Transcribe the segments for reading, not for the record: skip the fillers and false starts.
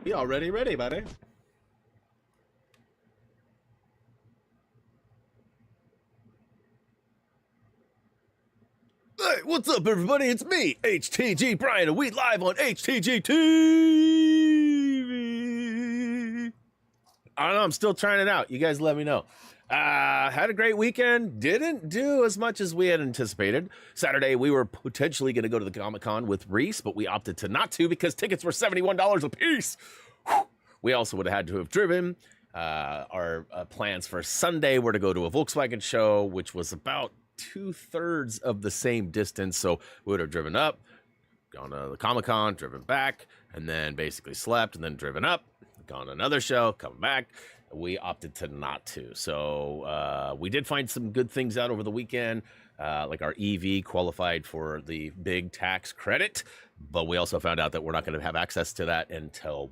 We already ready, buddy. Hey, what's up, everybody? It's me, HTG Brian, and we live on HTGtv. I don't know, I'm still trying it out. You guys let me know. Had a great weekend. Didn't do as much as we had anticipated. Saturday, we were potentially going to go to the Comic-Con with Reese, but we opted to not to because tickets were $71 a piece. Whew. We also would have had to have driven. Our plans for Sunday were to go to a Volkswagen show, which was about 2/3 of the same distance. So we would have driven up, gone to the Comic-Con, driven back, and then basically slept, and then driven up, gone to another show, come back. We opted to not to. So we did find some good things out over the weekend. Like our EV qualified for the big tax credit, but we also found out that we're not going to have access to that until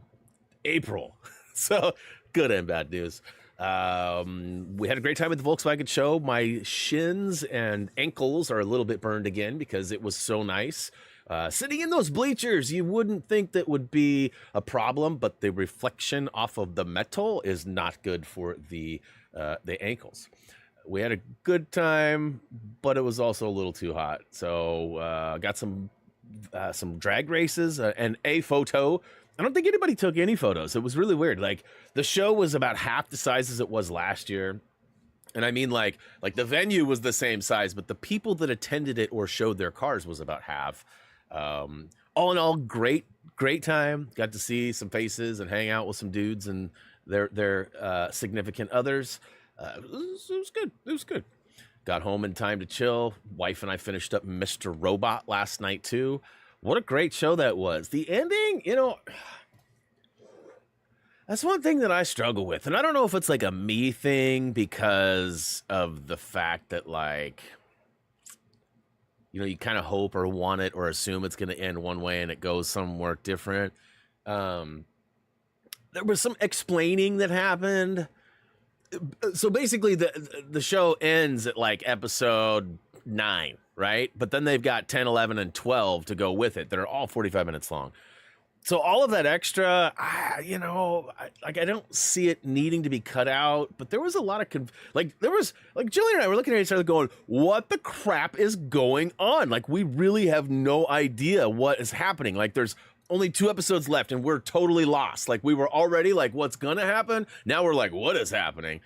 April. So good and bad news. We had a great time at the Volkswagen show. My shins and ankles are a little bit burned again because it was so nice. Sitting in those bleachers, you wouldn't think that would be a problem, but the reflection off of the metal is not good for the ankles. We had a good time, but it was also a little too hot. So got some drag races and a photo. I don't think anybody took any photos. It was really weird. Like the show was about half the size as it was last year. And I mean, like the venue was the same size, but the people that attended it or showed their cars was about half. All in all, great time. Got to see some faces and hang out with some dudes and their significant others. It was good. It was good. Got home in time to chill. Wife and I finished up Mr. Robot last night too. What a great show that was. The ending, you know, that's one thing that I struggle with. And I don't know if it's like a me thing because of the fact that, like, you know, you kind of hope or want it or assume it's going to end one way and it goes somewhere different. There was some explaining that happened. So basically the show ends at like episode 9, right? But then they've got 10, 11, and 12 to go with it that are all 45 minutes long. So all of that extra, you know, I don't see it needing to be cut out, but there was a lot of, Jillian and I were looking at each other going, what the crap is going on? Like, we really have no idea what is happening. Like, there's only 2 episodes left and we're totally lost. Like, we were already like, what's going to happen? Now we're like, what is happening?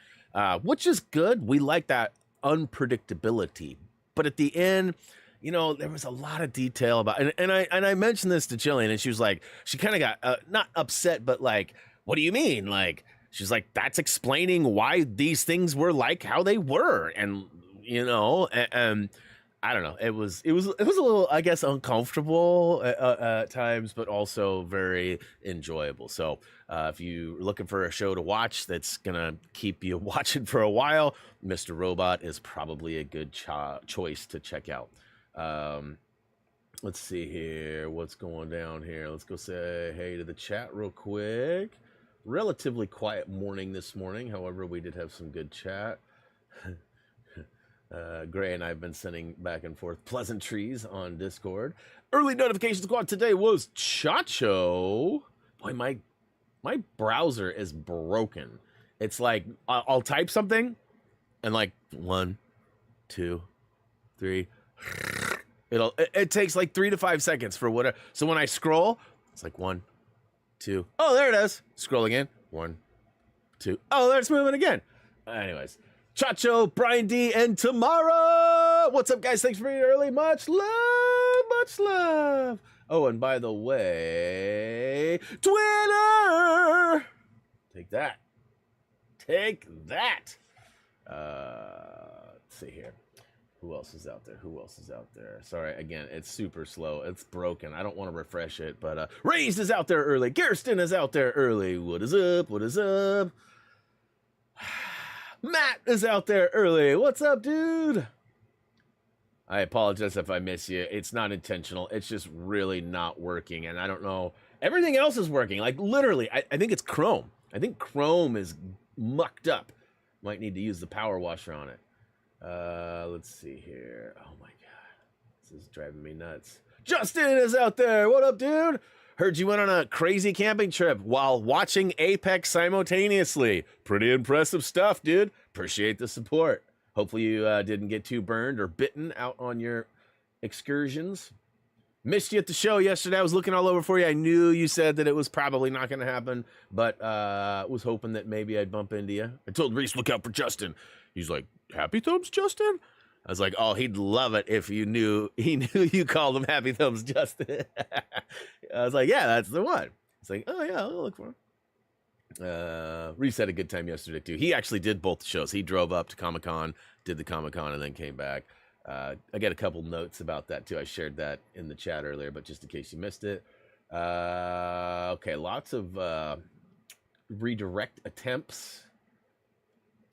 Which is good. We like that unpredictability. But at the end, you know, there was a lot of detail about, and I mentioned this to Jillian, and she was like, she kind of got not upset, but like, what do you mean? Like, she's like, that's explaining why these things were like how they were, and you know, and I don't know, it was a little, I guess, uncomfortable at times, but also very enjoyable. So if you're looking for a show to watch that's gonna keep you watching for a while, Mr. Robot is probably a good choice to check out. Let's see here. What's going down here? Let's go say hey to the chat real quick. Relatively quiet morning this morning. However, we did have some good chat. Gray and I have been sending back and forth pleasantries on Discord. Early notification squad today was Chacho. Boy, my browser is broken. It's like I'll type something and like 1, 2, 3. It takes like 3 to 5 seconds for whatever. So when I scroll, it's like 1, 2. Oh, there it is. Scroll again. 1, 2. Oh, there it's moving again. Anyways, Chacho, Brian D, and Tamara. What's up, guys? Thanks for being early. Much love, much love. Oh, and by the way, Twitter. Take that. Take that. Let's see here. Who else is out there? Who else is out there? Sorry, again, it's super slow. It's broken. I don't want to refresh it, but Raised is out there early. Garriston is out there early. What is up? What is up? Matt is out there early. What's up, dude? I apologize if I miss you. It's not intentional. It's just really not working, and I don't know. Everything else is working. Like, literally, I think it's Chrome. I think Chrome is mucked up. Might need to use the power washer on it. Let's see here. Oh my god, this is driving me nuts. Justin is out there. What up, dude? Heard you went on a crazy camping trip while watching Apex simultaneously. Pretty impressive stuff, dude. Appreciate the support. Hopefully you didn't get too burned or bitten out on your excursions. Missed you at the show yesterday. I was looking all over for you. I knew you said that it was probably not going to happen, but was hoping that maybe I'd bump into you. I told Reese, look out for Justin. He's like, Happy Thumbs Justin? I was like, oh, he'd love it if he knew you called him Happy Thumbs Justin. I was like, yeah, that's the one. It's like, oh, yeah, I'll look for him. Reese had a good time yesterday, too. He actually did both shows. He drove up to Comic-Con, did the Comic-Con, and then came back. I got a couple notes about that, too. I shared that in the chat earlier, but just in case you missed it. Okay, lots of redirect attempts.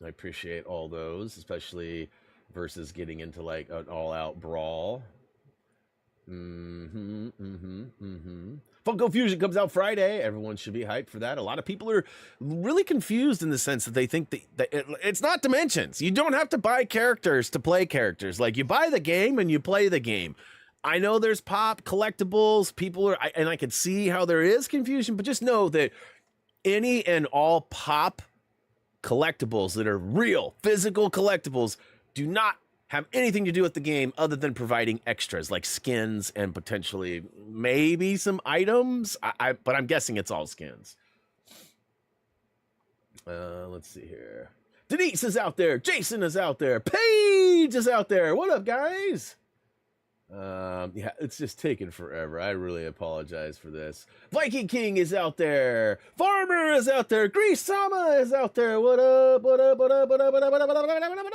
I appreciate all those, especially versus getting into like an all-out brawl. Funko Fusion comes out Friday. Everyone should be hyped for that. A lot of people are really confused in the sense that they think that it's not Dimensions. You don't have to buy characters to play characters. Like, you buy the game and you play the game. I know there's pop collectibles. People are, and I can see how there is confusion, but just know that any and all pop collectibles that are real, physical collectibles do not have anything to do with the game other than providing extras like skins and potentially maybe some items. But I'm guessing it's all skins. Let's see here. Denise is out there. Jason is out there. Paige is out there. What up, guys? Yeah, it's just taking forever. I really apologize for this. Viking King is out there. Farmer is out there. Grease Sama is out there. What up? What up? What up? What up? What up? What up? What up? What up? What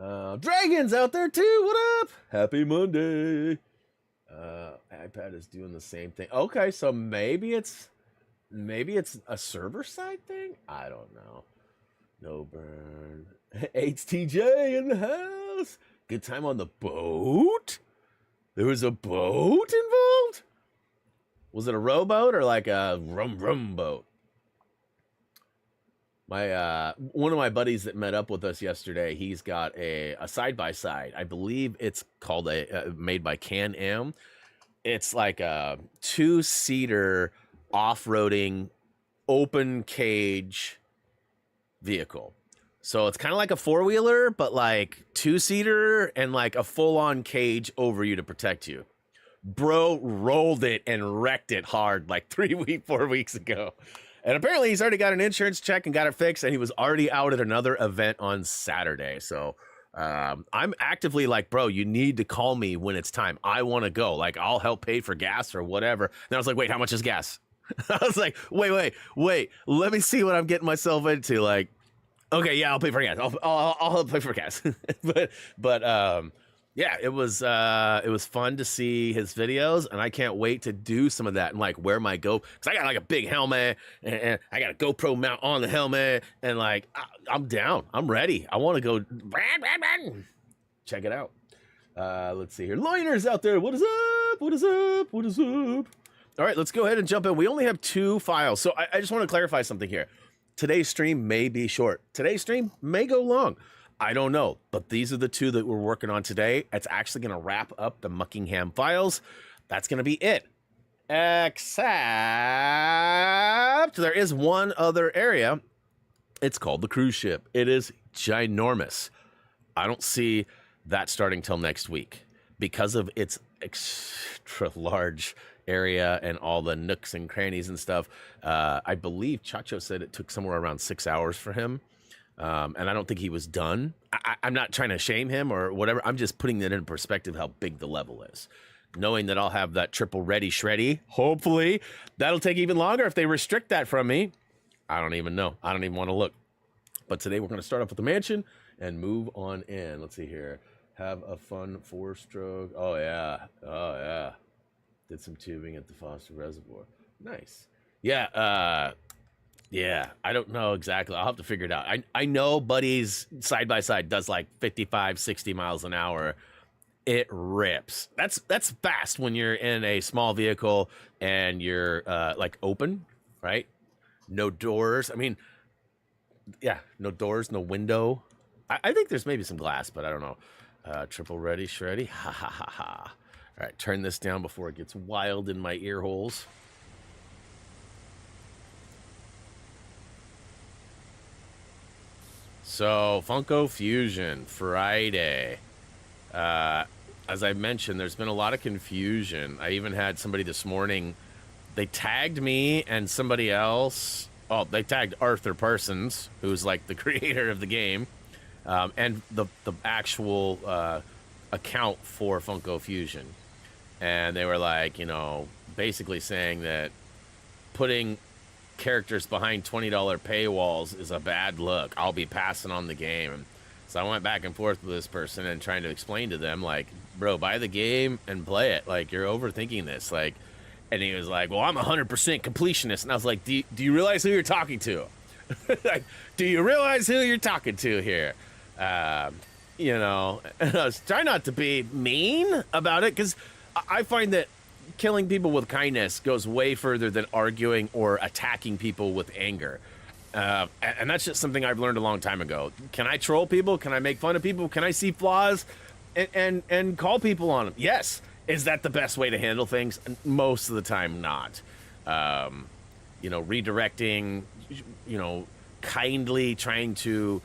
up? Dragon's out there too. What up? Happy Monday. iPad is doing the same thing. Okay, so maybe it's a server side thing. I don't know. No burn. HTJ in the house. Good time on the boat? There was a boat involved? Was it a rowboat or like a rum boat? My one of my buddies that met up with us yesterday, he's got a side-by-side. I believe it's called made by Can-Am. It's like a 2-seater off-roading open cage vehicle. So it's kind of like a 4-wheeler, but like 2-seater and like a full-on cage over you to protect you. Bro rolled it and wrecked it hard like 4 weeks ago. And apparently he's already got an insurance check and got it fixed, and he was already out at another event on Saturday. So I'm actively like, bro, you need to call me when it's time. I want to go. Like, I'll help pay for gas or whatever. And I was like, wait, how much is gas? I was like, wait. Let me see what I'm getting myself into. Like, okay, yeah, I'll pay for gas. I'll help pay for gas. but yeah, it was fun to see his videos, and I can't wait to do some of that and like wear my because I got like a big helmet and I got a GoPro mount on the helmet, and like I'm down. I'm ready. I want to go check it out. Let's see here. Loiners out there. What is up? What is up? What is up? All right, let's go ahead and jump in. We only have 2 files, so I just want to clarify something here. Today's stream may be short. Today's stream may go long. I don't know, but these are the 2 that we're working on today. It's actually going to wrap up the Muckingham files. That's going to be it. Except there is one other area. It's called the cruise ship. It is ginormous. I don't see that starting till next week because of its extra large area and all the nooks and crannies and stuff. I believe Chacho said it took somewhere around 6 hours for him. And I don't think he was done. I'm not trying to shame him or whatever. I'm just putting it in perspective how big the level is. Knowing that I'll have that triple ready shreddy, hopefully that'll take even longer if they restrict that from me. I don't even know. I don't even want to look. But today we're going to start off with the mansion and move on in. Let's see here. Have a fun 4-stroke. Oh, yeah. Oh, yeah. Did some tubing at the Foster Reservoir. Nice. Yeah. Yeah, I don't know exactly. I'll have to figure it out. I know Buddy's side-by-side does like 55, 60 miles an hour. It rips. That's fast when you're in a small vehicle and you're like open, right? No doors. I mean, yeah, no doors, no window. I think there's maybe some glass, but I don't know. Triple ready, shreddy. Ha ha ha ha. All right, turn this down before it gets wild in my ear holes. So, Funko Fusion, Friday. As I mentioned, there's been a lot of confusion. I even had somebody this morning, they tagged me and somebody else. Oh, they tagged Arthur Parsons, who's like the creator of the game, and the actual account for Funko Fusion. And they were like, you know, basically saying that putting characters behind $20 paywalls is a bad look. I'll be passing on the game. So I went back and forth with this person and trying to explain to them, like, bro, buy the game and play it. Like, you're overthinking this. Like, and he was like, well, I'm 100% completionist. And I was like, do you realize who you're talking to? Like, do you realize who you're talking to here? You know, and I was trying not to be mean about it, because I find that killing people with kindness goes way further than arguing or attacking people with anger. And that's just something I've learned a long time ago. Can I troll people? Can I make fun of people? Can I see flaws and call people on them? Yes. Is that the best way to handle things? Most of the time, not. You know, redirecting, you know, kindly trying to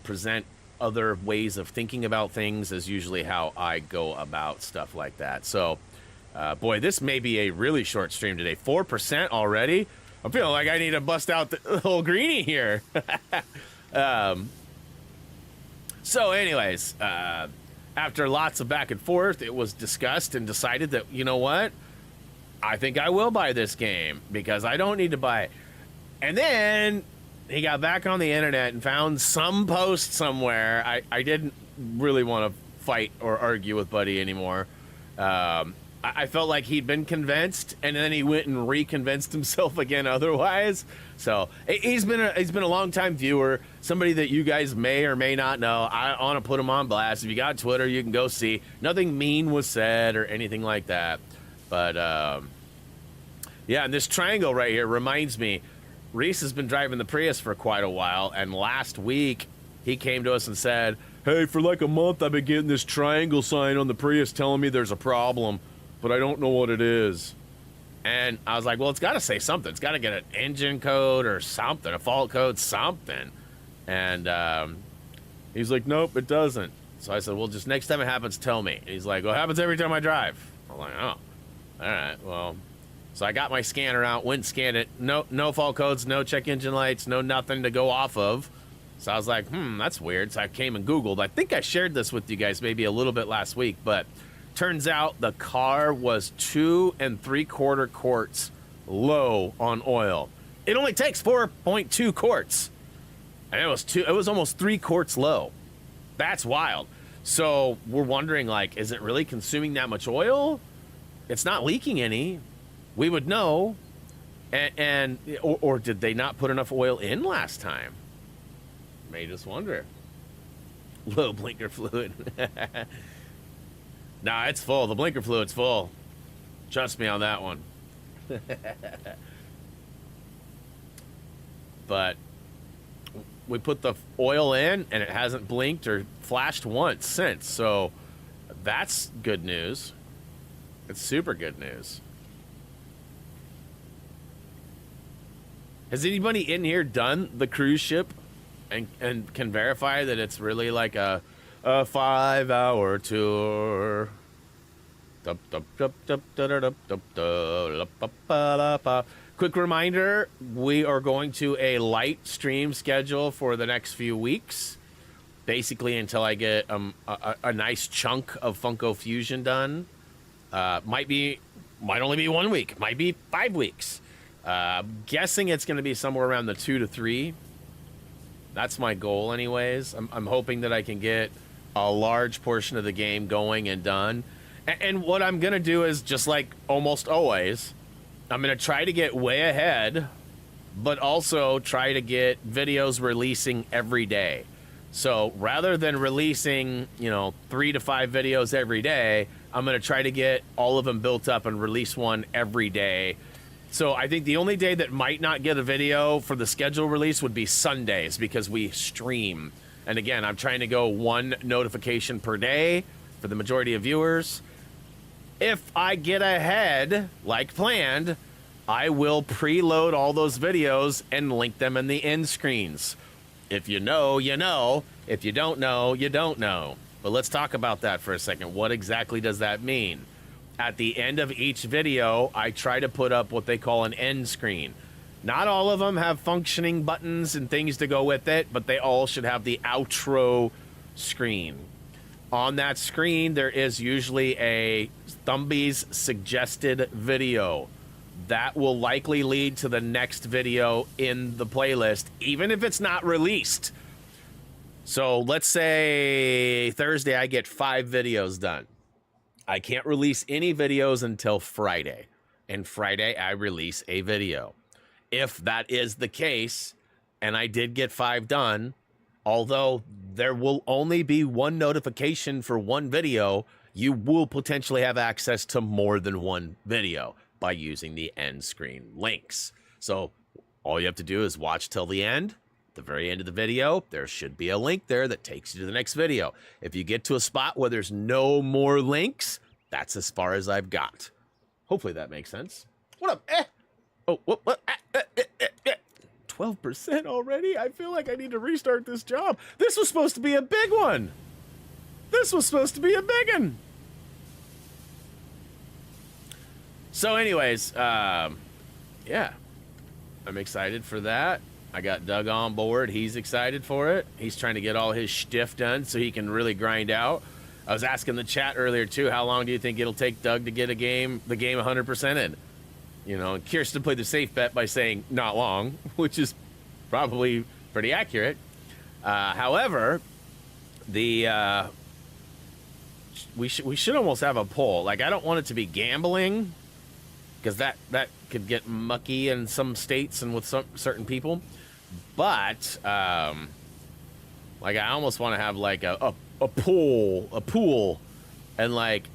present other ways of thinking about things is usually how I go about stuff like that. So, boy, this may be a really short stream today. 4% already? I'm feeling like I need to bust out the whole greenie here. So anyways, after lots of back and forth, it was discussed and decided that, you know what? I think I will buy this game because I don't need to buy it. And then he got back on the internet and found some post somewhere. I didn't really want to fight or argue with Buddy anymore. I felt like he'd been convinced, and then he went and reconvinced himself again otherwise. So he's been a long-time viewer, somebody that you guys may or may not know. I want to put him on blast. If you got Twitter, you can go see. Nothing mean was said or anything like that. But, yeah, and this triangle right here reminds me, Reese has been driving the Prius for quite a while, and last week he came to us and said, hey, for like a month I've been getting this triangle sign on the Prius telling me there's a problem, but I don't know what it is. And I was like, well, it's got to say something. It's got to get an engine code or something, a fault code, something. And he's like, nope, it doesn't. So I said, well, just next time it happens, tell me. And he's like, well, it happens every time I drive. I'm like, oh, all right, well. So I got my scanner out, went and scanned it. No fault codes, no check engine lights, no nothing to go off of. So I was like, that's weird. So I came and Googled. I think I shared this with you guys maybe a little bit last week, but turns out the car was 2 3/4 quarts low on oil. It only takes 4.2 quarts. And it was almost 3 quarts low. That's wild. So we're wondering, like, is it really consuming that much oil? It's not leaking any. We would know. Or did they not put enough oil in last time? May just wonder. Low blinker fluid. Nah, it's full. The blinker fluid's full. Trust me on that one. But we put the oil in, and it hasn't blinked or flashed once since. So that's good news. It's super good news. Has anybody in here done the cruise ship and can verify that it's really like a 5-hour tour? Quick reminder, we are going to a light stream schedule for the next few weeks, basically until I get a nice chunk of Funko Fusion done. Might only be 1 week, might be 5 weeks. Guessing it's going to be somewhere around the 2 to 3. That's my goal anyways. I'm hoping that I can get a large portion of the game going and done. And what I'm going to do is, just like almost always, I'm going to try to get way ahead, but also try to get videos releasing every day. So rather than releasing, 3 to 5 videos every day, I'm going to try to get all of them built up and release one every day. So I think the only day that might not get a video for the schedule release would be Sundays, because we stream. And again, I'm trying to go 1 notification per day for the majority of viewers. If I get ahead, like planned, I will preload all those videos and link them in the end screens. If you know, you know. If you don't know, you don't know. But let's talk about that for a second. What exactly does that mean? At the end of each video, I try to put up what they call an end screen. Not all of them have functioning buttons and things to go with it, but they all should have the outro screen. On that screen, there is usually a Thumbie's suggested video. That will likely lead to the next video in the playlist, even if it's not released. So let's say Thursday I get 5 videos done. I can't release any videos until Friday. And Friday I release a video. If that is the case, and I did get 5 done, although there will only be one notification for one video, you will potentially have access to more than one video by using the end screen links. So all you have to do is watch till the end. At the very end of the video, there should be a link there that takes you to the next video. If you get to a spot where there's no more links, that's as far as I've got. Hopefully that makes sense. What up? Oh, what? 12% already? I feel like I need to restart this job. This was supposed to be a big one. This was supposed to be a big one. So anyways, yeah, I'm excited for that. I got Doug on board. He's excited for it. He's trying to get all his shtiff done so he can really grind out. I was asking the chat earlier too, how long do you think it'll take Doug to get the game 100% in? You know, and Kirsten played the safe bet by saying not long, which is probably pretty accurate. However, we should almost have a poll. Like, I don't want it to be gambling, because that could get mucky in some states and with some certain people. But like, I almost want to have like a pool, and like,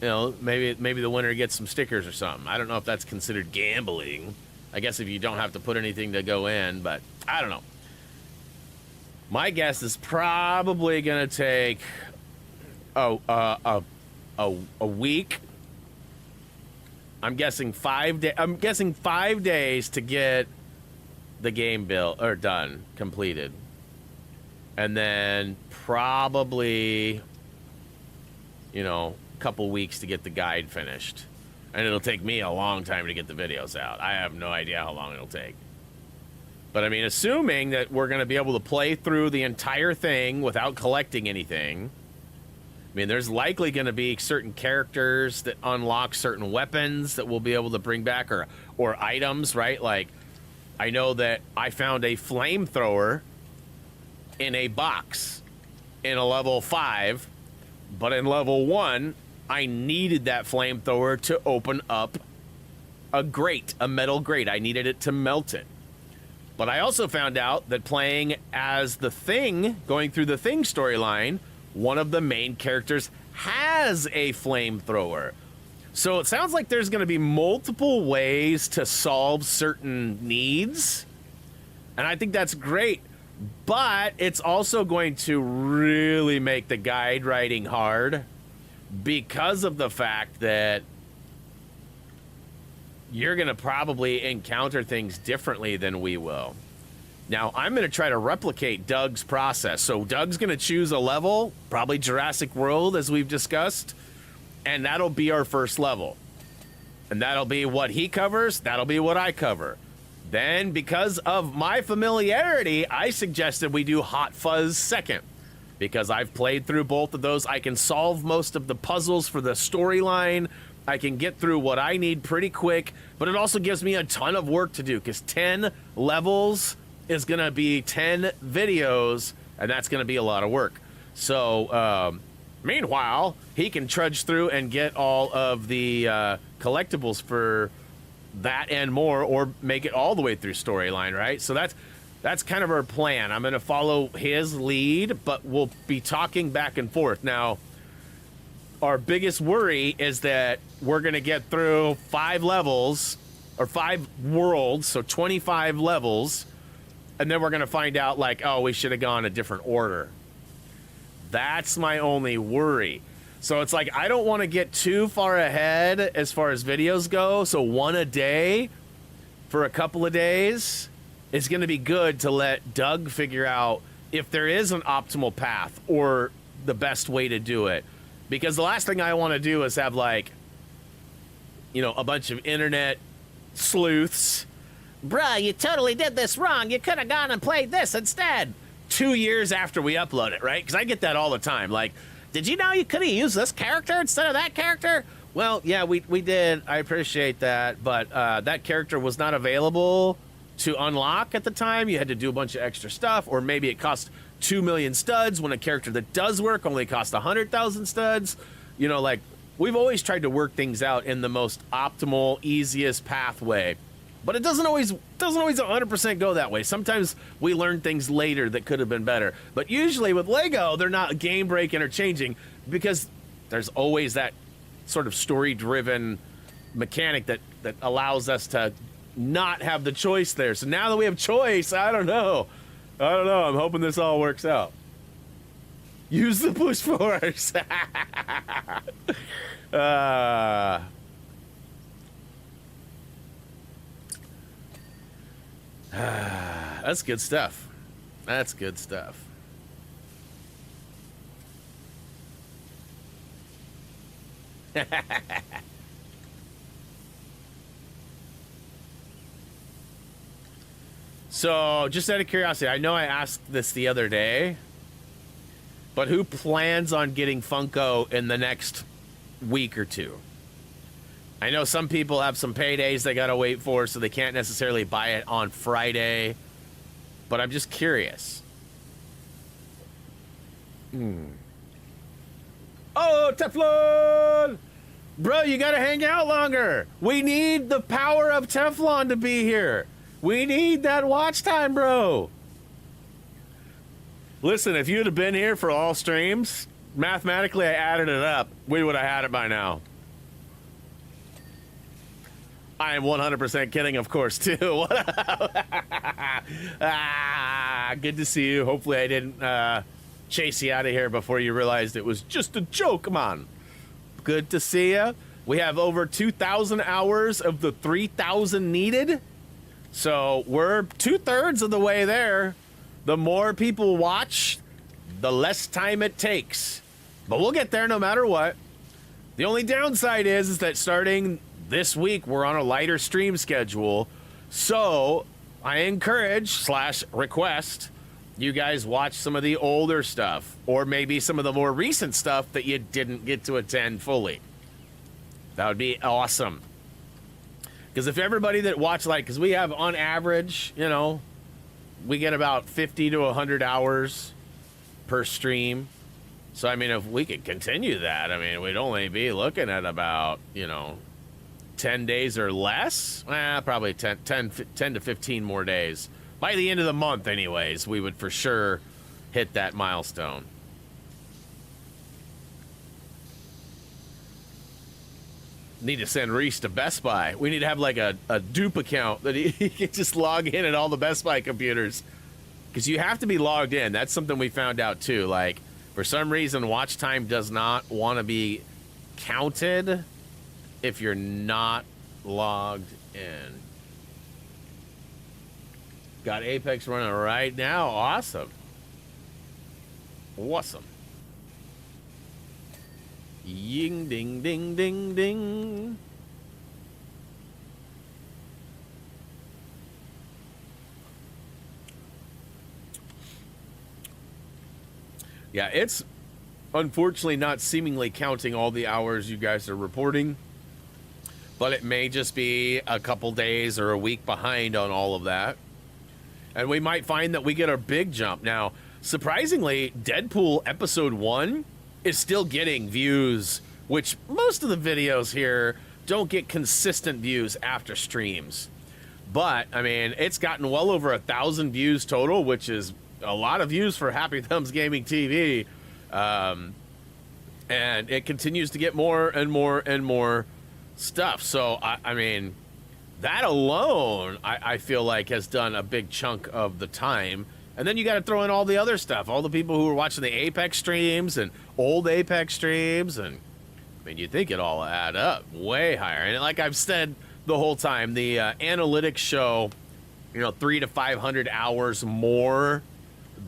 you know, maybe the winner gets some stickers or something. I don't know if that's considered gambling. I guess if you don't have to put anything to go in, but I don't know. My guess is probably gonna take a week. I'm guessing 5 days. I'm guessing 5 days to get the game built or done, completed, and then probably, you know, a couple weeks to get the guide finished. And it'll take me a long time to get the videos out. I have no idea how long it'll take. But I mean, assuming that we're going to be able to play through the entire thing without collecting anything, I mean, there's likely going to be certain characters that unlock certain weapons that we'll be able to bring back, or items, right? Like, I know that I found a flamethrower in a box in a level 5, but in level 1, I needed that flamethrower to open up a grate, a metal grate. I needed it to melt it. But I also found out that playing as the Thing, going through the Thing storyline, one of the main characters has a flamethrower. So it sounds like there's going to be multiple ways to solve certain needs. And I think that's great. But it's also going to really make the guide writing hard, because of the fact that you're going to probably encounter things differently than we will. Now, I'm going to try to replicate Doug's process. So Doug's going to choose a level, probably Jurassic World, as we've discussed, and that'll be our first level. And that'll be what he covers, that'll be what I cover. Then, because of my familiarity, I suggested we do Hot Fuzz second. Because I've played through both of those. I can solve most of the puzzles for the storyline. I can get through what I need pretty quick. But it also gives me a ton of work to do, because 10 levels is going to be 10 videos, and that's going to be a lot of work. So, meanwhile, he can trudge through and get all of the collectibles for that and more, or make it all the way through storyline, right? So that's kind of our plan. I'm going to follow his lead, but we'll be talking back and forth. Now, our biggest worry is that we're going to get through 5 levels, or 5 worlds, so 25 levels, and then we're going to find out, like, oh, we should have gone a different order. That's my only worry. So it's like I don't want to get too far ahead as far as videos go. So one a day for a couple of days is going to be good to let Doug figure out if there is an optimal path or the best way to do it. Because the last thing I want to do is have, like, you know, a bunch of internet sleuths. Bruh, you totally did this wrong. You could have gone and played this instead. 2 years after we upload it, right? Because I get that all the time. Like, did you know you could have used this character instead of that character? Well, yeah, we did. I appreciate that. But that character was not available to unlock at the time. You had to do a bunch of extra stuff. Or maybe it cost 2 million studs when a character that does work only costs 100,000 studs. You know, like, we've always tried to work things out in the most optimal, easiest pathway. But it doesn't always 100% go that way. Sometimes we learn things later that could have been better. But usually with Lego, they're not game breaking or changing because there's always that sort of story-driven mechanic that allows us to not have the choice there. So now that we have choice, I don't know. I'm hoping this all works out. Use the push force. That's good stuff. That's good stuff. So, just out of curiosity, I know I asked this the other day, but who plans on getting Funko in the next week or two? I know some people have some paydays they gotta wait for, so they can't necessarily buy it on Friday. But I'm just curious. Oh, Teflon! Bro, you gotta hang out longer. We need the power of Teflon to be here. We need that watch time, bro. Listen, if you'd have been here for all streams, mathematically I added it up, we would have had it by now. I am 100% kidding, of course, too. What up? Good to see you. Hopefully I didn't chase you out of here before you realized it was just a joke. Come on. Good to see you. We have over 2,000 hours of the 3,000 needed. So we're 2/3 of the way there. The more people watch, the less time it takes. But we'll get there no matter what. The only downside is that starting this week, we're on a lighter stream schedule. So I encourage / request you guys watch some of the older stuff or maybe some of the more recent stuff that you didn't get to attend fully. That would be awesome. Because if everybody that watched, like, because we have on average, you know, we get about 50 to 100 hours per stream. So, I mean, if we could continue that, I mean, we'd only be looking at about, you know, 10 days or less. Probably 10 to 15 more days. By the end of the month, anyways, we would for sure hit that milestone. Need to send Reese to Best Buy. We need to have like a dupe account that he can just log in at all the Best Buy computers. Because you have to be logged in. That's something we found out too. Like, for some reason, watch time does not want to be counted if you're not logged in. Got Apex running right now. Awesome. Awesome. Ying, ding, ding, ding, ding. Yeah, it's unfortunately not seemingly counting all the hours you guys are reporting, but it may just be a couple days or a week behind on all of that. And we might find that we get a big jump. Now, surprisingly, Deadpool Episode 1 is still getting views, which most of the videos here don't get consistent views after streams. But, I mean, it's gotten well over 1,000 views total, which is a lot of views for HappyThumbsGamingTv. And it continues to get more and more and more stuff. So, I mean, that alone, I feel like has done a big chunk of the time. And then you got to throw in all the other stuff, all the people who are watching the Apex streams and old Apex streams. And I mean, you think it all add up way higher. And like I've said the whole time, the analytics show, you know, 300 to 500 hours more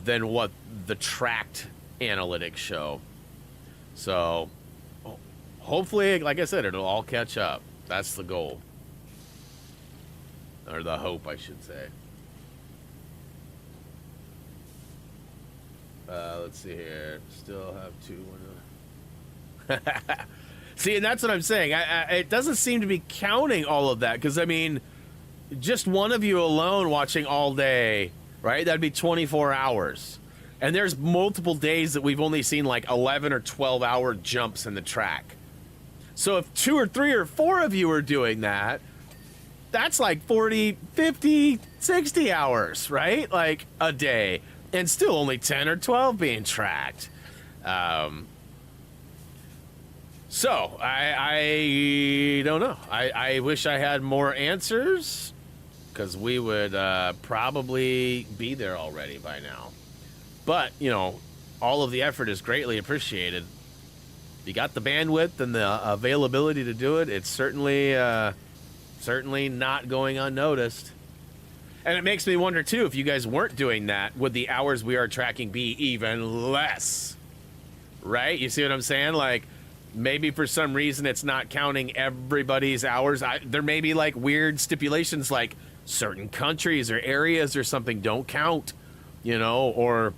than what the tracked analytics show. So hopefully, like I said, it'll all catch up. That's the goal. Or the hope, I should say. Let's see here. Still have two. See, and that's what I'm saying. It doesn't seem to be counting all of that. Because, I mean, just one of you alone watching all day, right? That'd be 24 hours. And there's multiple days that we've only seen like 11 or 12-hour jumps in the track. So if 2 or 3 or 4 of you are doing that, that's like 40, 50, 60 hours, right? Like a day. And still only 10 or 12 being tracked. So I don't know. I wish I had more answers, because we would probably be there already by now. But, you know, all of the effort is greatly appreciated. You got the bandwidth and the availability to do it. It's certainly not going unnoticed. And it makes me wonder, too, if you guys weren't doing that, would the hours we are tracking be even less? Right? You see what I'm saying? Like, maybe for some reason it's not counting everybody's hours. There may be, like, weird stipulations, like certain countries or areas or something don't count, you know, or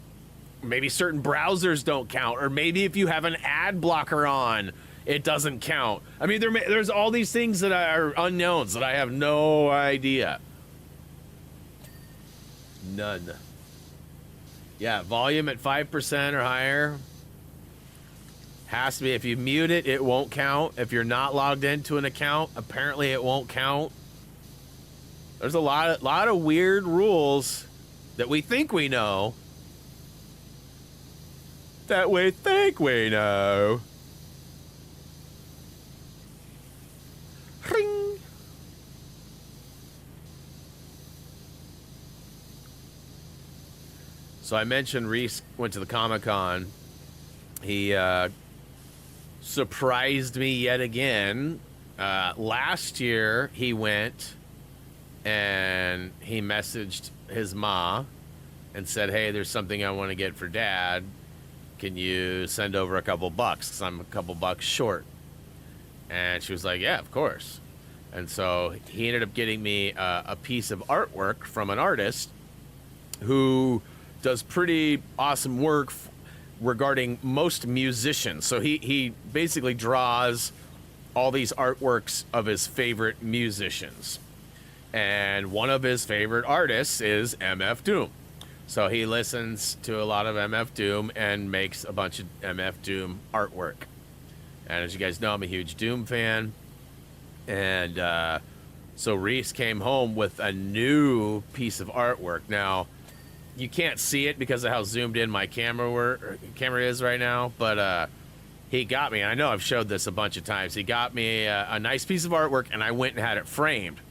maybe certain browsers don't count, or maybe if you have an ad blocker on, it doesn't count. I mean, there's all these things that are unknowns that I have no idea. None. Yeah, volume at 5% or higher. Has to be. If you mute it, it won't count. If you're not logged into an account, apparently it won't count. There's a lot of weird rules that we think we know. That we think we know. Ring. So I mentioned Reese went to the Comic-Con. He surprised me yet again. Last year he went and he messaged his ma and said, hey, there's something I want to get for Dad. Can you send over a couple bucks? Because I'm a couple bucks short. And she was like, yeah, of course. And so he ended up getting me a piece of artwork from an artist who does pretty awesome work regarding most musicians. So he basically draws all these artworks of his favorite musicians. And one of his favorite artists is MF Doom. So he listens to a lot of MF Doom and makes a bunch of MF Doom artwork. And as you guys know, I'm a huge Doom fan. And so Reese came home with a new piece of artwork. Now, you can't see it because of how zoomed in my camera is right now, but he got me, and I know I've showed this a bunch of times, he got me a nice piece of artwork, and I went and had it framed.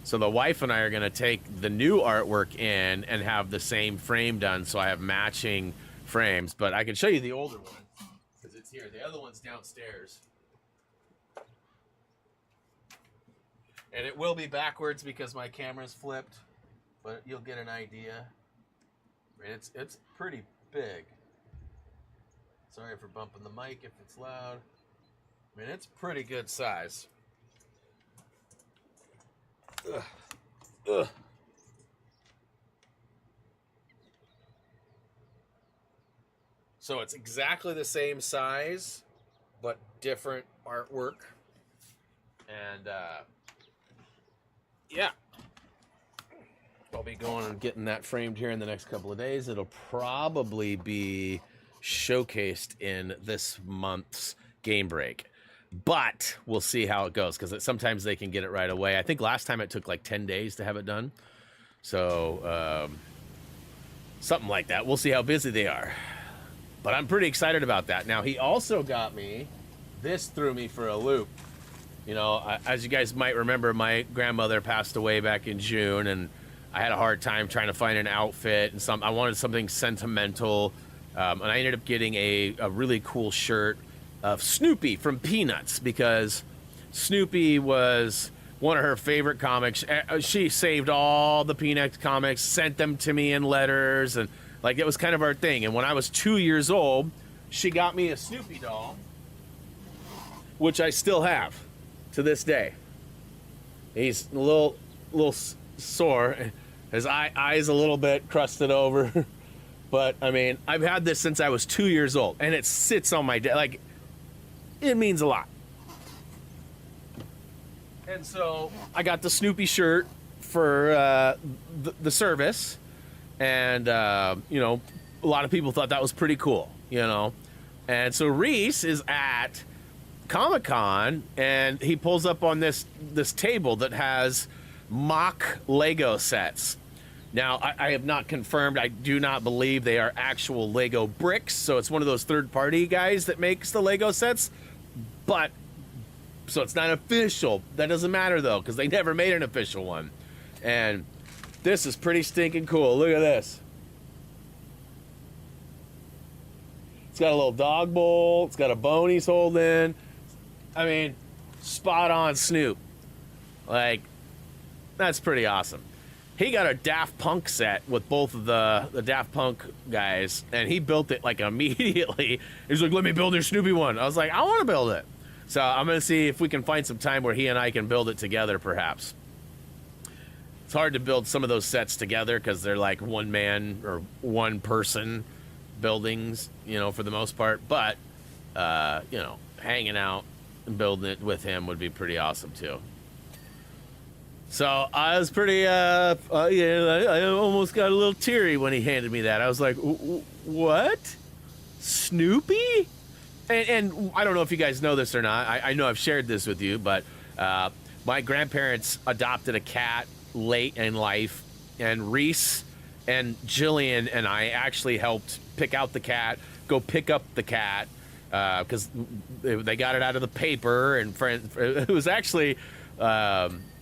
So the wife and I are going to take the new artwork in and have the same frame done, so I have matching frames. But I can show you the older one, because it's here. The other one's downstairs. And it will be backwards because my camera's flipped, but you'll get an idea. It's pretty big. Sorry for bumping the mic if it's loud. I mean, it's pretty good size. Ugh. Ugh. So it's exactly the same size, but different artwork. And yeah. I'll be going and getting that framed here in the next couple of days. It'll probably be showcased in this month's Game Break. But we'll see how it goes, because sometimes they can get it right away. I think last time it took like 10 days to have it done. So something like that. We'll see how busy they are. But I'm pretty excited about that. Now, he also got me, this threw me for a loop. You know, as you guys might remember, my grandmother passed away back in June, and I had a hard time trying to find an outfit, and I wanted something sentimental, and I ended up getting a really cool shirt of Snoopy from Peanuts, because Snoopy was one of her favorite comics. She saved all the Peanuts comics, sent them to me in letters, and like it was kind of our thing. And when I was 2 years old, she got me a Snoopy doll, which I still have to this day. He's a little sore. His eyes a little bit crusted over. But, I mean, I've had this since I was 2 years old. And it sits on my desk. Like, it means a lot. And so, I got the Snoopy shirt for the service. And, you know, a lot of people thought that was pretty cool, you know. And so, Reese is at Comic-Con, and he pulls up on this table that has mock Lego sets. Now, I have not confirmed. I do not believe they are actual Lego bricks, so it's one of those third-party guys that makes the Lego sets. But, so it's not official. That doesn't matter, though, because they never made an official one. And this is pretty stinking cool. Look at this. It's got a little dog bowl. It's got a bone he's holding. I mean, spot on Snoop. Like, that's pretty awesome. He got a Daft Punk set with both of the Daft Punk guys, and he built it like immediately. He's like, let me build your Snoopy one. I was like, I want to build it. So I'm going to see if we can find some time where he and I can build it together, perhaps. It's hard to build some of those sets together because they're like one man or one person buildings, you know, for the most part. But, you know, hanging out and building it with him would be pretty awesome, too. So I was pretty, yeah, I almost got a little teary when he handed me that. I was like, what? Snoopy? And I don't know if you guys know this or not. I know I've shared this with you, but my grandparents adopted a cat late in life, and Reese and Jillian and I actually helped pick out the cat, go pick up the cat, because they got it out of the paper, and it was actually...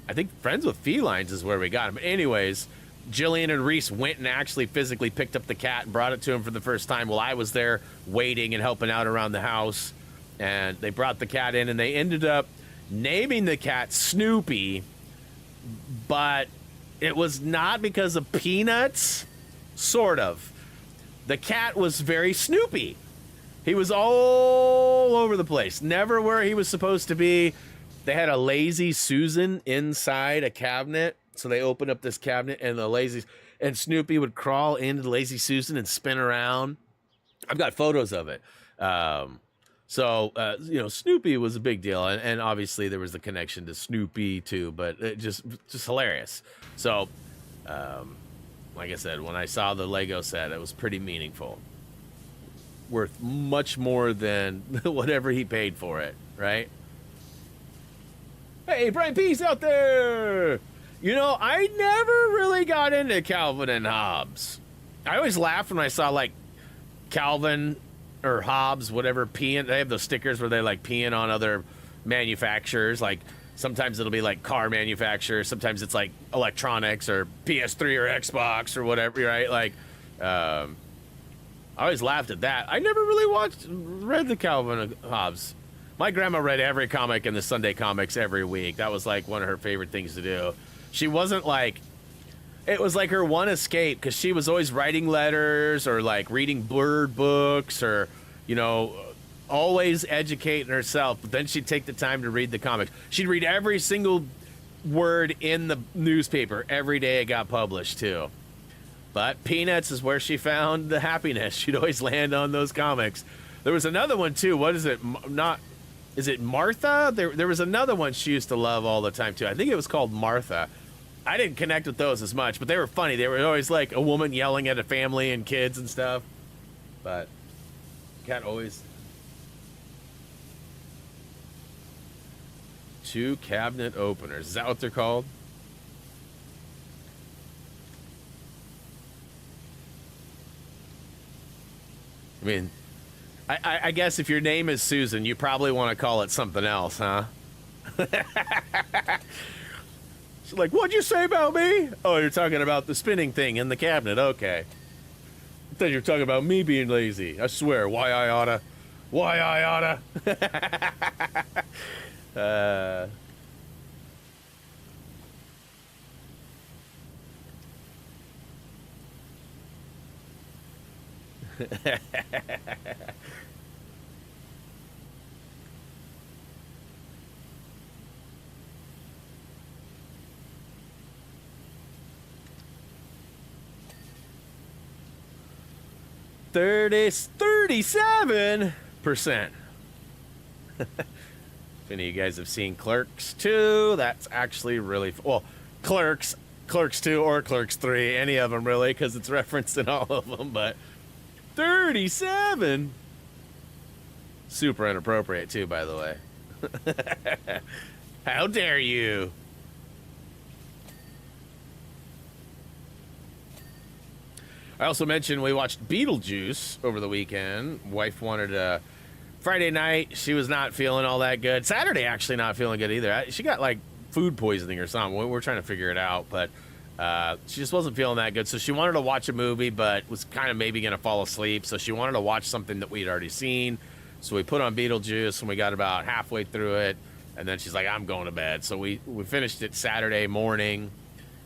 I think Friends with Felines is where we got him. But anyways, Jillian and Reese went and actually physically picked up the cat and brought it to him for the first time while I was there waiting and helping out around the house. And they brought the cat in, and they ended up naming the cat Snoopy, but it was not because of Peanuts. Sort of. The cat was very Snoopy. He was all over the place, never where he was supposed to be. They had a Lazy Susan inside a cabinet, so they opened up this cabinet, and Snoopy would crawl into the Lazy Susan and spin around. I've got photos of it. So you know, Snoopy was a big deal, and obviously there was the connection to Snoopy too, but it just hilarious. So, like I said, when I saw the Lego set, it was pretty meaningful. Worth much more than whatever he paid for it, right? Hey, Brian Peace out there! You know, I never really got into Calvin and Hobbes. I always laughed when I saw, like, Calvin or Hobbes, whatever, peeing. They have those stickers where they're, like, peeing on other manufacturers. Like, sometimes it'll be, like, car manufacturers. Sometimes it's, like, electronics or PS3 or Xbox or whatever, right? Like, I always laughed at that. I never really read the Calvin and Hobbes. My grandma read every comic in the Sunday comics every week. That was like one of her favorite things to do. She wasn't like, it was like her one escape, because she was always writing letters or like reading blurred books or, you know, always educating herself. But then she'd take the time to read the comics. She'd read every single word in the newspaper every day it got published too. But Peanuts is where she found the happiness. She'd always land on those comics. There was another one too. What is it? Is it Martha? There was another one she used to love all the time, too. I think it was called Martha. I didn't connect with those as much, but they were funny. They were always like a woman yelling at a family and kids and stuff. But cat always... Two cabinet openers. Is that what they're called? I mean... I guess if your name is Susan, you probably want to call it something else, huh? She's like, what'd you say about me? Oh, you're talking about the spinning thing in the cabinet. Okay. I thought you were talking about me being lazy. I swear. Why I oughta. Why I oughta. 37%. If any of you guys have seen Clerks 2, that's actually really well, Clerks 2 or Clerks 3, any of them really, because it's referenced in all of them. But 37, super inappropriate too, by the way. How dare you? I also mentioned we watched Beetlejuice over the weekend. Wife wanted Friday night. She was not feeling all that good. Saturday, actually not feeling good either. She got like food poisoning or something. We're trying to figure it out, but she just wasn't feeling that good. So she wanted to watch a movie, but was kind of maybe going to fall asleep. So she wanted to watch something that we'd already seen. So we put on Beetlejuice, and we got about halfway through it. And then she's like, I'm going to bed. So we finished it Saturday morning.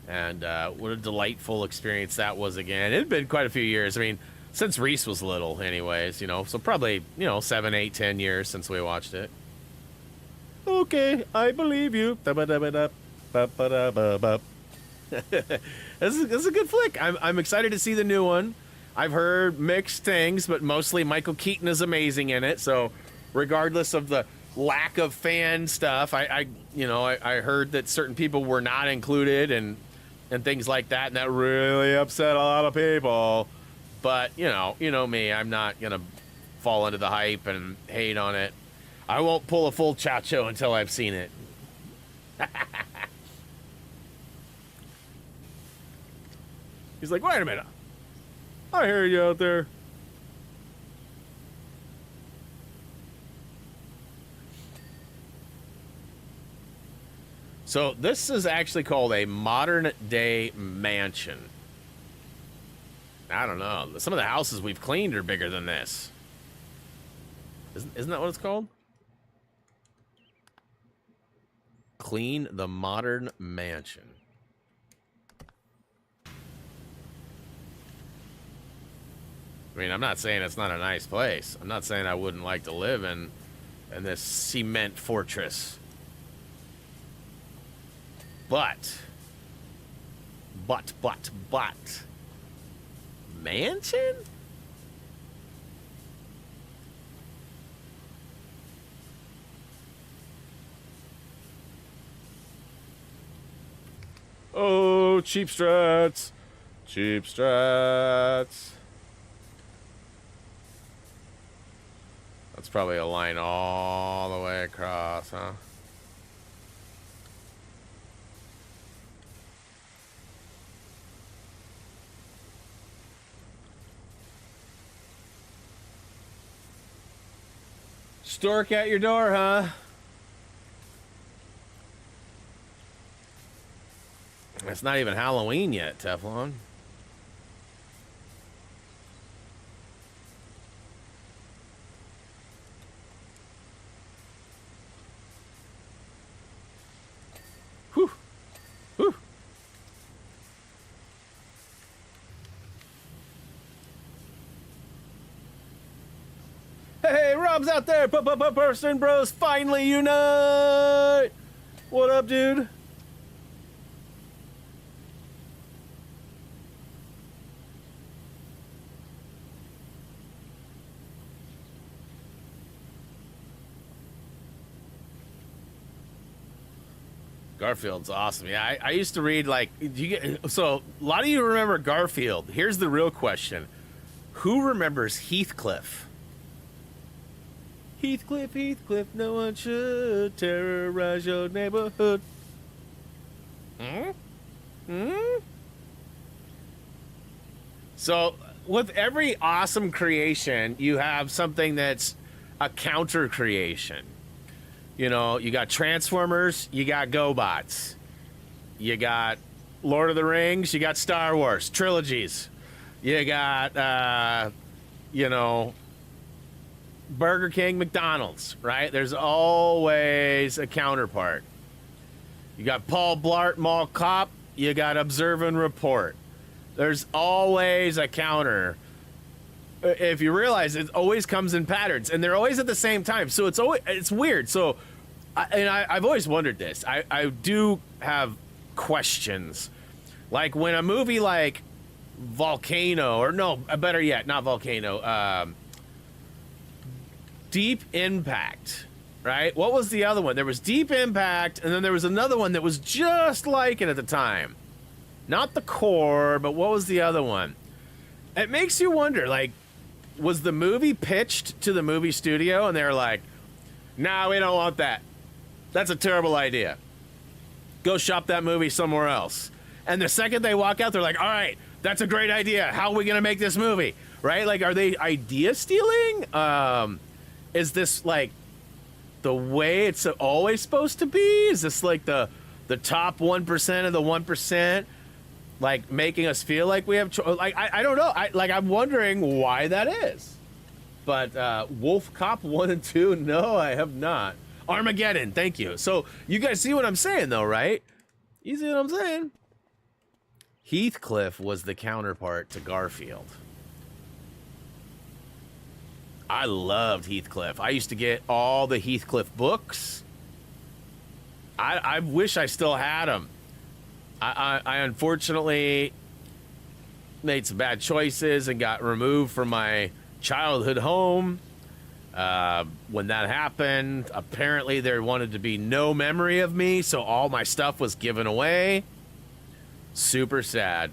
And what a delightful experience that was again. It had been quite a few years. I mean, since Reese was little anyways, you know. So probably, 7, 8, 10 years since we watched it. Okay, I believe you. This is a good flick. I'm excited to see the new one. I've heard mixed things, but mostly Michael Keaton is amazing in it. So regardless of the lack of fan stuff, I heard that certain people were not included and things like that, and that really upset a lot of people. But you know me, I'm not gonna fall into the hype and hate on it. I won't pull a full chacho until I've seen it. He's like, wait a minute, I hear you out there. So this is actually called a modern day mansion. I don't know. Some of the houses we've cleaned are bigger than this. Isn't that what it's called? Clean the modern mansion. I mean, I'm not saying it's not a nice place. I'm not saying I wouldn't like to live in this cement fortress. But, mansion? Oh, cheap strats. Cheap strats. That's probably a line all the way across, huh? Stork at your door, huh? It's not even Halloween yet, Teflon. Whew. Whew. Hey, Rob's out there. Person bros finally unite. What up, dude? Garfield's awesome. Yeah, I used to read like so a lot of you remember Garfield. Here's the real question. Who remembers Heathcliff? Heathcliff, no one should terrorize your neighborhood. So, with every awesome creation, you have something that's a counter creation. You know, you got Transformers, you got GoBots. You got Lord of the Rings. You got Star Wars trilogies. You got, you know, Burger King, McDonald's, right? There's always a counterpart. You got Paul Blart, Mall Cop. You got Observe and Report. There's always a counter. If you realize, it always comes in patterns, and they're always at the same time. So it's weird. So, I've always wondered this. I do have questions, like when a movie like Volcano, or no, better yet, not Volcano, Deep Impact, right? What was the other one? There was Deep Impact, and then there was another one that was just like it at the time. Not The Core, but what was the other one? It makes you wonder, like, was the movie pitched to the movie studio and they were like, nah, we don't want that. That's a terrible idea. Go shop that movie somewhere else. And the second they walk out, they're like, all right, that's a great idea. How are we going to make this movie? Right? Like, are they idea stealing? Is this like the way it's always supposed to be? Is this like the top 1% of the 1%? Like making us feel like we have like I don't know. I'm wondering why that is. But Wolf Cop 1 and 2, no, I have not. Armageddon, thank you. So you guys see what I'm saying though, right? You see what I'm saying? Heathcliff was the counterpart to Garfield. I loved Heathcliff. I used to get all the Heathcliff books. I wish I still had them. I unfortunately made some bad choices and got removed from my childhood home. When that happened, apparently there wanted to be no memory of me, so all my stuff was given away. Super sad.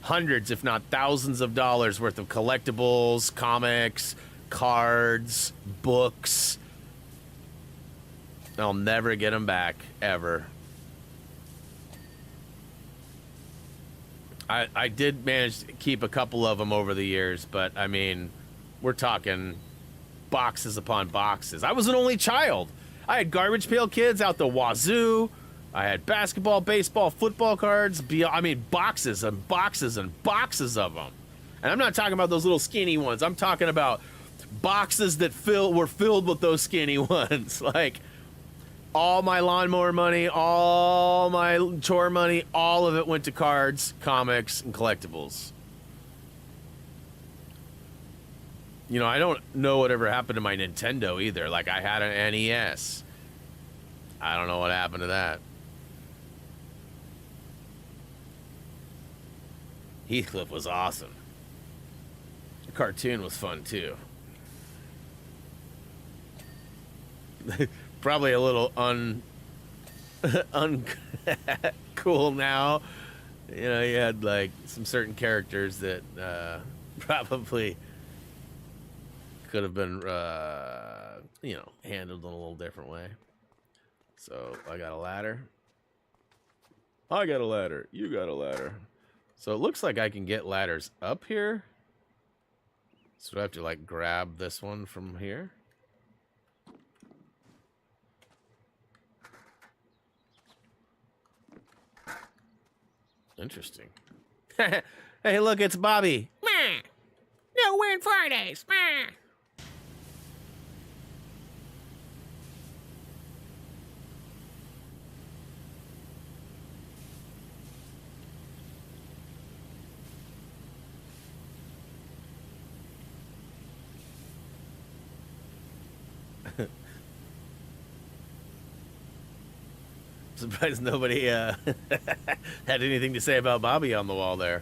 Hundreds, if not thousands of dollars worth of collectibles, comics, cards, books. I'll never get them back, ever. I did manage to keep a couple of them over the years, but I mean, we're talking boxes upon boxes. I was an only child. I had Garbage Pail Kids out the wazoo. I had basketball, baseball, football cards. I mean, boxes and boxes and boxes of them. And I'm not talking about those little skinny ones. I'm talking about boxes that were filled with those skinny ones. Like, all my lawnmower money, all my chore money, all of it went to cards, comics, and collectibles. You know, I don't know whatever happened to my Nintendo either. Like, I had an NES. I don't know what happened to that. Heathcliff was awesome. The cartoon was fun, too. Probably a little cool now. You know, you had like some certain characters that probably could have been, you know, handled in a little different way. So I got a ladder. I got a ladder. You got a ladder. So it looks like I can get ladders up here. So do I have to like grab this one from here? Interesting. Hey, look, it's Bobby. No win Fridays. Surprised nobody had anything to say about Bobby on the wall there.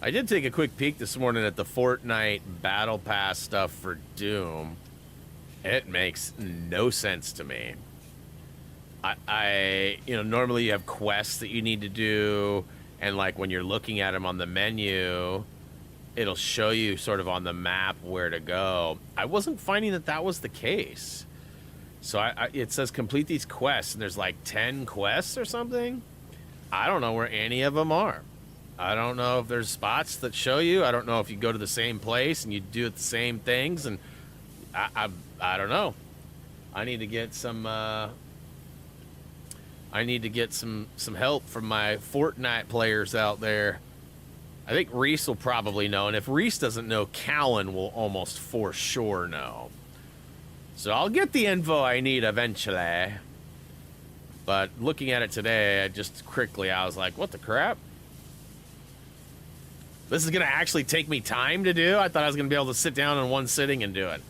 I did take a quick peek this morning at the Fortnite Battle Pass stuff for Doom. It makes no sense to me. You know, normally you have quests that you need to do, and like when you're looking at them on the menu, it'll show you sort of on the map where to go. I wasn't finding that was the case. So it says complete these quests, and there's like 10 quests or something. I don't know where any of them are. I don't know if there's spots that show you. I don't know if you go to the same place and you do the same things, and I don't know. I need to get some some help from my Fortnite players out there. I think Reese will probably know, and if Reese doesn't know, Callan will almost for sure know. So I'll get the info I need eventually. But looking at it today, I was like, what the crap? This is going to actually take me time to do? I thought I was going to be able to sit down in one sitting and do it.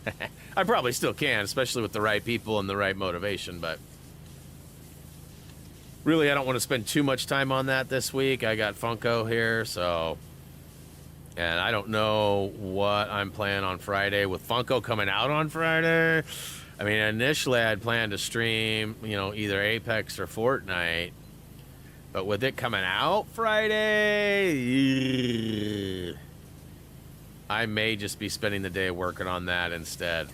I probably still can, especially with the right people and the right motivation, but really I don't want to spend too much time on that this week. I got Funko here, so... And I don't know what I'm playing on Friday with Funko coming out on Friday. I mean, initially I'd planned to stream, you know, either Apex or Fortnite. But with it coming out Friday, I may just be spending the day working on that instead.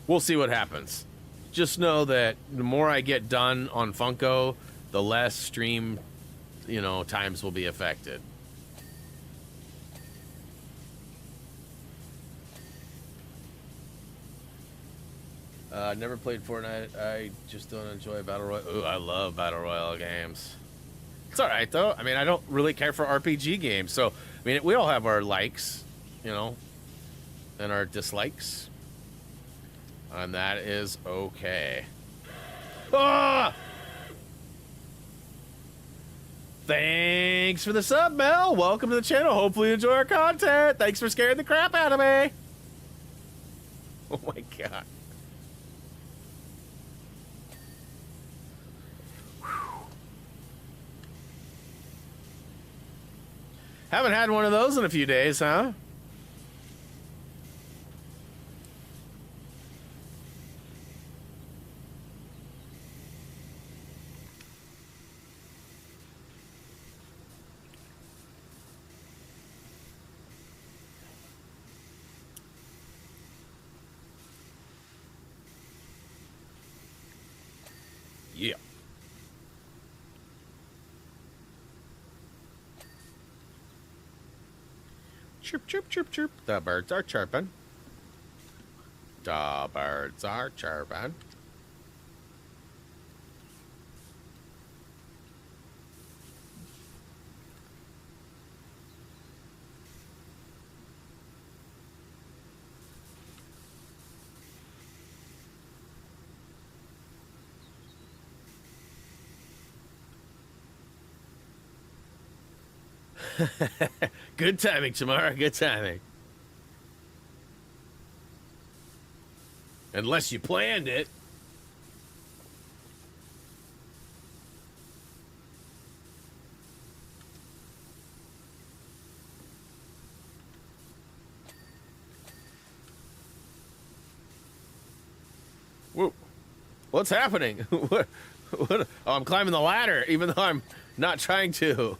We'll see what happens. Just know that the more I get done on Funko, the less stream, you know, times will be affected. Never played Fortnite. I just don't enjoy Battle Royale. Ooh, I love Battle Royale games. It's alright, though. I mean, I don't really care for RPG games. So, I mean, we all have our likes, you know, and our dislikes. And that is okay. Ah! Thanks for the sub, Mel. Welcome to the channel. Hopefully you enjoy our content. Thanks for scaring the crap out of me. Oh my god. Haven't had one of those in a few days, huh? Yeah. Chirp, chirp, chirp, chirp. The birds are chirping. The birds are chirping. Good timing, Tamara. Good timing. Unless you planned it. Whoa. What's happening? What? Oh, I'm climbing the ladder, even though I'm not trying to.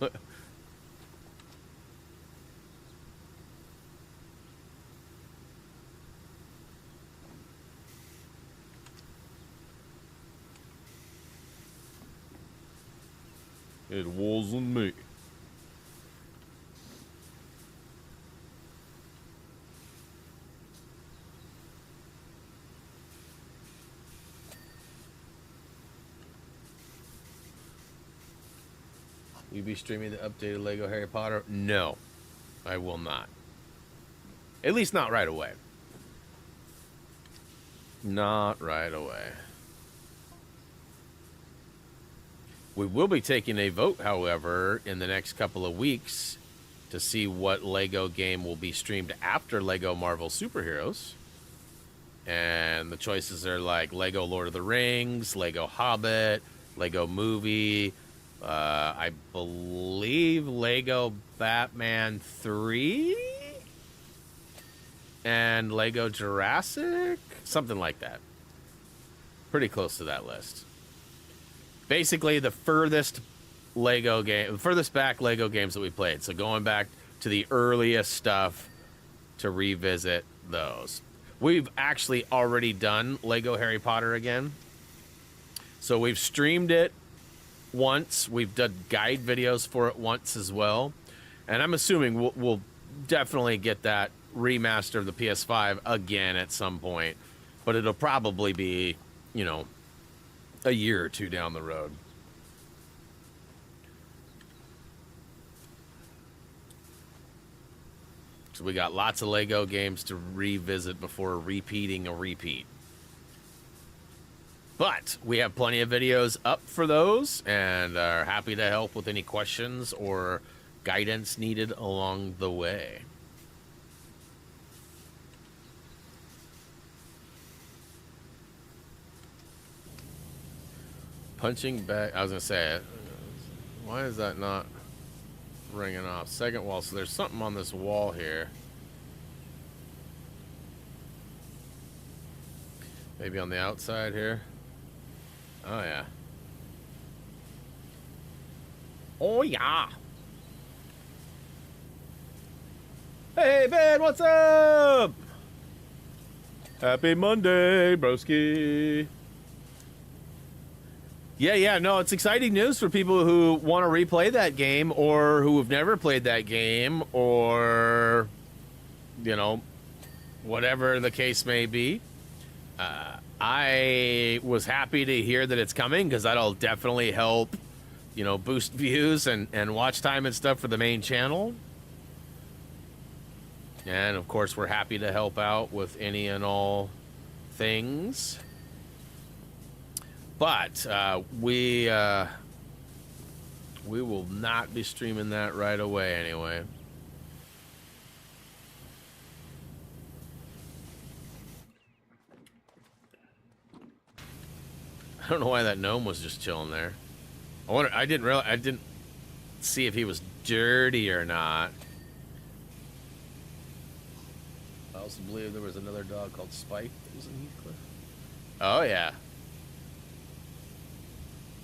It wasn't me. You be streaming the updated Lego Harry Potter? No, I will not. At least not right away. Not right away. We will be taking a vote, however, in the next couple of weeks to see what Lego game will be streamed after Lego Marvel Superheroes. And the choices are like Lego Lord of the Rings, Lego Hobbit, Lego Movie, I believe Lego Batman 3, and Lego Jurassic, something like that. Pretty close to that list. Basically, the furthest Lego game, the furthest back Lego games that we played. So going back to the earliest stuff to revisit those. We've actually already done Lego Harry Potter again. So we've streamed it once. We've done guide videos for it once as well. And I'm assuming we'll definitely get that remaster of the PS5 again at some point. But it'll probably be, you know, a year or two down the road. So we got lots of Lego games to revisit before repeating a repeat. But we have plenty of videos up for those and are happy to help with any questions or guidance needed along the way. Punching back, I was going to say, why is that not ringing off? Second wall, so there's something on this wall here. Maybe on the outside here. Oh, yeah. Oh, yeah. Hey, Ben, what's up? Happy Monday, broski. Yeah, no, it's exciting news for people who want to replay that game or who have never played that game or, you know, whatever the case may be. I was happy to hear that it's coming because that'll definitely help, you know, boost views and watch time and stuff for the main channel. And, of course, we're happy to help out with any and all things. But we will not be streaming that right away anyway. I don't know why that gnome was just chilling there. I didn't see if he was dirty or not. I also believe there was another dog called Spike that was in Heathcliff. Oh yeah.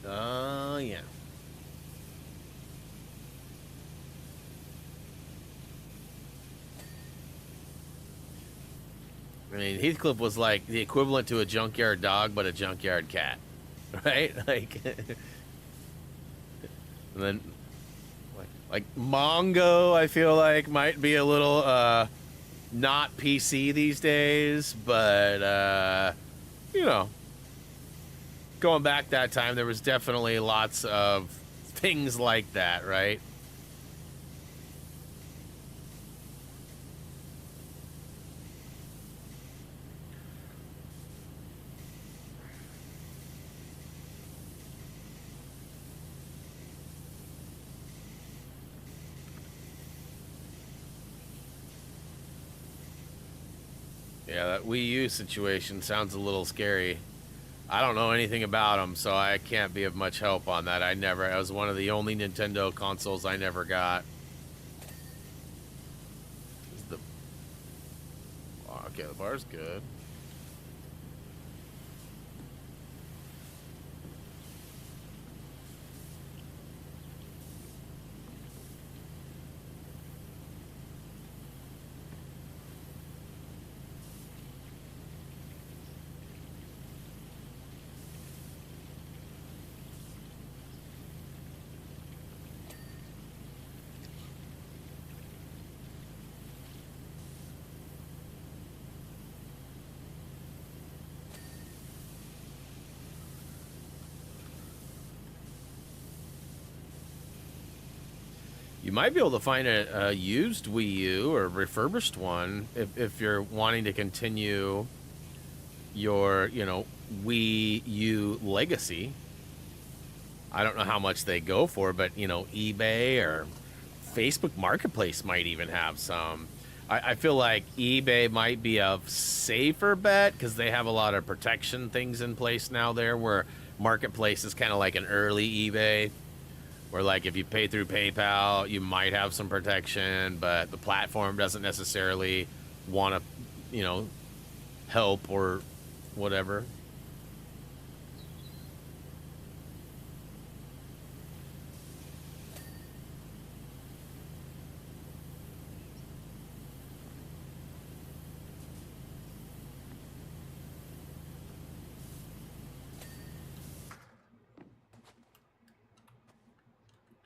Oh yeah. I mean, Heathcliff was like the equivalent to a junkyard dog, but a junkyard cat, right? Like, and then, like Mongo, I feel like might be a little not PC these days, but you know, going back that time, there was definitely lots of things like that, right? Yeah, that Wii U situation sounds a little scary. I don't know anything about them, so I can't be of much help on that. It was one of the only Nintendo consoles I never got. Okay, the bar's good. You might be able to find a used Wii U or refurbished one if you're wanting to continue your, you know, Wii U legacy. I don't know how much they go for, but, you know, eBay or Facebook Marketplace might even have some. I feel like eBay might be a safer bet because they have a lot of protection things in place now there, where Marketplace is kind of like an early eBay. Where, like, if you pay through PayPal, you might have some protection, but the platform doesn't necessarily want to, you know, help or whatever.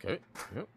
Okay. Yep.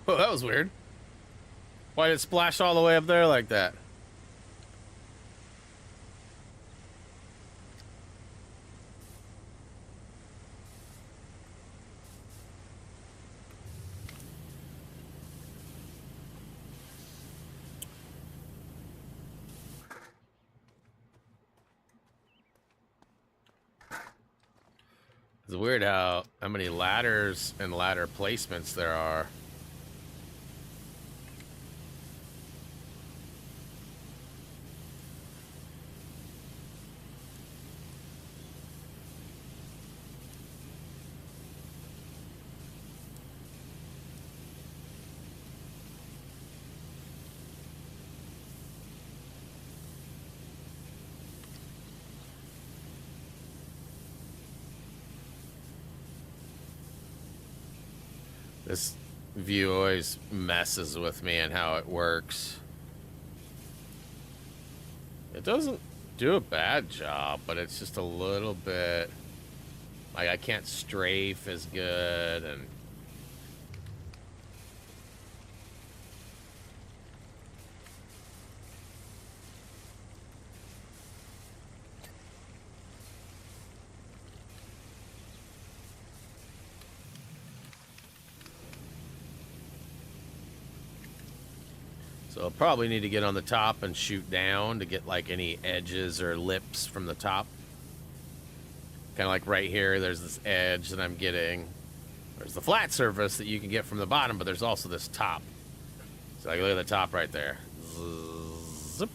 Oh, that was weird. Why did it splash all the way up there like that? It's weird how many ladders and ladder placements there are. This view always messes with me and how it works. It doesn't do a bad job, but it's just a little bit like I can't strafe as good, and so I'll probably need to get on the top and shoot down to get like any edges or lips from the top. Kind of like right here, there's this edge that I'm getting. There's the flat surface that you can get from the bottom, but there's also this top. So like, look at the top right there. Zip.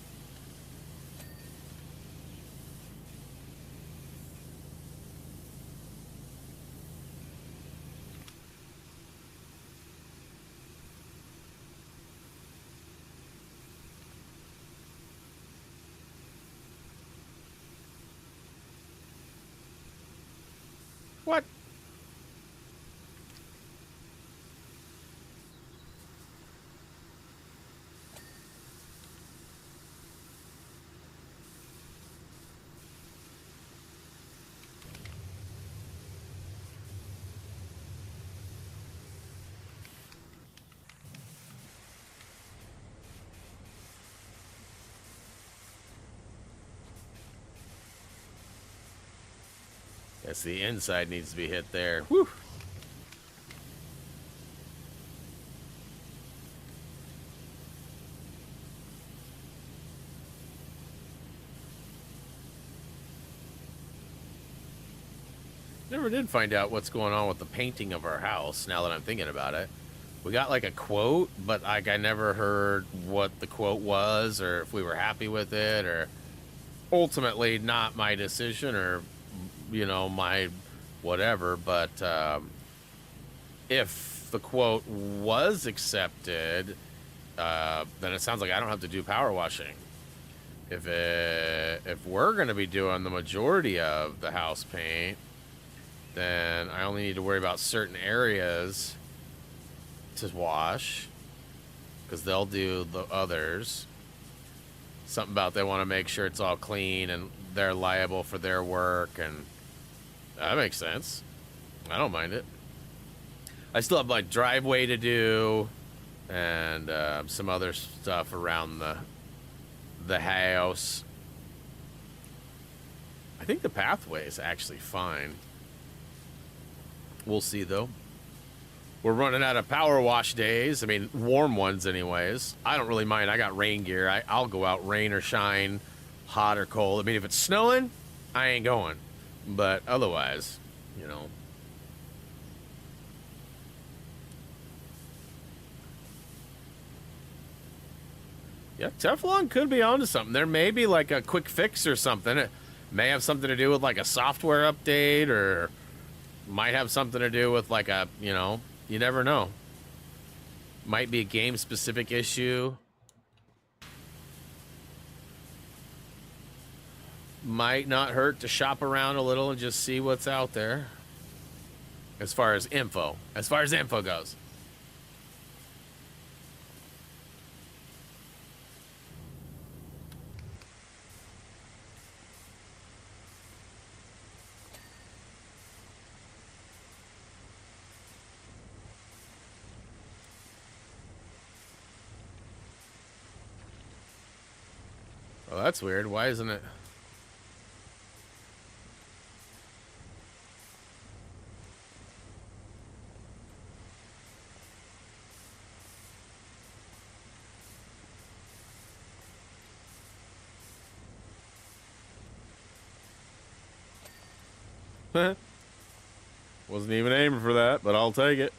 What? Yes, the inside needs to be hit there. Whew. Never did find out what's going on with the painting of our house, now that I'm thinking about it. We got like a quote, but like I never heard what the quote was, or if we were happy with it, or ultimately not my decision, or, you know, my whatever. But if the quote was accepted, then it sounds like I don't have to do power washing. If we're going to be doing the majority of the house paint, then I only need to worry about certain areas to wash, because they'll do the others. Something about they want to make sure it's all clean and they're liable for their work, and that makes sense. I don't mind it. I still have my driveway to do, and some other stuff around the house. I think the pathway is actually fine. We'll see, though. We're running out of power wash days. I mean, warm ones anyways. I don't really mind. I got rain gear. I'll go out rain or shine, hot or cold. I mean, if it's snowing, I ain't going. But otherwise, you know. Yeah, Teflon could be onto something. There may be like a quick fix or something. It may have something to do with like a software update, or might have something to do with like a, you know, you never know. Might be a game specific issue. Might not hurt to shop around a little and just see what's out there. As far as info goes. that's weird. Why isn't it? Wasn't even aiming for that, but I'll take it.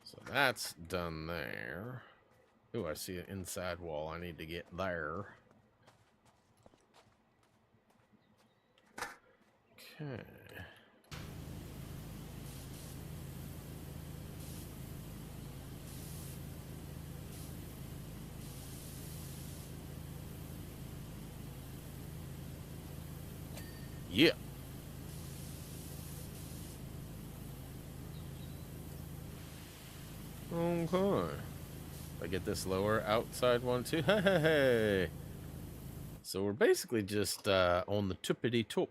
So that's done there. Ooh, I see an inside wall. I need to get there. Okay. Yeah. Okay. I get this lower outside one too. Hey, hey, hey. So we're basically just on the tippity top.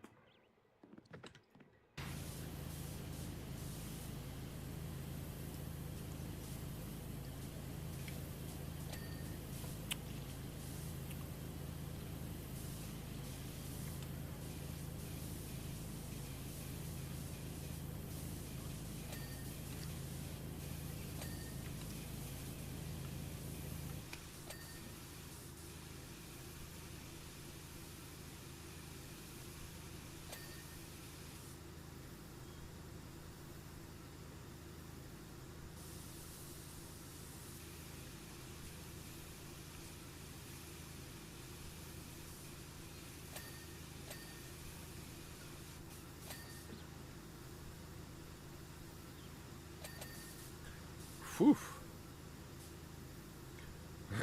Whew.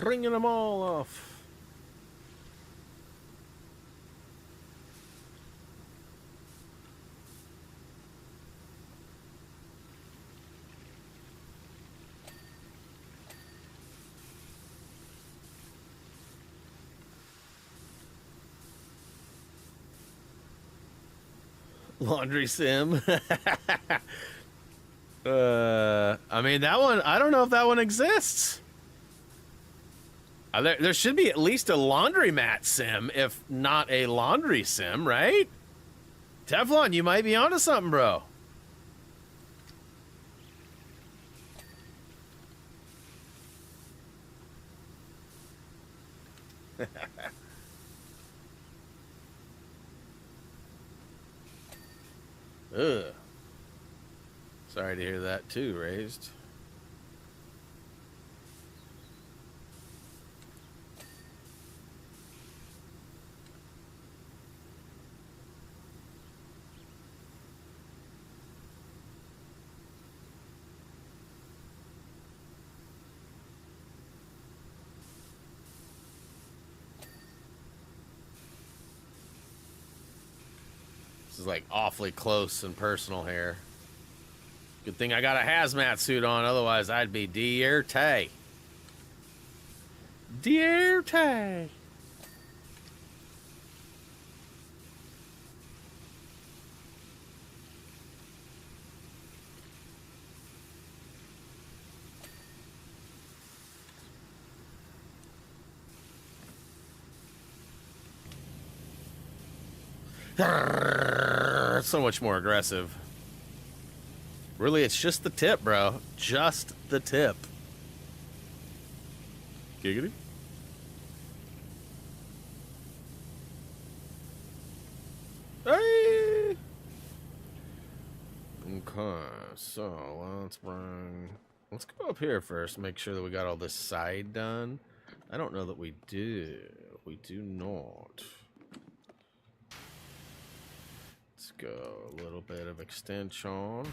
Ringing them all off. Laundry sim. I mean, that one, I don't know if that one exists. There should be at least a laundromat sim, if not a laundry sim, right? Teflon, you might be onto something, bro. Ugh. Sorry to hear that too, Raised. This is like awfully close and personal here. Good thing I got a hazmat suit on, otherwise I'd be Dierte. Dierte. So much more aggressive. Really, it's just the tip, bro. Just the tip. Giggity. Hey! Okay, so let's go up here first, make sure that we got all this side done. I don't know that we do. We do not. Let's go a little bit of extension.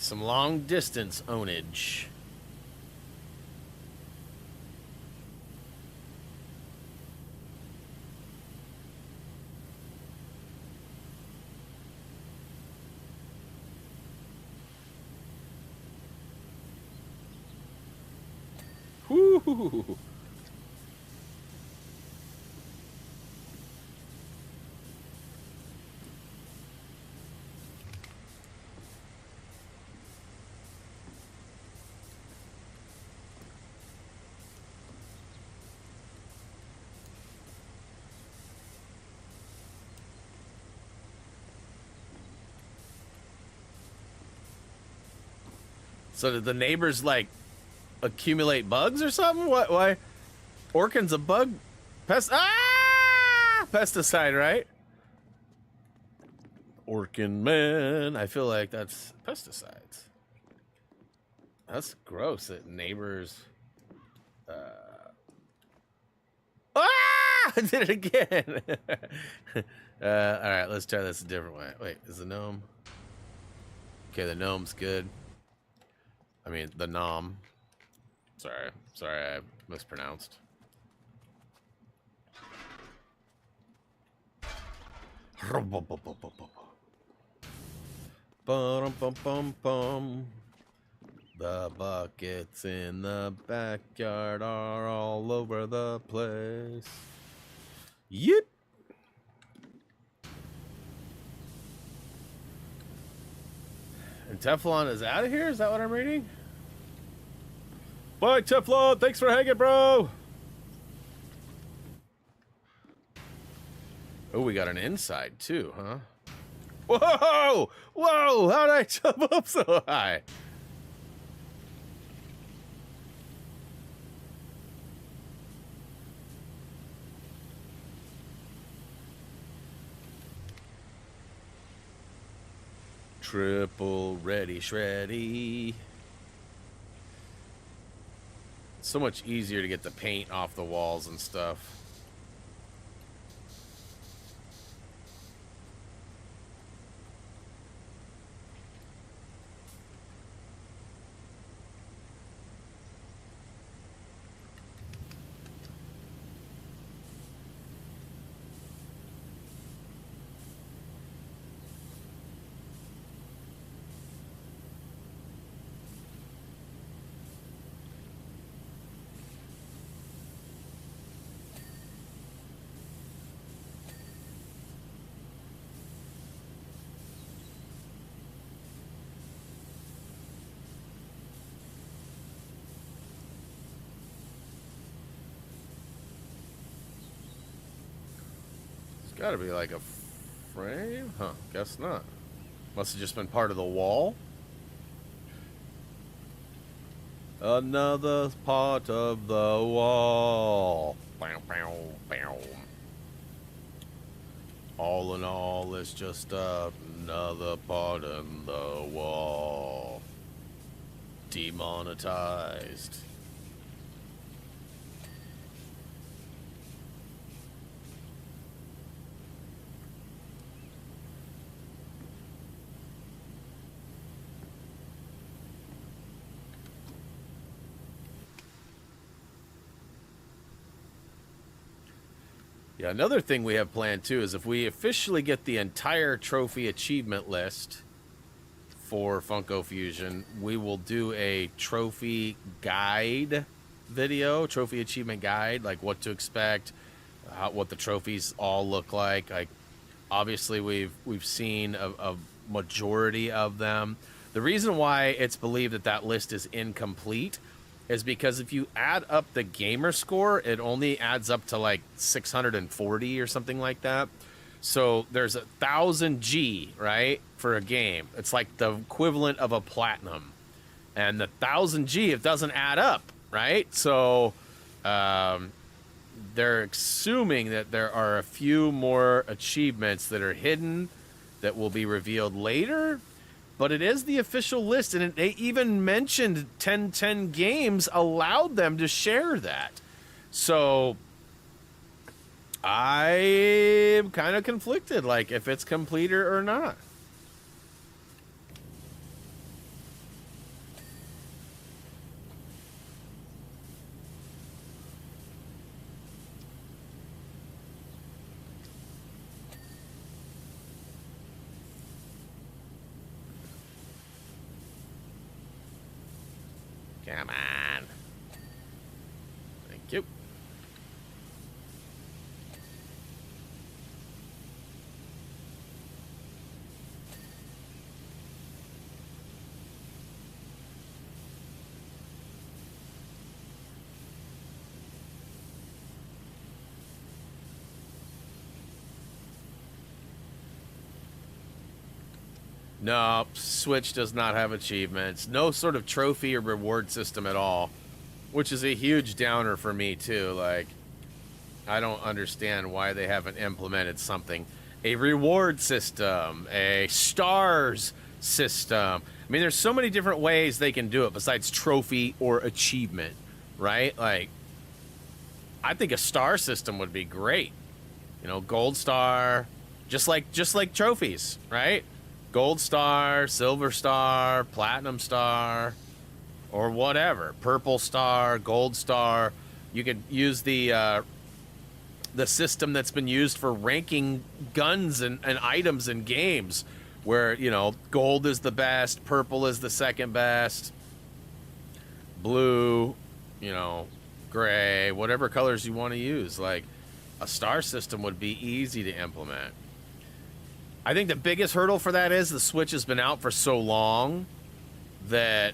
Some long distance ownage. Woo! So did the neighbors like accumulate bugs or something? What? Why? Orkin's a bug pesticide, right? Orkin man, I feel like that's pesticides. That's gross that neighbors. I did it again. All right, let's try this a different way. Wait, is the gnome? Okay, the gnome's good. I mean, the nom. Sorry, I mispronounced. Bum, bum, bum, bum. The buckets in the backyard are all over the place. Yep. And Teflon is out of here? Is that what I'm reading? Bye, Teflon. Thanks for hanging, bro. Oh, we got an inside, too, huh? Whoa! Whoa! How'd I jump up so high? Triple ready shreddy. It's so much easier to get the paint off the walls and stuff. Gotta be like a frame? Huh, guess not. Must have just been part of the wall. Another part of the wall. Bow, bow, bow. All in all, it's just another part in the wall. Demonetized. Yeah, another thing we have planned too is if we officially get the entire trophy achievement list for Funko Fusion, we will do a trophy guide video, trophy achievement guide, like what to expect, what the trophies all look like. Like, obviously we've seen a majority of them. The reason why it's believed that that list is incomplete is because if you add up the gamer score, it only adds up to like 640 or something like that. So there's 1,000 G, right, for a game. It's like the equivalent of a platinum. And the 1,000 G, it doesn't add up, right? So they're assuming that there are a few more achievements that are hidden that will be revealed later. But it is the official list, and they even mentioned 1010 Games allowed them to share that. So I'm kind of conflicted, like if it's complete or not. Come on. Thank you. No, Switch does not have achievements. No sort of trophy or reward system at all, which is a huge downer for me too. Like, I don't understand why they haven't implemented something. A reward system, a stars system. I mean, there's so many different ways they can do it besides trophy or achievement, right? Like, I think a star system would be great. You know, gold star, just like trophies, right? Gold star, silver star, platinum star, or whatever. Purple star, gold star. You could use the system that's been used for ranking guns and items in games, where, you know, gold is the best, purple is the second best, blue, you know, gray, whatever colors you want to use. Like, a star system would be easy to implement. I think the biggest hurdle for that is the Switch has been out for so long that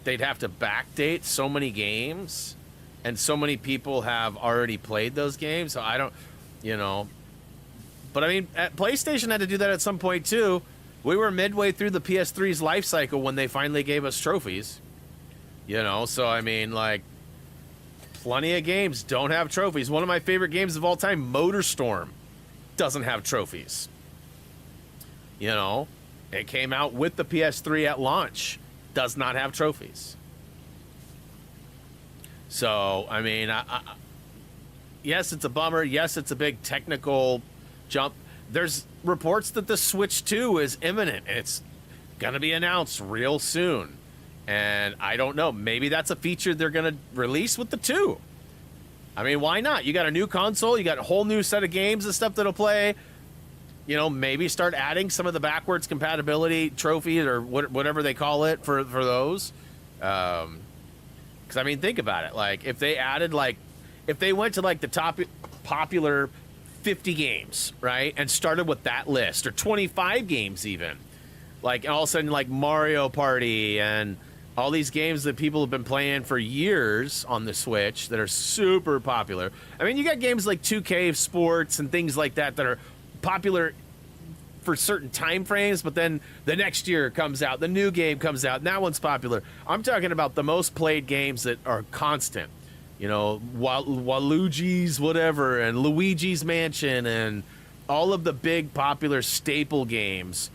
they'd have to backdate so many games, and so many people have already played those games. So I don't, you know. But I mean, PlayStation had to do that at some point too. We were midway through the PS3's life cycle when they finally gave us trophies. You know, so I mean, like, plenty of games don't have trophies. One of my favorite games of all time, MotorStorm, doesn't have trophies. You know, it came out with the PS3 at launch, does not have trophies. So, I mean, yes, it's a bummer. Yes, it's a big technical jump. There's reports that the Switch 2 is imminent. It's going to be announced real soon. And I don't know. Maybe that's a feature they're going to release with the 2. I mean, why not? You got a new console, you got a whole new set of games and stuff that'll play. You know, maybe start adding some of the backwards compatibility trophies or whatever they call it for those. Because, I mean, think about it. Like, if they added, like, if they went to, like, the top popular 50 games, right, and started with that list, or 25 games even, like, all of a sudden, like, Mario Party and all these games that people have been playing for years on the Switch that are super popular. I mean, you got games like 2K Sports and things like that that are popular for certain time frames, but then the next year comes out, the new game comes out, and that one's popular. I'm talking about the most played games that are constant. You know, Waluigi's whatever, and Luigi's Mansion, and all of the big popular staple games.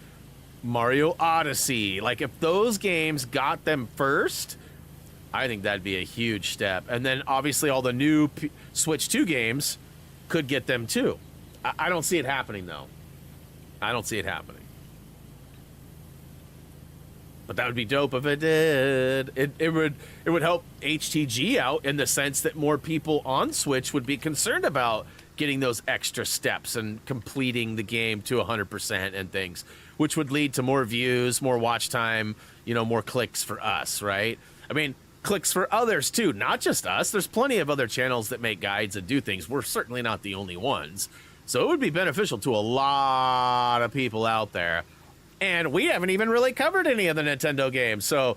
Mario Odyssey. Like, if those games got them first, I think that'd be a huge step. And then obviously all the new Switch 2 games could get them too. I don't see it happening though. I don't see it happening. But that would be dope if it did. It would help HTG out in the sense that more people on Switch would be concerned about getting those extra steps and completing the game to 100% and things, which would lead to more views, more watch time, you know, more clicks for us, right? I mean, clicks for others too, not just us. There's plenty of other channels that make guides and do things. We're certainly not the only ones. So it would be beneficial to a lot of people out there. And we haven't even really covered any of the Nintendo games. So,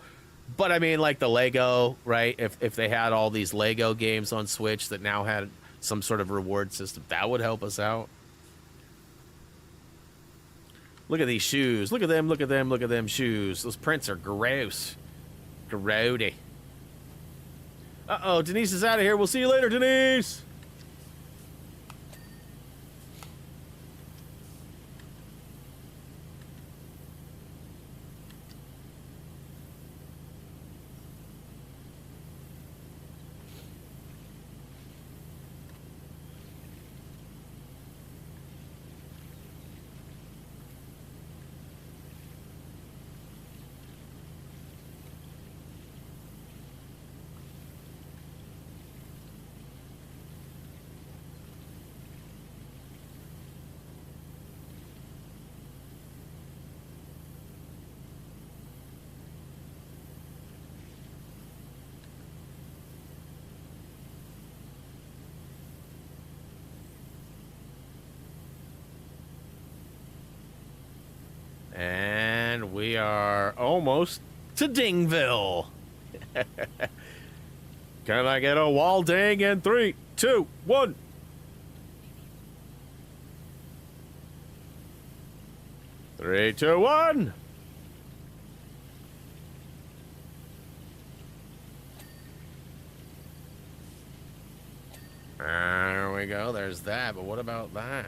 but I mean, like the Lego, right? If they had all these Lego games on Switch that now had some sort of reward system, that would help us out. Look at these shoes. Look at them, look at them, look at them shoes. Those prints are gross. Grody. Uh-oh, Denise is out of here. We'll see you later, Denise. And we are almost to Dingville. Can I get a wall ding in 3, 2, 1? Three, two, one. There we go. There's that. But what about that?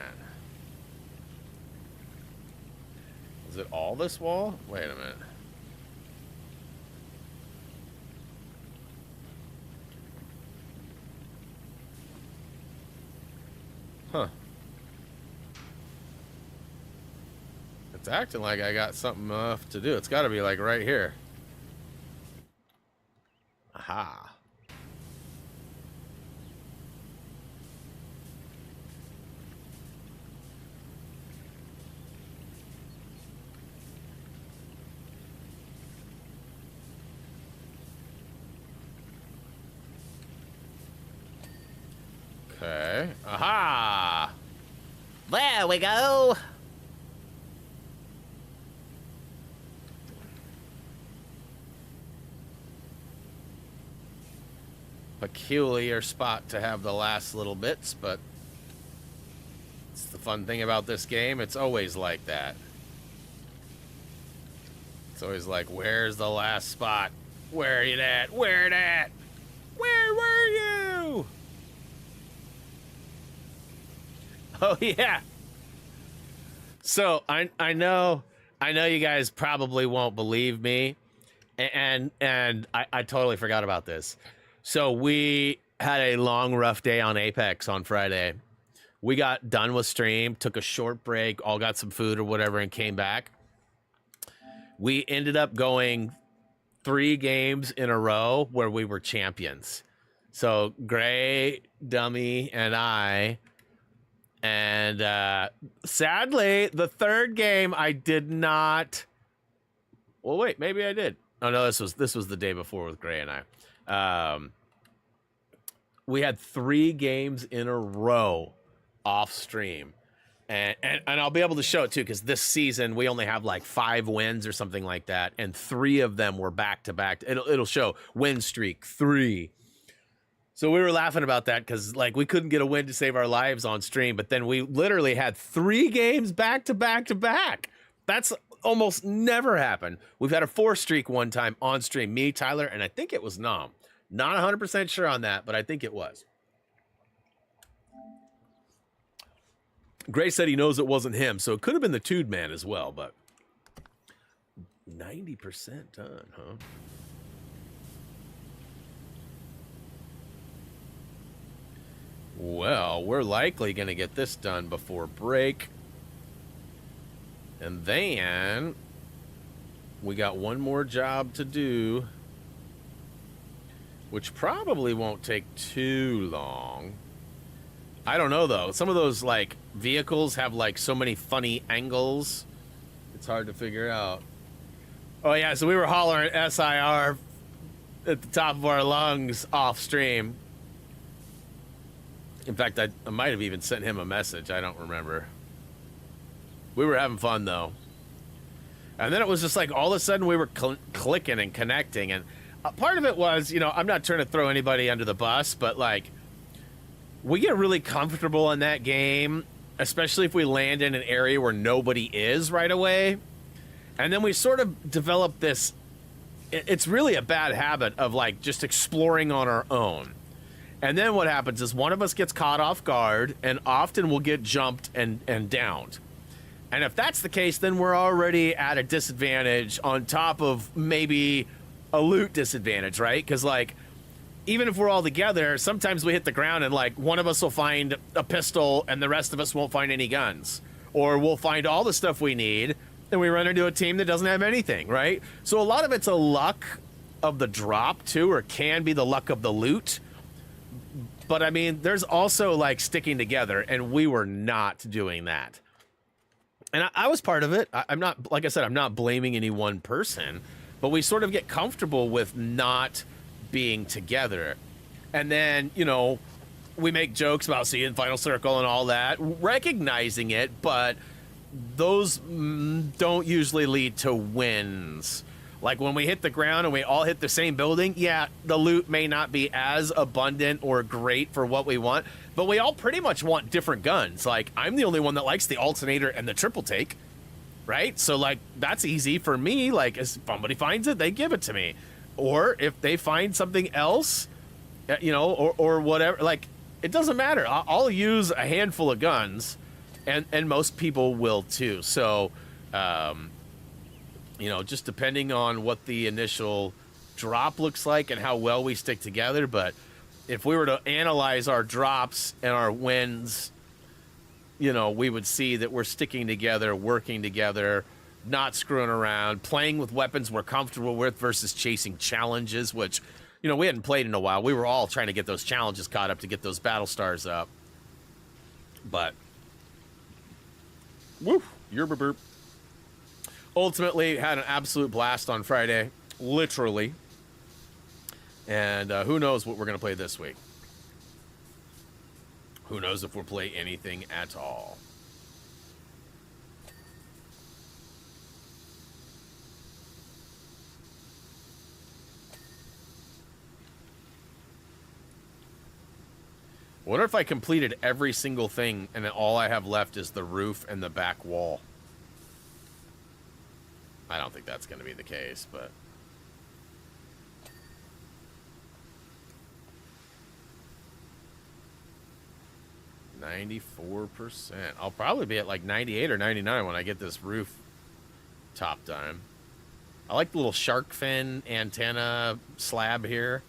Is it all this wall? Wait a minute. Huh. It's acting like I got something left to do. It's got to be like right here. Aha. Okay. Aha! There we go. Peculiar spot to have the last little bits, but it's the fun thing about this game. It's always like that. It's always like, where's the last spot? Where are you at? Where it at? Where were you? Oh yeah. So I know you guys probably won't believe me, and I totally forgot about this. So we had a long, rough day on Apex on Friday. We got done with stream, took a short break, all got some food or whatever, and came back. We ended up going 3 games in a row where we were champions. So Gray, Dummy, and I. And sadly, the third game I did not. Well, wait, maybe I did. Oh no, this was the day before with Gray and I. We had 3 games in a row off stream, and I'll be able to show it too, because this season we only have like 5 wins or something like that, and 3 of them were back to back. It'll show win streak 3. So we were laughing about that because like we couldn't get a win to save our lives on stream, but then we literally had 3 games back to back to back. That's almost never happened. We've had a 4 streak one time on stream, me, Tyler, and I think it was Nom. Not 100% sure on that, but I think it was. Gray said he knows it wasn't him, so it could have been the Tude Man as well, but 90% done, huh? Well, we're likely going to get this done before break. And then we got one more job to do, which probably won't take too long. I don't know, though. Some of those, like, vehicles have, like, so many funny angles. It's hard to figure out. Oh, yeah, so we were hollering SIR at the top of our lungs off stream. In fact, I might have even sent him a message. I don't remember. We were having fun, though. And then it was just like all of a sudden we were clicking and connecting. And part of it was, you know, I'm not trying to throw anybody under the bus, but like we get really comfortable in that game, especially if we land in an area where nobody is right away. And then we sort of develop this, it's really a bad habit of like just exploring on our own. And then what happens is one of us gets caught off guard, and often we'll get jumped and downed. And if that's the case, then we're already at a disadvantage on top of maybe a loot disadvantage, right? Because, like, even if we're all together, sometimes we hit the ground and, like, one of us will find a pistol and the rest of us won't find any guns. Or we'll find all the stuff we need and we run into a team that doesn't have anything, right? So a lot of it's a luck of the drop, too, or can be the luck of the loot. But, I mean, there's also, like, sticking together, and we were not doing that. And I was part of it. I'm not, like I said, I'm not blaming any one person, but we sort of get comfortable with not being together. And then, you know, we make jokes about seeing Final Circle and all that, recognizing it, but those don't usually lead to wins. Like when we hit the ground and we all hit the same building, yeah, the loot may not be as abundant or great for what we want, but we all pretty much want different guns. Like, I'm the only one that likes the alternator and the triple take, right? So, like, that's easy for me. Like, if somebody finds it, they give it to me. Or if they find something else, you know, or whatever, like, it doesn't matter. I'll use a handful of guns, and most people will too. So, you know, just depending on what the initial drop looks like and how well we stick together. But if we were to analyze our drops and our wins, you know, we would see that we're sticking together, working together, not screwing around, playing with weapons we're comfortable with versus chasing challenges, which, you know, we hadn't played in a while. We were all trying to get those challenges caught up to get those battle stars up. But, woo, yerba burp. Ultimately, had an absolute blast on Friday, literally. And who knows what we're going to play this week. Who knows if we'll play anything at all. I wonder if I completed every single thing and then all I have left is the roof and the back wall. I don't think that's going to be the case, but... %94%. I'll probably be at like 98 or 99 when I get this roof top done. I like the little shark fin antenna slab here.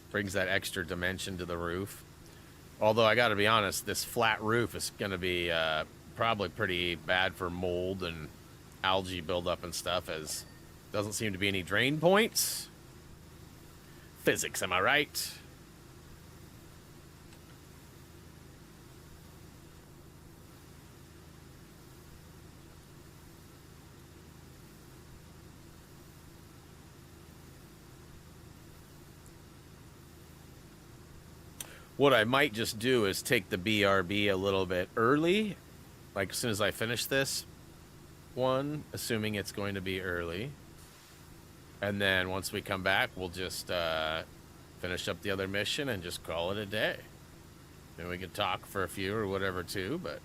Brings that extra dimension to the roof. Although I got to be honest, this flat roof is going to be probably pretty bad for mold and algae buildup and stuff, as doesn't seem to be any drain points. Physics, am I right? What I might just do is take the BRB a little bit early, like as soon as I finish this one, assuming it's going to be early. And then once we come back, we'll just finish up the other mission and just call it a day. And we could talk for a few or whatever too, but...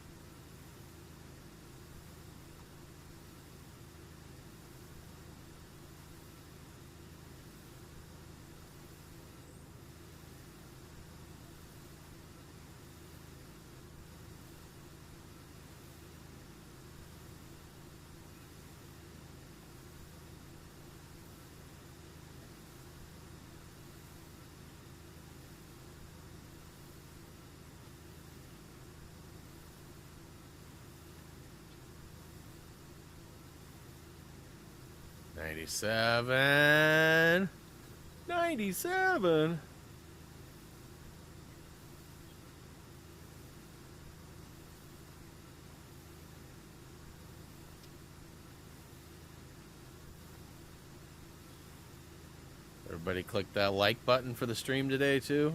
$97. $97. Everybody click that like button for the stream today too.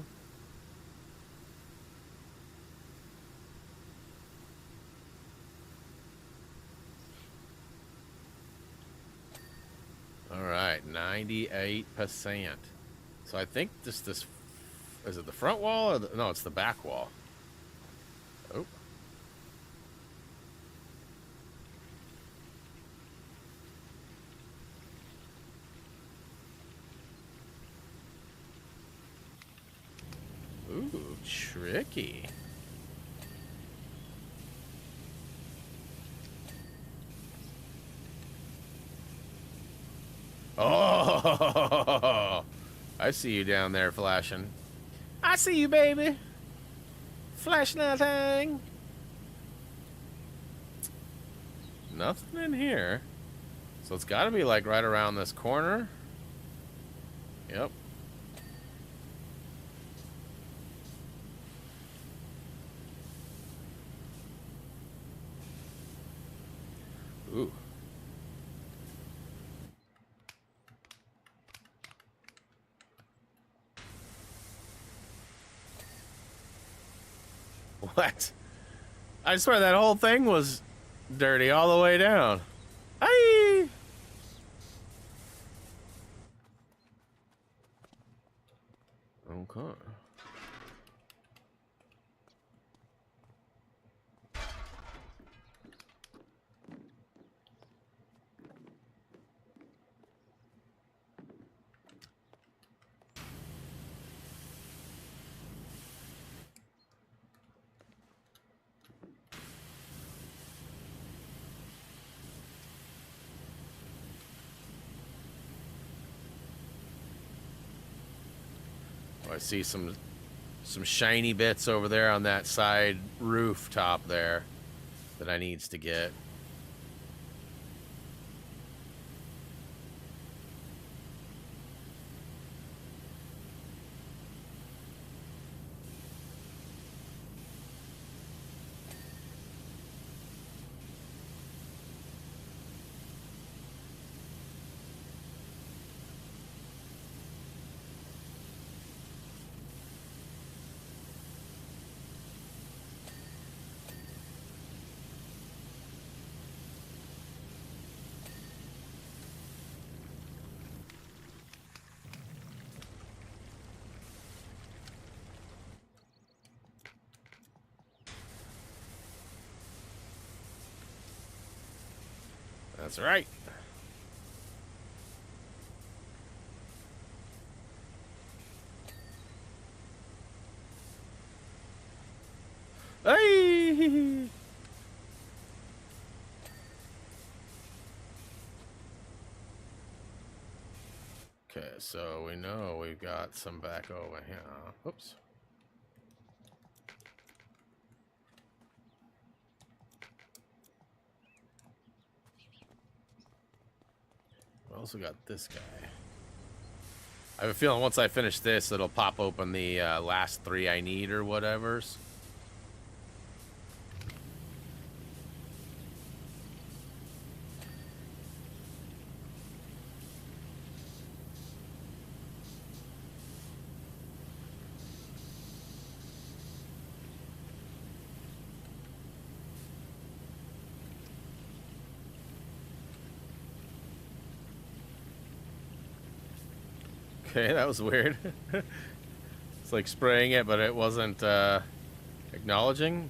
All right, 98%. So I think this is it the front wall or no, it's the back wall. Oh. Ooh, tricky. Oh, I see you down there flashing. I see you, baby. Flashing that thing. Nothing in here. So it's got to be like right around this corner. Yep. Ooh. What? I swear that whole thing was dirty all the way down. Aye. Okay. Oh, I see some shiny bits over there on that side rooftop there that I needs to get. That's right. Hey! Okay, so we know we've got some back over here. Oops. We also got this guy. I have a feeling once I finish this, it'll pop open the last 3 I need or whatever's. Okay, that was weird. It's like spraying it, but it wasn't acknowledging.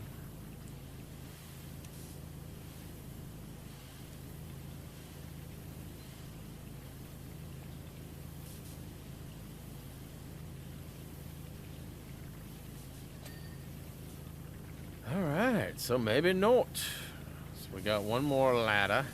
All right, so maybe not. So we got one more ladder.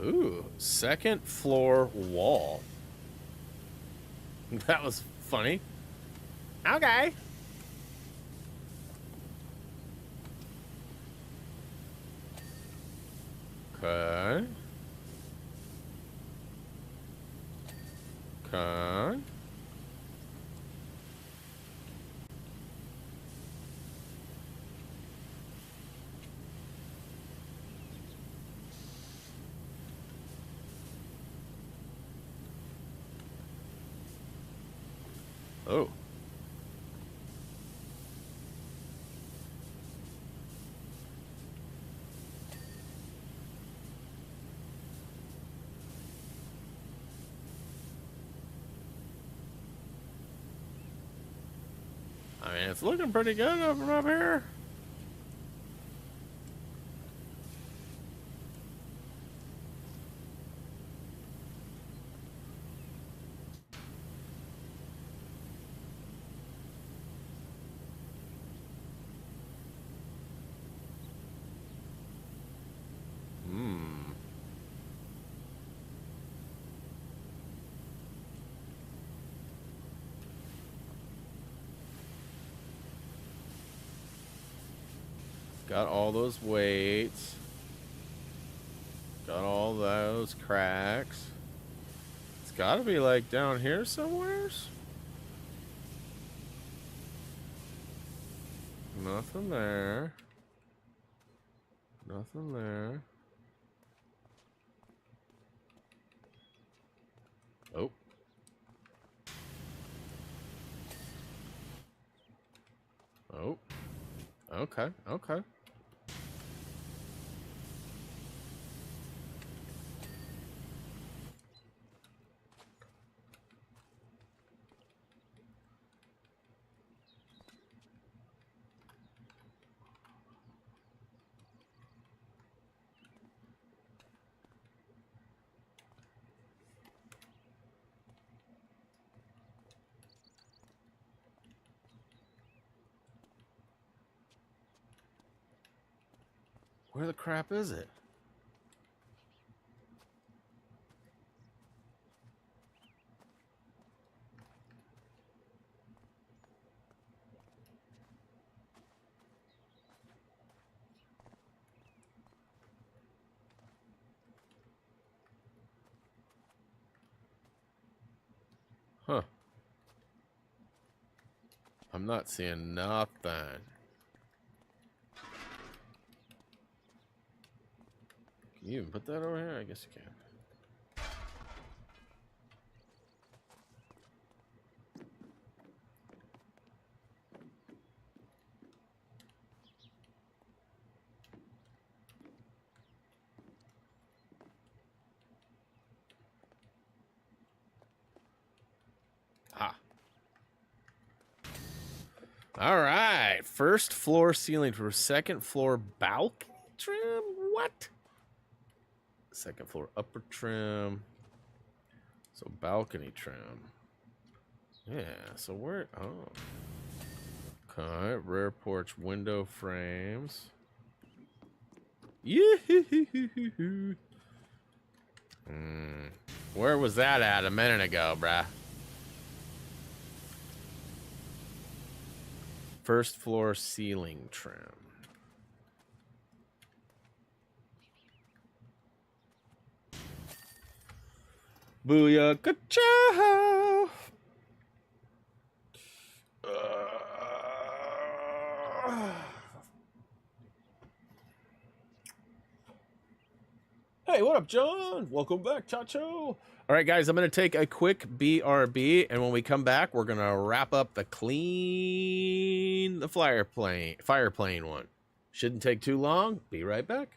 Ooh, 2nd floor wall. That was funny. Okay. Okay. Okay. Oh. I mean, it's looking pretty good from up here. Got all those weights. Got all those cracks. It's got to be like down here somewheres. Nothing there. Nothing there. Oh. Oh. Okay. Okay. Where the crap is it? Huh. I'm not seeing nothing. Can you even put that over here? I guess you can. Ah. All right. First floor ceiling for second floor balcony trim. What? Second floor upper trim. So balcony trim. Yeah. So where? Oh. Okay. Rear porch window frames. Yeah. Where was that at a minute ago, bruh? First floor ceiling trim. Booyah, ka-chow! Hey, what up, John? Welcome back, Chacho. All right, guys, I'm going to take a quick BRB, and when we come back, we're going to wrap up the fire plane one. Shouldn't take too long. Be right back.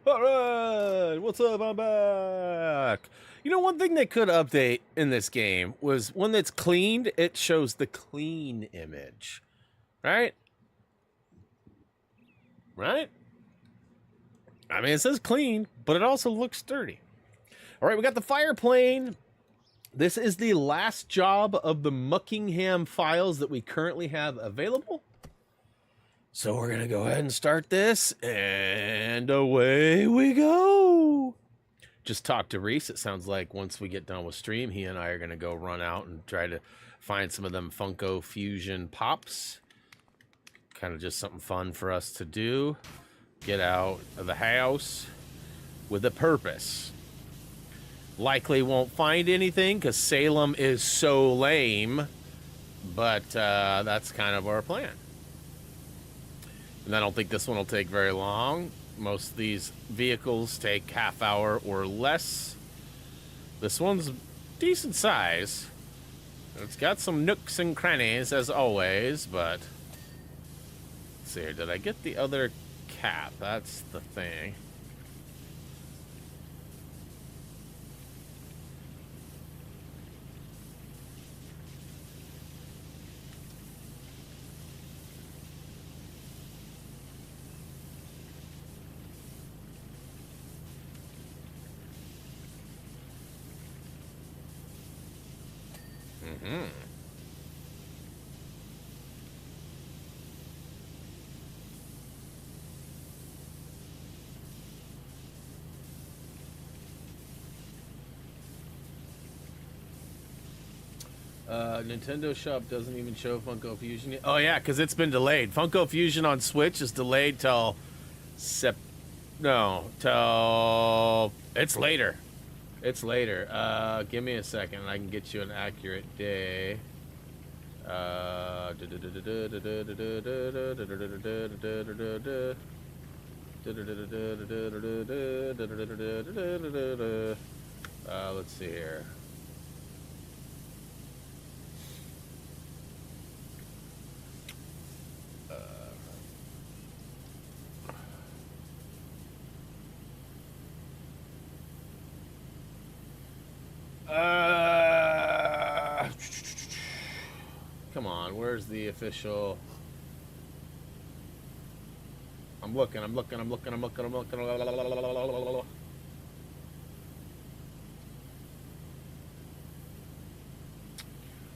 All right, what's up? I'm back. You know, one thing they could update in this game was when it's cleaned, it shows the clean image, right? Right? I mean, it says clean, but it also looks dirty. All right, we got the fire plane. This is the last job of the Muckingham files that we currently have available. So we're going to go ahead and start this, and away we go. Just talked to Reese. It sounds like once we get done with stream, he and I are going to go run out and try to find some of them Funko Fusion pops. Kind of just something fun for us to do. Get out of the house with a purpose. Likely won't find anything because Salem is so lame, but that's kind of our plan. And I don't think this one will take very long. Most of these vehicles take half hour or less. This one's decent size. It's got some nooks and crannies as always, but let's see here. Did I get the other cap? That's the thing. Nintendo Shop doesn't even show Funko Fusion yet. Oh yeah, because it's been delayed. Funko Fusion on Switch is delayed till till it's later. It's later. Give me a second and I can get you an accurate day. Let's see here. Come on, where's the official? I'm looking.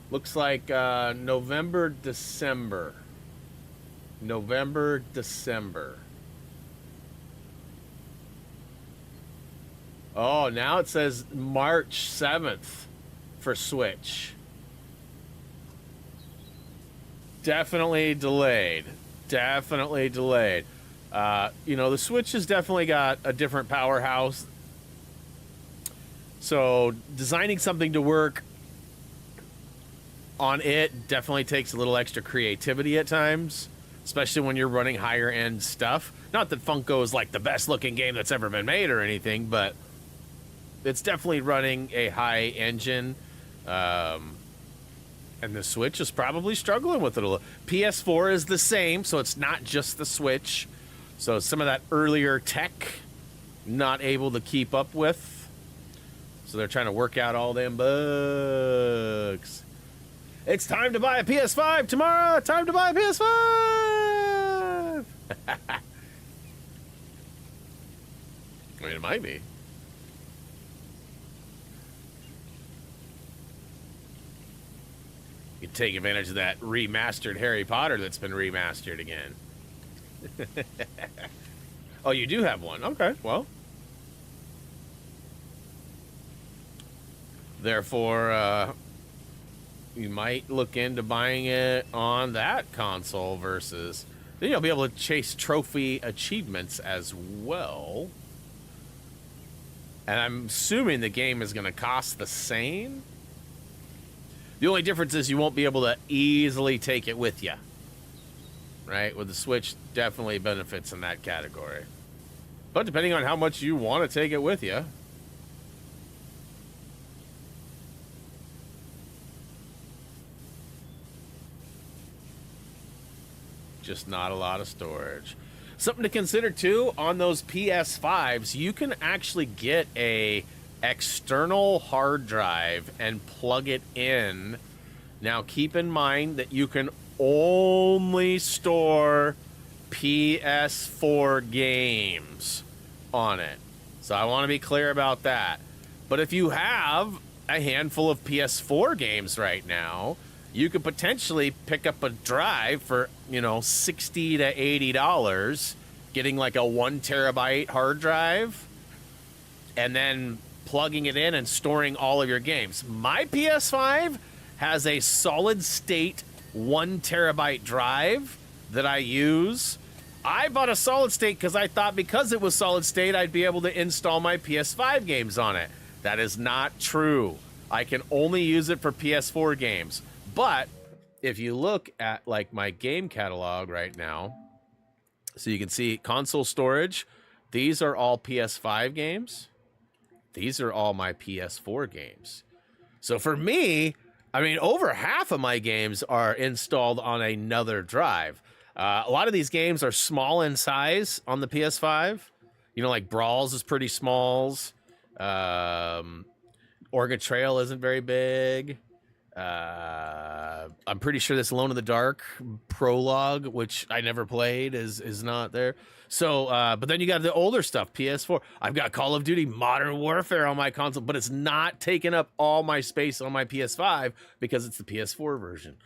Looks like November, December. Oh, now it says March 7th for Switch. Definitely delayed. You know, the Switch has definitely got a different powerhouse. So designing something to work on it definitely takes a little extra creativity at times, especially when you're running higher end stuff. Not that Funko is like the best looking game that's ever been made or anything, but it's definitely running a high engine. And the Switch is probably struggling with it a little. PS4 is the same, so it's not just the Switch. So some of that earlier tech, not able to keep up with. So they're trying to work out all them bugs. It's time to buy a PS5 tomorrow. Time to buy a PS5. I mean, it might be. You take advantage of that remastered Harry Potter that's been remastered again. Oh, you do have one. Okay, well. Therefore, you might look into buying it on that console versus... Then you'll be able to chase trophy achievements as well. And I'm assuming the game is going to cost the same. The only difference is you won't be able to easily take it with you. Right? With the Switch, definitely benefits in that category. But depending on how much you want to take it with you. Just not a lot of storage. Something to consider too, on those PS5s, you can actually get a external hard drive and plug it in. Now keep in mind that you can only store PS4 games on it. So I want to be clear about that. But if you have a handful of PS4 games right now, you could potentially pick up a drive for, you know, $60 to $80, getting like a 1 terabyte hard drive, and then plugging it in and storing all of your games. My PS5 has a solid state 1 terabyte drive that I use. I bought a solid state because I thought because it was solid state, I'd be able to install my PS5 games on it. That is not true. I can only use it for PS4 games. But if you look at like my game catalog right now, so you can see console storage, these are all PS5 games. These are all my PS4 games. So for me, I mean, over half of my games are installed on another drive. A lot of these games are small in size on the PS5. You know, like Brawls is pretty smalls. Oregon Trail isn't very big. I'm pretty sure this Alone in the Dark prologue, which I never played, is not there. So, but then you got the older stuff, PS4. I've got Call of Duty Modern Warfare on my console, but it's not taking up all my space on my PS5 because it's the PS4 version.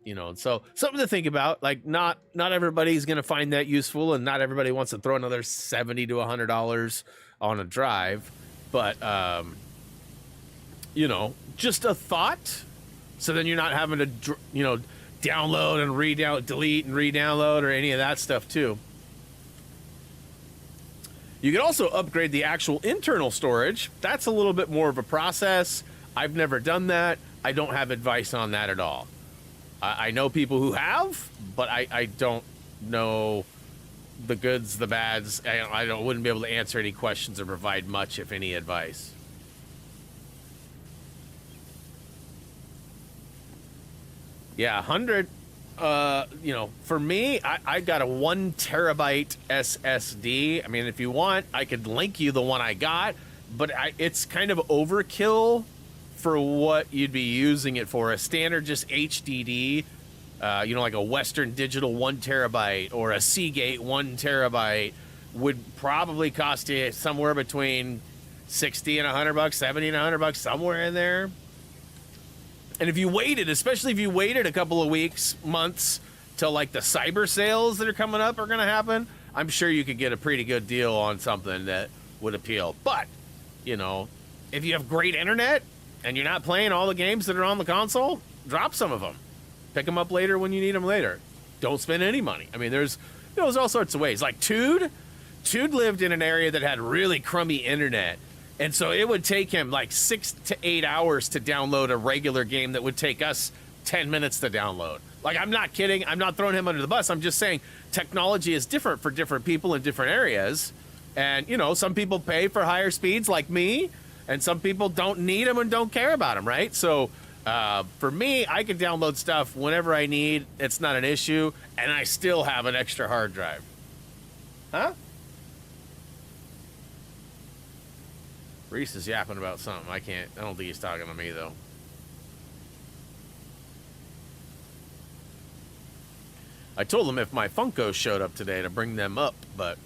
You know, so something to think about. Like, not everybody's gonna find that useful, and not everybody wants to throw another $70 to $100 on a drive. But you know, just a thought. So then you're not having to, you know, download and delete and re-download or any of that stuff too. You can also upgrade the actual internal storage. That's a little bit more of a process. I've never done that. I don't have advice on that at all. I know people who have, but I don't know the goods, the bads. I wouldn't be able to answer any questions or provide much, if any, advice. Yeah, 100. You know, for me, I got a 1 terabyte SSD. I mean, if you want, I could link you the one I got, but it's kind of overkill for what you'd be using it for. A standard just HDD, you know, like a Western Digital 1 terabyte or a Seagate 1 terabyte would probably cost you somewhere between $60 and $100, $70 and $100, somewhere in there. And if you waited, especially if you waited a couple of weeks, months, till like the cyber sales that are coming up are going to happen, I'm sure you could get a pretty good deal on something that would appeal. But, you know, if you have great internet and you're not playing all the games that are on the console, drop some of them. Pick them up later when you need them later. Don't spend any money. I mean, there's all sorts of ways. Like Tude lived in an area that had really crummy internet. And so it would take him like 6 to 8 hours to download a regular game that would take us 10 minutes to download. Like, I'm not kidding. I'm not throwing him under the bus. I'm just saying technology is different for different people in different areas. And, you know, some people pay for higher speeds like me, and some people don't need them and don't care about them, right? So for me, I can download stuff whenever I need. It's not an issue. And I still have an extra hard drive. Huh? Reese is yapping about something. I don't think he's talking to me, though. I told him if my Funkos showed up today to bring them up, but...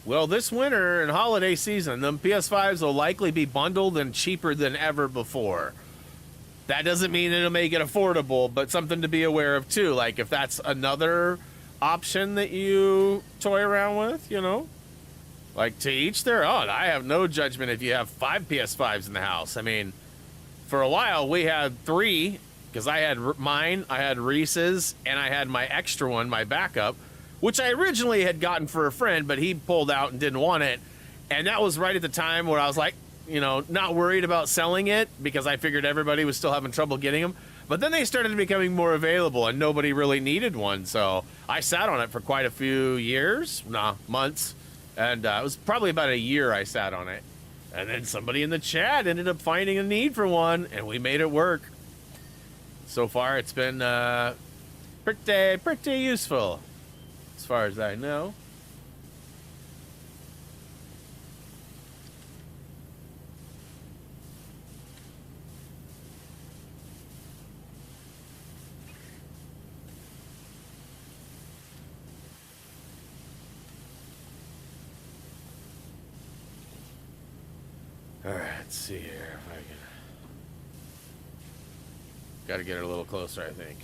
Well, this winter and holiday season, them PS5s will likely be bundled and cheaper than ever before. That doesn't mean it'll make it affordable, but something to be aware of, too. Like, if that's another option that you toy around with, you know, like, to each their own. I have no judgment if you have 5 PS5s in the house. I mean, for a while we had 3, because I had mine, I had Reese's, and I had my extra one, my backup, which I originally had gotten for a friend, but he pulled out and didn't want it. And that was right at the time where I was like, you know, not worried about selling it because I figured everybody was still having trouble getting them. But then they started becoming more available and nobody really needed one. So I sat on it for quite a few years, months. And it was probably about a year I sat on it. And then somebody in the chat ended up finding a need for one and we made it work. so far it's been pretty useful, as far as I know. All right, let's see here if I can. Got to get it a little closer, I think.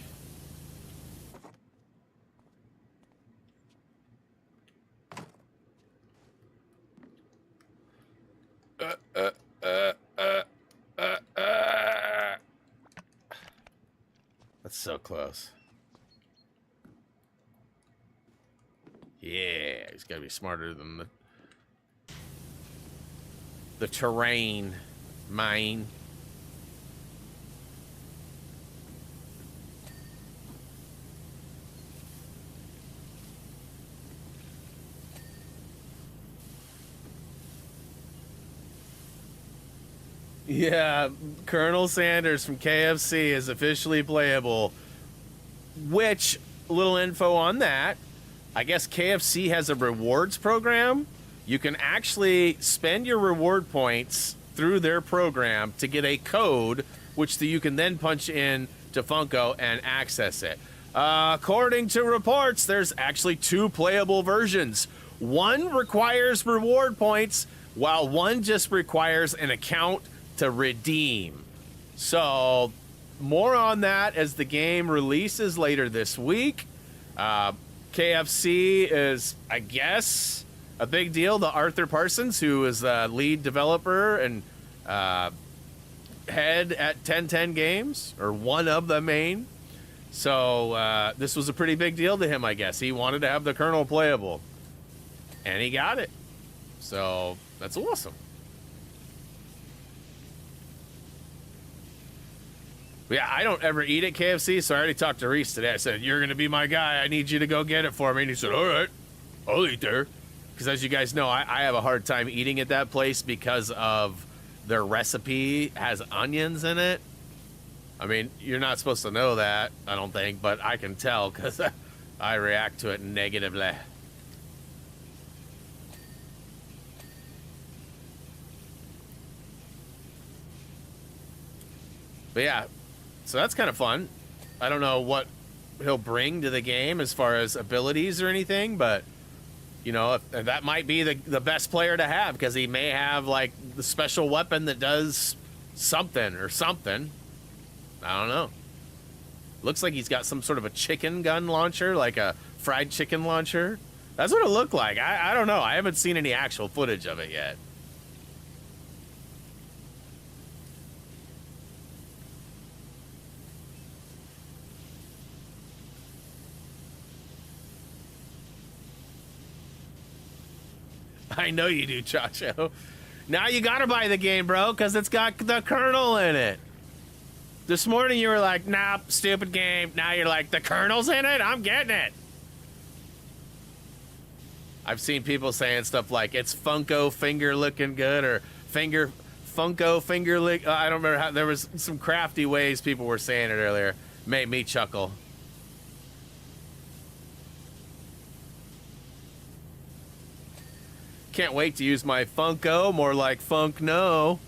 That's so close. Yeah, he's got to be smarter than the terrain, mine. Yeah, Colonel Sanders from KFC is officially playable. Which, little info on that, I guess KFC has a rewards program. You can actually spend your reward points through their program to get a code, which you can then punch in to Funko and access it. According to reports, there's actually 2 playable versions. One requires reward points, while one just requires an account to redeem. So more on that as the game releases later this week. KFC is, I guess, a big deal. The Arthur Parsons, who is the lead developer and head at 1010 Games, or one of the main. So this was a pretty big deal to him, I guess. He wanted to have the Colonel playable, and he got it. So that's awesome. Yeah, I don't ever eat at KFC, so I already talked to Reese today. I said, you're going to be my guy. I need you to go get it for me. And he said, all right, I'll eat there. Because as you guys know, I have a hard time eating at that place because of their recipe has onions in it. I mean, you're not supposed to know that, I don't think, but I can tell because I react to it negatively. But yeah, so that's kind of fun. I don't know what he'll bring to the game as far as abilities or anything, but you know, if that might be the best player to have, because he may have like the special weapon that does something or something. I don't know. Looks like he's got some sort of a chicken gun launcher, like a fried chicken launcher. That's what it looked like. I don't know. I haven't seen any actual footage of it yet. I know you do, Chacho. Now you gotta buy the game, bro, because it's got the Colonel in it. This morning you were like, nah, stupid game. Now you're like, the Colonel's in it? I'm getting it. I've seen people saying stuff like, it's Funko finger looking good, or Funko finger lick. I don't remember how, there was some crafty ways people were saying it earlier. Made me chuckle. Can't wait to use my Funko, more like Funk No.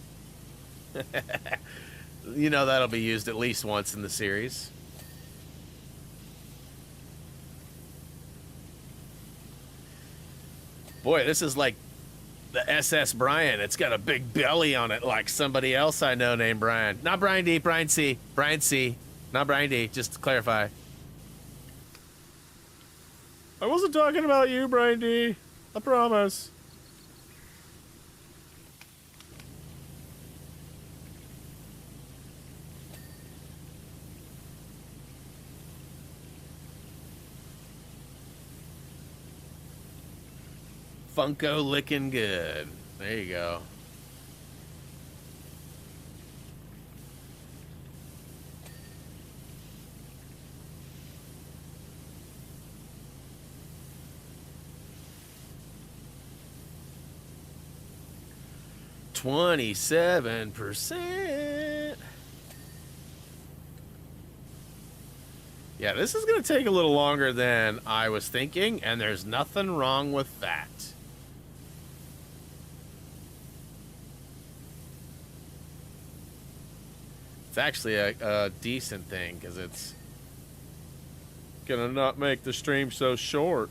You know that'll be used at least once in the series. Boy, this is like the SS Brian. It's got a big belly on it like somebody else I know named Brian. Not Brian D, Brian C. Brian C. Not Brian D, just to clarify. I wasn't talking about you, Brian D. I promise. Funko licking good. There you go. $27%. Yeah, this is going to take a little longer than I was thinking, and there's nothing wrong with that. It's actually a decent thing, because it's going to not make the stream so short.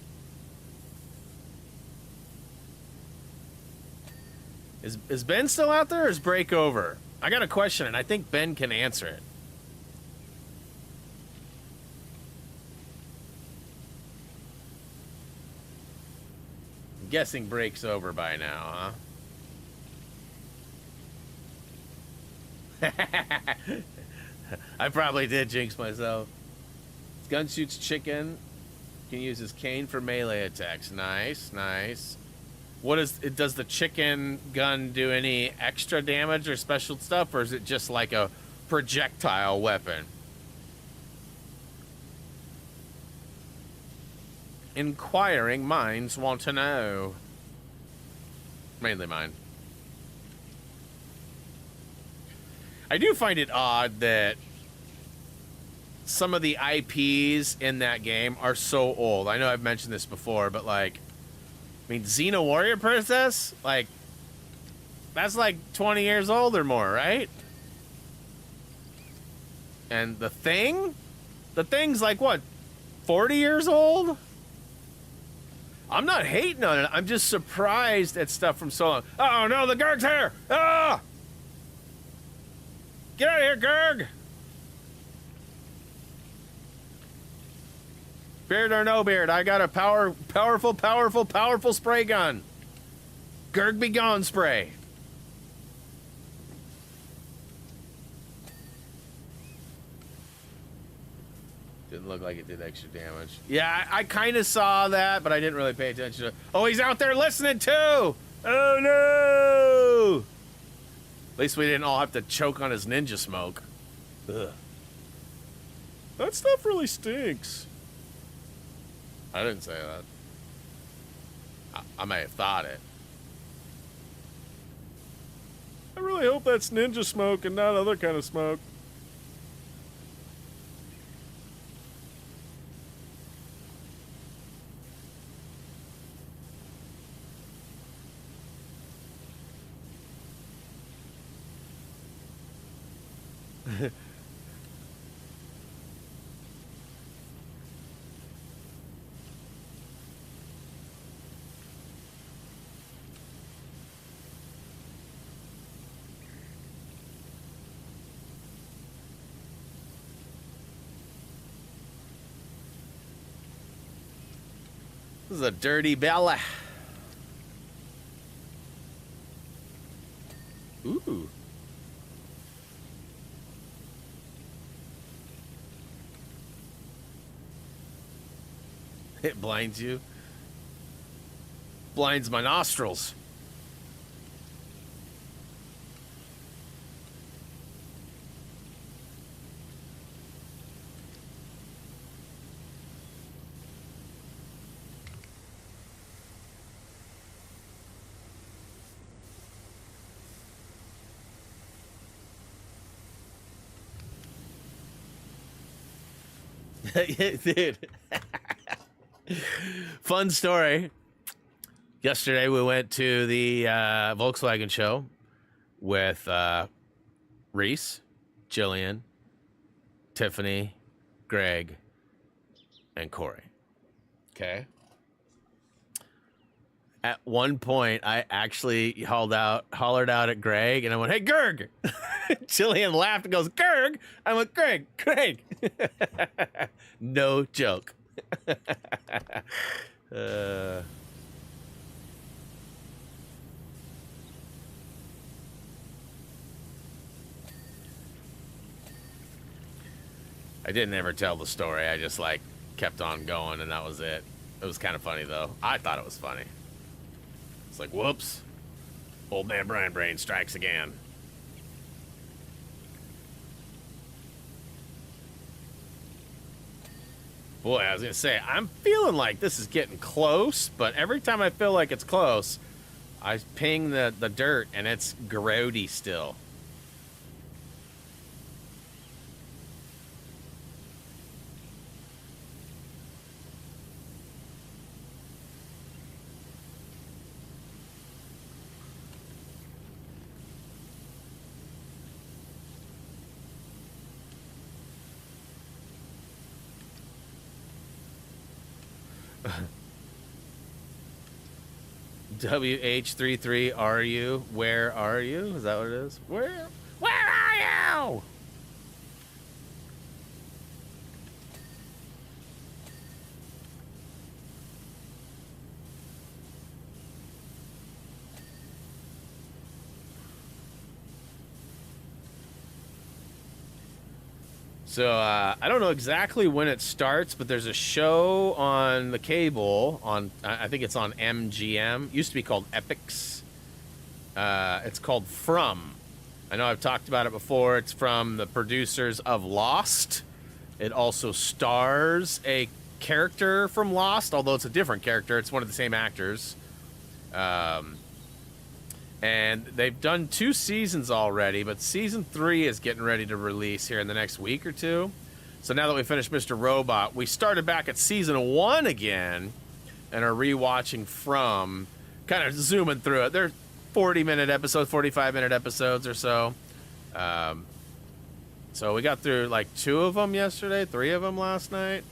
Is Ben still out there, or is break over? I got a question, and I think Ben can answer it. I'm guessing break's over by now, huh? I probably did jinx myself. Gun shoots chicken. Can use his cane for melee attacks. Nice, nice. What is it? Does the chicken gun do any extra damage or special stuff, or is it just like a projectile weapon? Inquiring minds want to know. Mainly mine. I do find it odd that some of the IPs in that game are so old. I know I've mentioned this before, but like, I mean, Xena Warrior Princess, like, that's like 20 years old or more, right? And the Thing's like, what, 40 years old? I'm not hating on it. I'm just surprised at stuff from so long. Oh, no, the Gurg's here! Ah! Get out of here, Gurg! Beard or no beard, I got a powerful spray gun. Gurg be gone spray. Didn't look like it did extra damage. Yeah, I kind of saw that, but I didn't really pay attention to it. Oh, he's out there listening too! Oh no! At least we didn't all have to choke on his ninja smoke. Ugh. That stuff really stinks. I didn't say that. I may have thought it. I really hope that's ninja smoke and not other kind of smoke. This is a dirty Bella. Ooh. It blinds you. Blinds my nostrils. Dude. Fun story. Yesterday we went to the Volkswagen show with Reese, Jillian, Tiffany, Greg, and Corey. Okay. At one point, I actually hollered out at Greg, and I went, "Hey, Gerg!" Jillian laughed and goes, "Gerg!" I went, "Greg, Greg." No joke. I didn't ever tell the story. I just, like, kept on going, and that was it. It was kind of funny, though. I thought it was funny. It's like, whoops. Old man Brian Brain strikes again. Boy, I was going to say, I'm feeling like this is getting close, but every time I feel like it's close, I ping the dirt, and it's grody still. WH33RU, where are you? Is that what it is? Where are you? So, I don't know exactly when it starts, but there's a show on the cable, I think it's on MGM. Used to be called Epix. It's called From. I know I've talked about it before. It's from the producers of Lost. It also stars a character from Lost, although it's a different character. It's one of the same actors. And they've done 2 seasons already, but season 3 is getting ready to release here in the next week or 2. So now that we finished Mr. Robot, we started back at season 1 again and are rewatching From, kind of zooming through it. They're 40-minute episodes, 45-minute episodes or so. So we got through like 2 of them yesterday, 3 of them last night.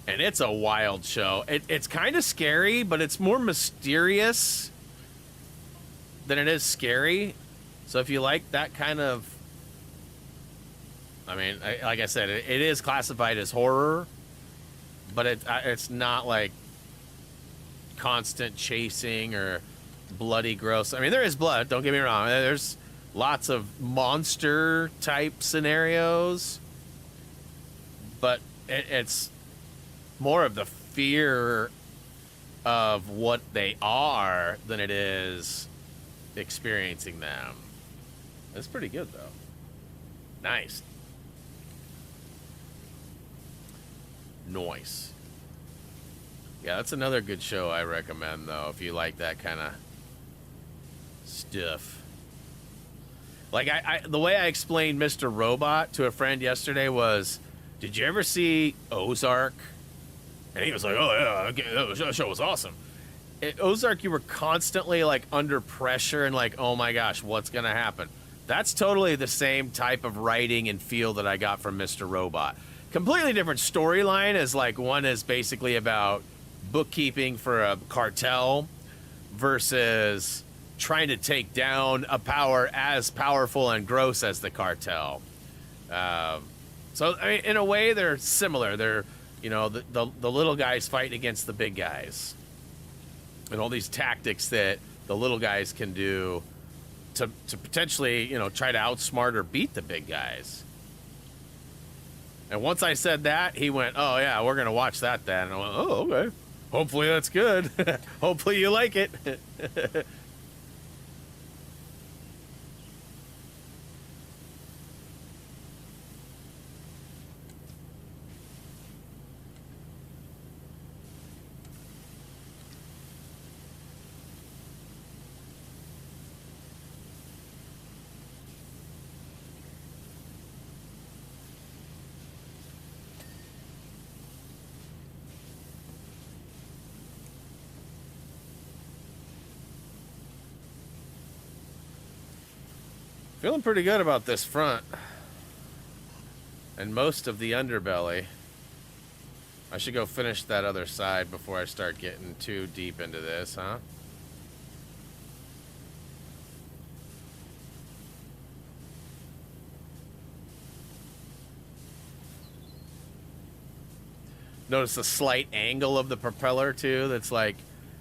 And it's a wild show. It's kind of scary, but it's more mysterious than it is scary. So if you like that kind of, I mean, like I said, it is classified as horror, but it's not like constant chasing or bloody gross. I mean, there is blood, don't get me wrong. There's lots of monster type scenarios, but it's more of the fear of what they are than it is experiencing them. It's pretty good though. Nice. Nice. Yeah, that's another good show I recommend though, if you like that kind of stuff. Like the way I explained Mr. Robot to a friend yesterday was, did you ever see Ozark? And he was like, oh yeah, that show was awesome. Ozark, you were constantly like under pressure and like, oh my gosh, what's gonna happen? That's totally the same type of writing and feel that I got from Mr. Robot. Completely different storyline, as like one is basically about bookkeeping for a cartel versus trying to take down a power as powerful and gross as the cartel. So I mean, in a way, they're similar. They're, you know, the little guys fighting against the big guys, and all these tactics that the little guys can do to potentially, you know, try to outsmart or beat the big guys. And once I said that, he went, oh yeah, we're gonna watch that then. And I went, oh okay, hopefully that's good. Hopefully you like it. Feeling pretty good about this front and most of the underbelly. I should go finish that other side before I start getting too deep into this, huh? Notice the slight angle of the propeller too, that's like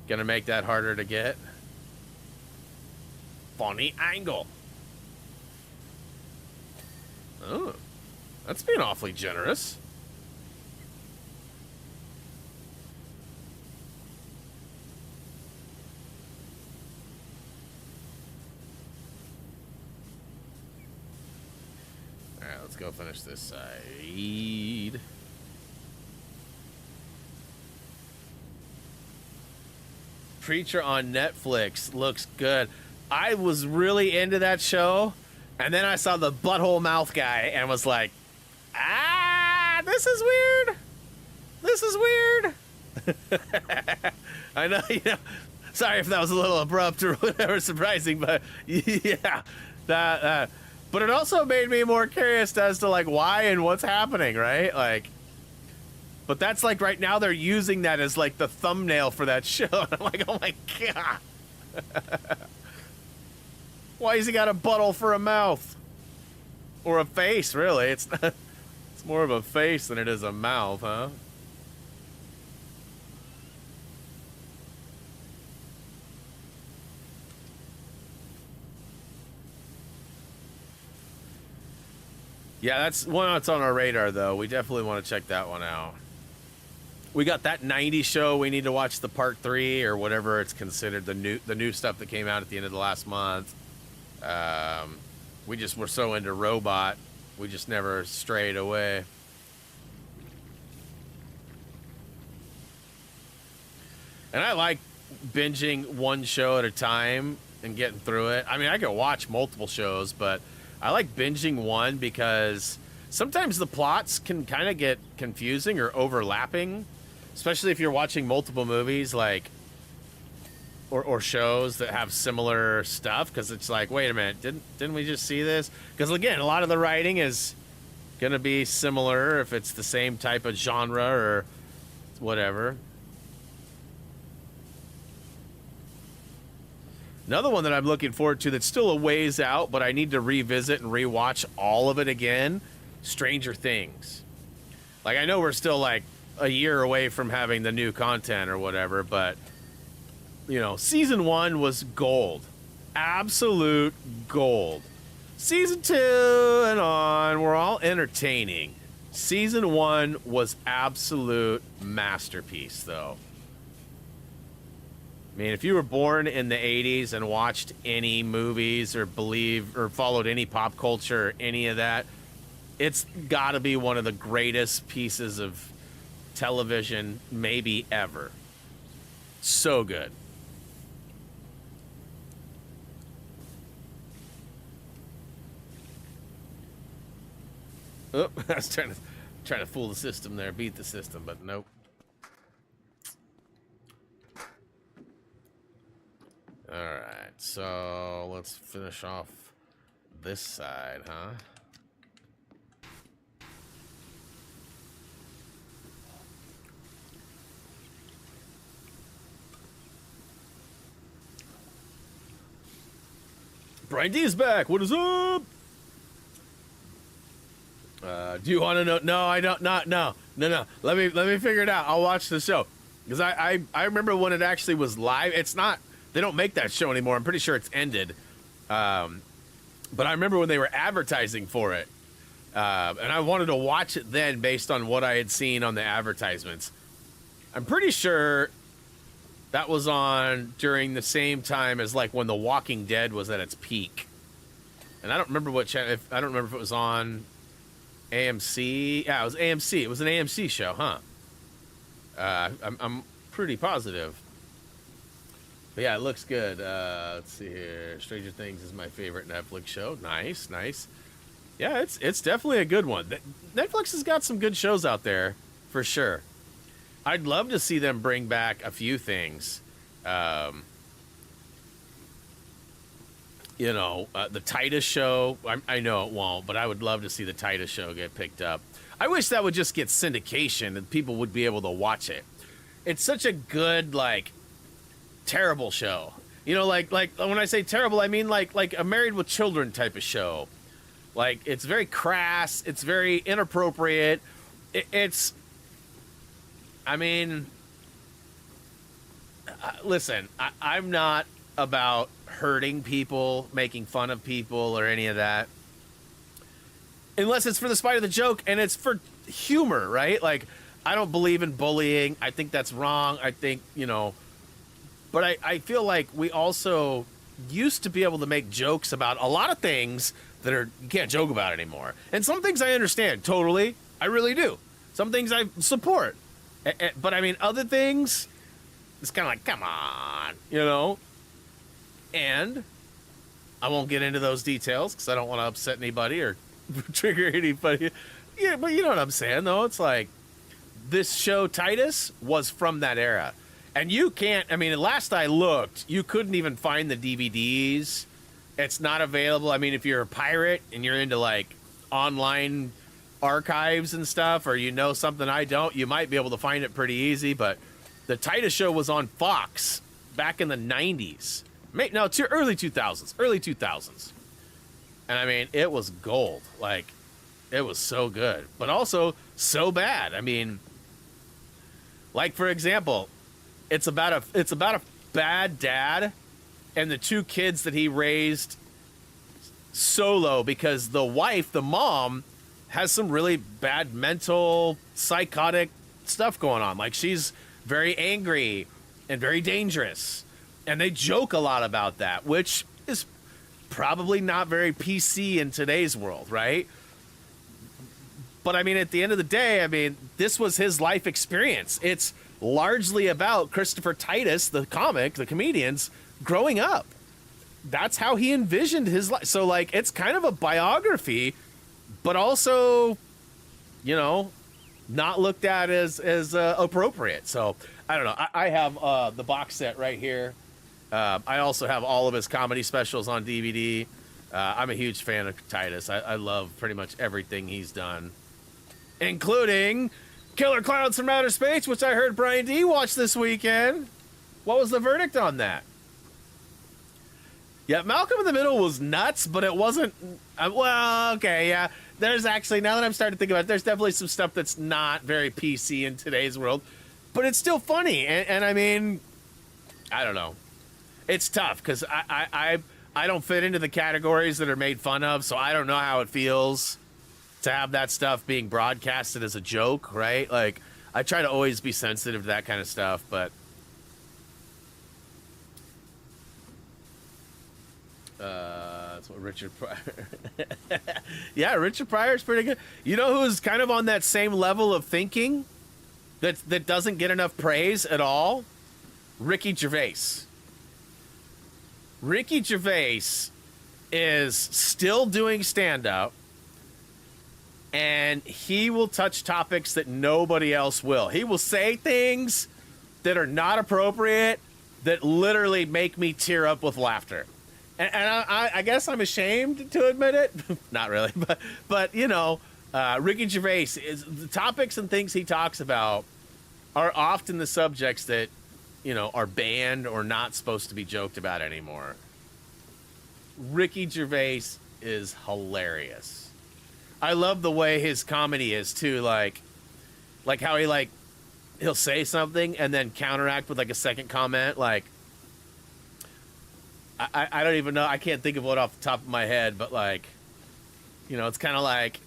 gonna make that harder to get. Funny angle. Oh, that's being awfully generous. All right, let's go finish this side. Preacher on Netflix looks good. I was really into that show. And then I saw the butthole mouth guy and was like, ah, this is weird. This is weird. I know, you know, sorry if that was a little abrupt or whatever, surprising, but yeah, that, but it also made me more curious as to like why and what's happening, right? Like, But that's like right now they're using that as like the thumbnail for that show. I'm like, oh my god. Why has he got a butthole for a mouth? Or a face, really. It's not, it's more of a face than it is a mouth, huh? Yeah, that's one that's on our radar, though. We definitely want to check that one out. We got that 90s show. We need to watch the part 3 or whatever it's considered, the new stuff that came out at the end of the last month. We just were so into Robot, we just never strayed away. And I like binging one show at a time and getting through it. I mean, I could watch multiple shows, but I like binging one because sometimes the plots can kind of get confusing or overlapping, especially if you're watching multiple movies, like, or shows that have similar stuff, because it's like, wait a minute, didn't we just see this? Because again, a lot of the writing is gonna be similar if it's the same type of genre or whatever. Another one that I'm looking forward to that's still a ways out, but I need to revisit and rewatch all of it again, Stranger Things. Like, I know we're still like a year away from having the new content or whatever, but, you know, season 1 was gold. Absolute gold. Season 2 and on were all entertaining. Season 1 was absolute masterpiece, though. I mean, if you were born in the 80s and watched any movies or followed any pop culture or any of that, it's got to be one of the greatest pieces of television maybe ever. So good. Oh, I was trying to fool the system there, beat the system, but nope. Alright, so let's finish off this side, huh? Brian D is back. What is up? Do you want to know? No, I don't. No. Let me figure it out. I'll watch the show because I remember when it actually was live. It's not. They don't make that show anymore. I'm pretty sure it's ended. But I remember when they were advertising for it. And I wanted to watch it then based on what I had seen on the advertisements. I'm pretty sure that was on during the same time as like when The Walking Dead was at its peak. And I don't remember what channel. I don't remember if it was on AMC. Yeah, it was AMC. It was an AMC show, huh? I'm pretty positive. But yeah, it looks good. Let's see here. Stranger Things is my favorite Netflix show. Nice. Yeah, it's definitely a good one. Netflix has got some good shows out there, for sure. I'd love to see them bring back a few things. You know, the Titus show. I know it won't, but I would love to see the Titus show get picked up. I wish that would just get syndication and people would be able to watch it. It's such a good, like, terrible show, you know, like when I say terrible, I mean like a Married with Children type of show. Like, it's very crass, it's very inappropriate. It's, I mean, listen, I'm not about hurting people, making fun of people, or any of that, unless it's for the spite of the joke and it's for humor, right? Like, I don't believe in bullying. I think that's wrong. I think, you know. But I feel like we also used to be able to make jokes about a lot of things that you can't joke about anymore. And some things I understand, totally. I really do. Some things I support. But I mean, other things, it's kind of like, come on, you know? And I won't get into those details because I don't want to upset anybody or trigger anybody. Yeah, but you know what I'm saying, though? It's like, this show, Titus, was from that era. And you can't, I mean, last I looked, you couldn't even find the DVDs. It's not available. I mean, if you're a pirate and you're into, like, online archives and stuff, or you know something I don't, you might be able to find it pretty easy. But the Titus show was on Fox back in the 90s. No, early 2000s. And I mean, it was gold. Like, it was so good, but also so bad. I mean, like, for example, it's about a bad dad and the two kids that he raised solo, because the wife, the mom, has some really bad mental, psychotic stuff going on. Like, she's very angry and very dangerous. And they joke a lot about that, which is probably not very PC in today's world, right? But I mean, at the end of the day, I mean, this was his life experience. It's largely about Christopher Titus, the comic, the comedian's growing up. That's how he envisioned his life. So, like, it's kind of a biography, but also, you know, not looked at as appropriate. So, I don't know. I have the box set right here. I also have all of his comedy specials on DVD. I'm a huge fan of Titus. I love pretty much everything he's done, including Killer Clowns from Outer Space, which I heard Brian D watch this weekend. What was the verdict on that? Yeah, Malcolm in the Middle was nuts, but it wasn't... well, okay, yeah. There's actually, now that I'm starting to think about it, there's definitely some stuff that's not very PC in today's world, but it's still funny. And I mean, I don't know. It's tough, because I don't fit into the categories that are made fun of, so I don't know how it feels to have that stuff being broadcasted as a joke, right? Like, I try to always be sensitive to that kind of stuff, but... that's what Richard Pryor... Yeah, Richard Pryor's pretty good. You know who's kind of on that same level of thinking that doesn't get enough praise at all? Ricky Gervais. Ricky Gervais is still doing stand-up, and he will touch topics that nobody else will. He will say things that are not appropriate that literally make me tear up with laughter. And I guess I'm ashamed to admit it. Not really, but you know, Ricky Gervais, the topics and things he talks about are often the subjects that, you know, are banned or not supposed to be joked about anymore. Ricky Gervais is hilarious. I love the way his comedy is too, like how he'll say something and then counteract with like a second comment. Like, I don't even know, I can't think of what off the top of my head, but like, you know, it's kind of like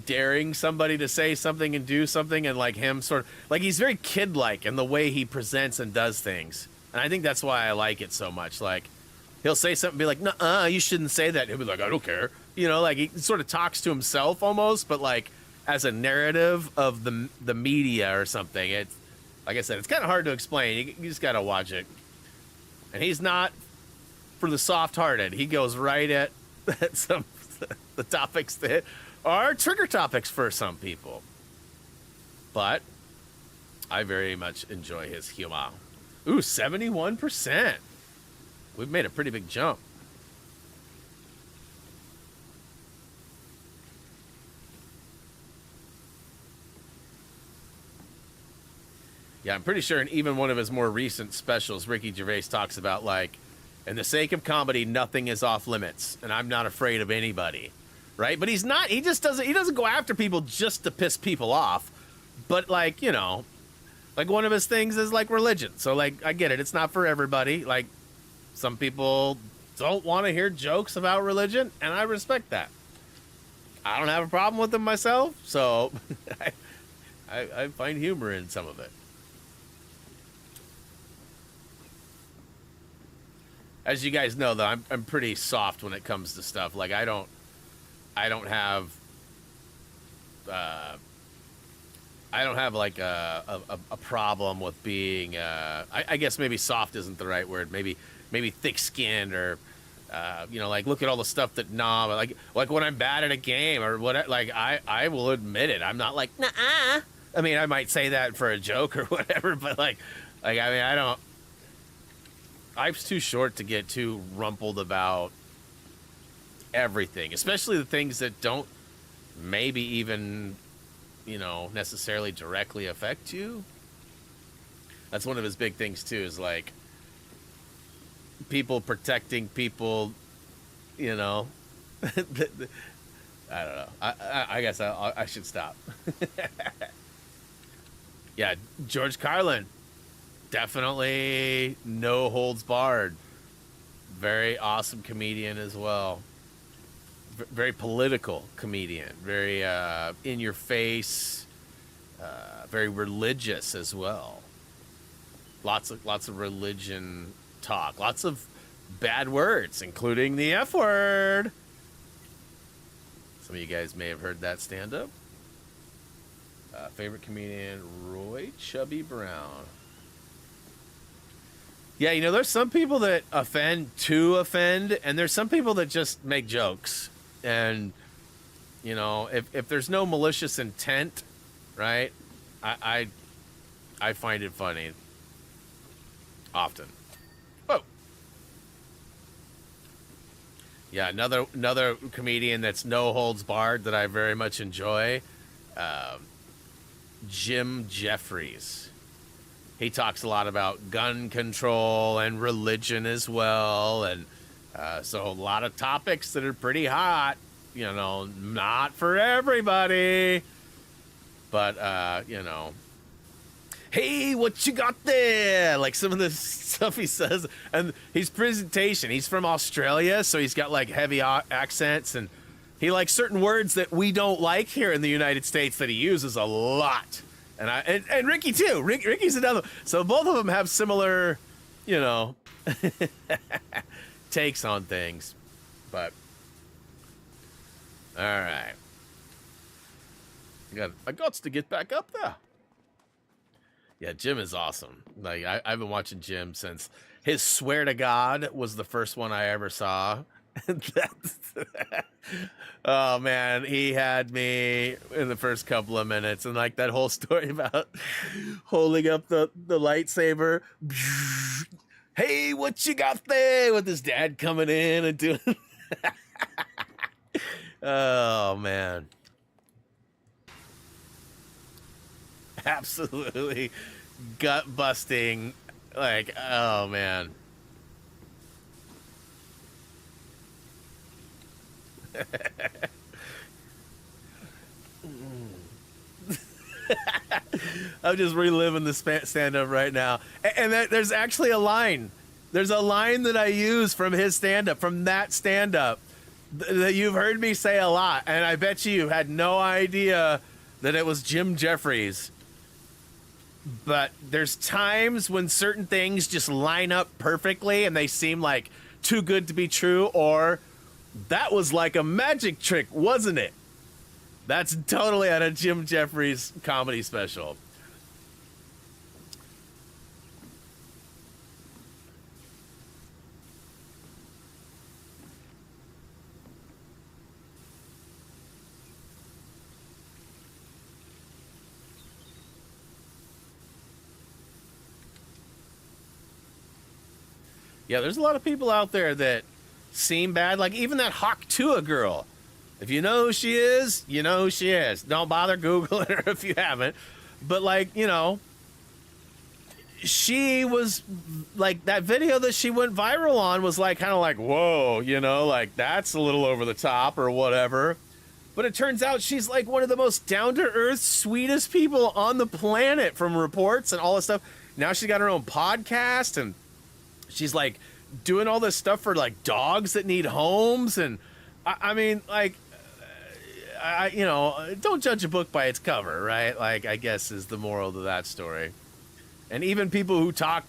daring somebody to say something and do something, and like him sort of like, he's very kid-like in the way he presents and does things, and I think that's why I like it so much. Like, he'll say something and be like, "Nuh-uh, you shouldn't say that." He'll be like, "I don't care." You know, like, he sort of talks to himself almost, but like as a narrative of the media or something. It's, like I said, it's kind of hard to explain. You just got to watch it. And he's not for the soft-hearted. He goes right at some the topics that are trigger topics for some people. But I very much enjoy his humor. Ooh, 71%. We've made a pretty big jump. Yeah, I'm pretty sure in even one of his more recent specials, Ricky Gervais talks about, like, in the sake of comedy, nothing is off limits, and I'm not afraid of anybody, right? But he doesn't go after people just to piss people off. But, like, you know, like, one of his things is, like, religion. So, like, I get it. It's not for everybody. Like, some people don't want to hear jokes about religion, and I respect that. I don't have a problem with them myself, so I find humor in some of it. As you guys know, though, I'm pretty soft when it comes to stuff. Like, I don't have like a problem with being I guess maybe soft isn't the right word. Maybe thick-skinned, or you know, like, look at all the stuff that like when I'm bad at a game or what, like, I will admit it. I'm not like, nuh-uh. I mean, I might say that for a joke or whatever, but like I mean, life's too short to get too rumpled about everything, especially the things that don't maybe even, necessarily directly affect you. That's one of his big things too, is like people protecting people, I don't know. I guess I should stop. Yeah, George Carlin, definitely no holds barred. Very awesome comedian as well. Very political comedian. Very in your face. Very religious as well. Lots of religion talk. Lots of bad words, including the F word. Some of you guys may have heard that stand up. Favorite comedian, Roy Chubby Brown. Yeah, there's some people that offend to offend, and there's some people that just make jokes. And, if there's no malicious intent, right, I find it funny. Often. Whoa. Yeah, another comedian that's no holds barred that I very much enjoy, Jim Jeffries. He talks a lot about gun control and religion as well, and so a lot of topics that are pretty hot. Not for everybody, but hey, what you got there? Like some of the stuff he says, and his presentation. He's from Australia, so he's got like heavy accents, and he likes certain words that we don't like here in the United States that he uses a lot. And Ricky too. Ricky's another. So both of them have similar, takes on things. But all right, I got to get back up there. Yeah, Jim is awesome. Like I've been watching Jim since his "Swear to God" was the first one I ever saw. Oh man, he had me in the first couple of minutes, and like that whole story about holding up the lightsaber. Hey, what you got there? With his dad coming in and doing. Oh man, absolutely gut busting. Like, oh man. I'm just reliving the stand-up right now, and there's actually a line. There's a line that I use from his stand-up, from that stand-up, that you've heard me say a lot, and I bet you had no idea that it was Jim Jeffries. But there's times when certain things just line up perfectly, and they seem like too good to be true, or that was like a magic trick, wasn't it? That's totally out of Jim Jeffries' comedy special. Yeah, there's a lot of people out there that seem bad. Like even that Hawk girl. If you know who she is, you know who she is. Don't bother Googling her if you haven't. But like, she was like, that video that she went viral on was like kind of like, whoa, like that's a little over the top or whatever. But it turns out she's like one of the most down-to-earth, sweetest people on the planet from reports and all this stuff. Now she's got her own podcast, and she's like doing all this stuff for like dogs that need homes. And I mean, like, don't judge a book by its cover, right? Like, I guess is the moral to that story. And even people who talk,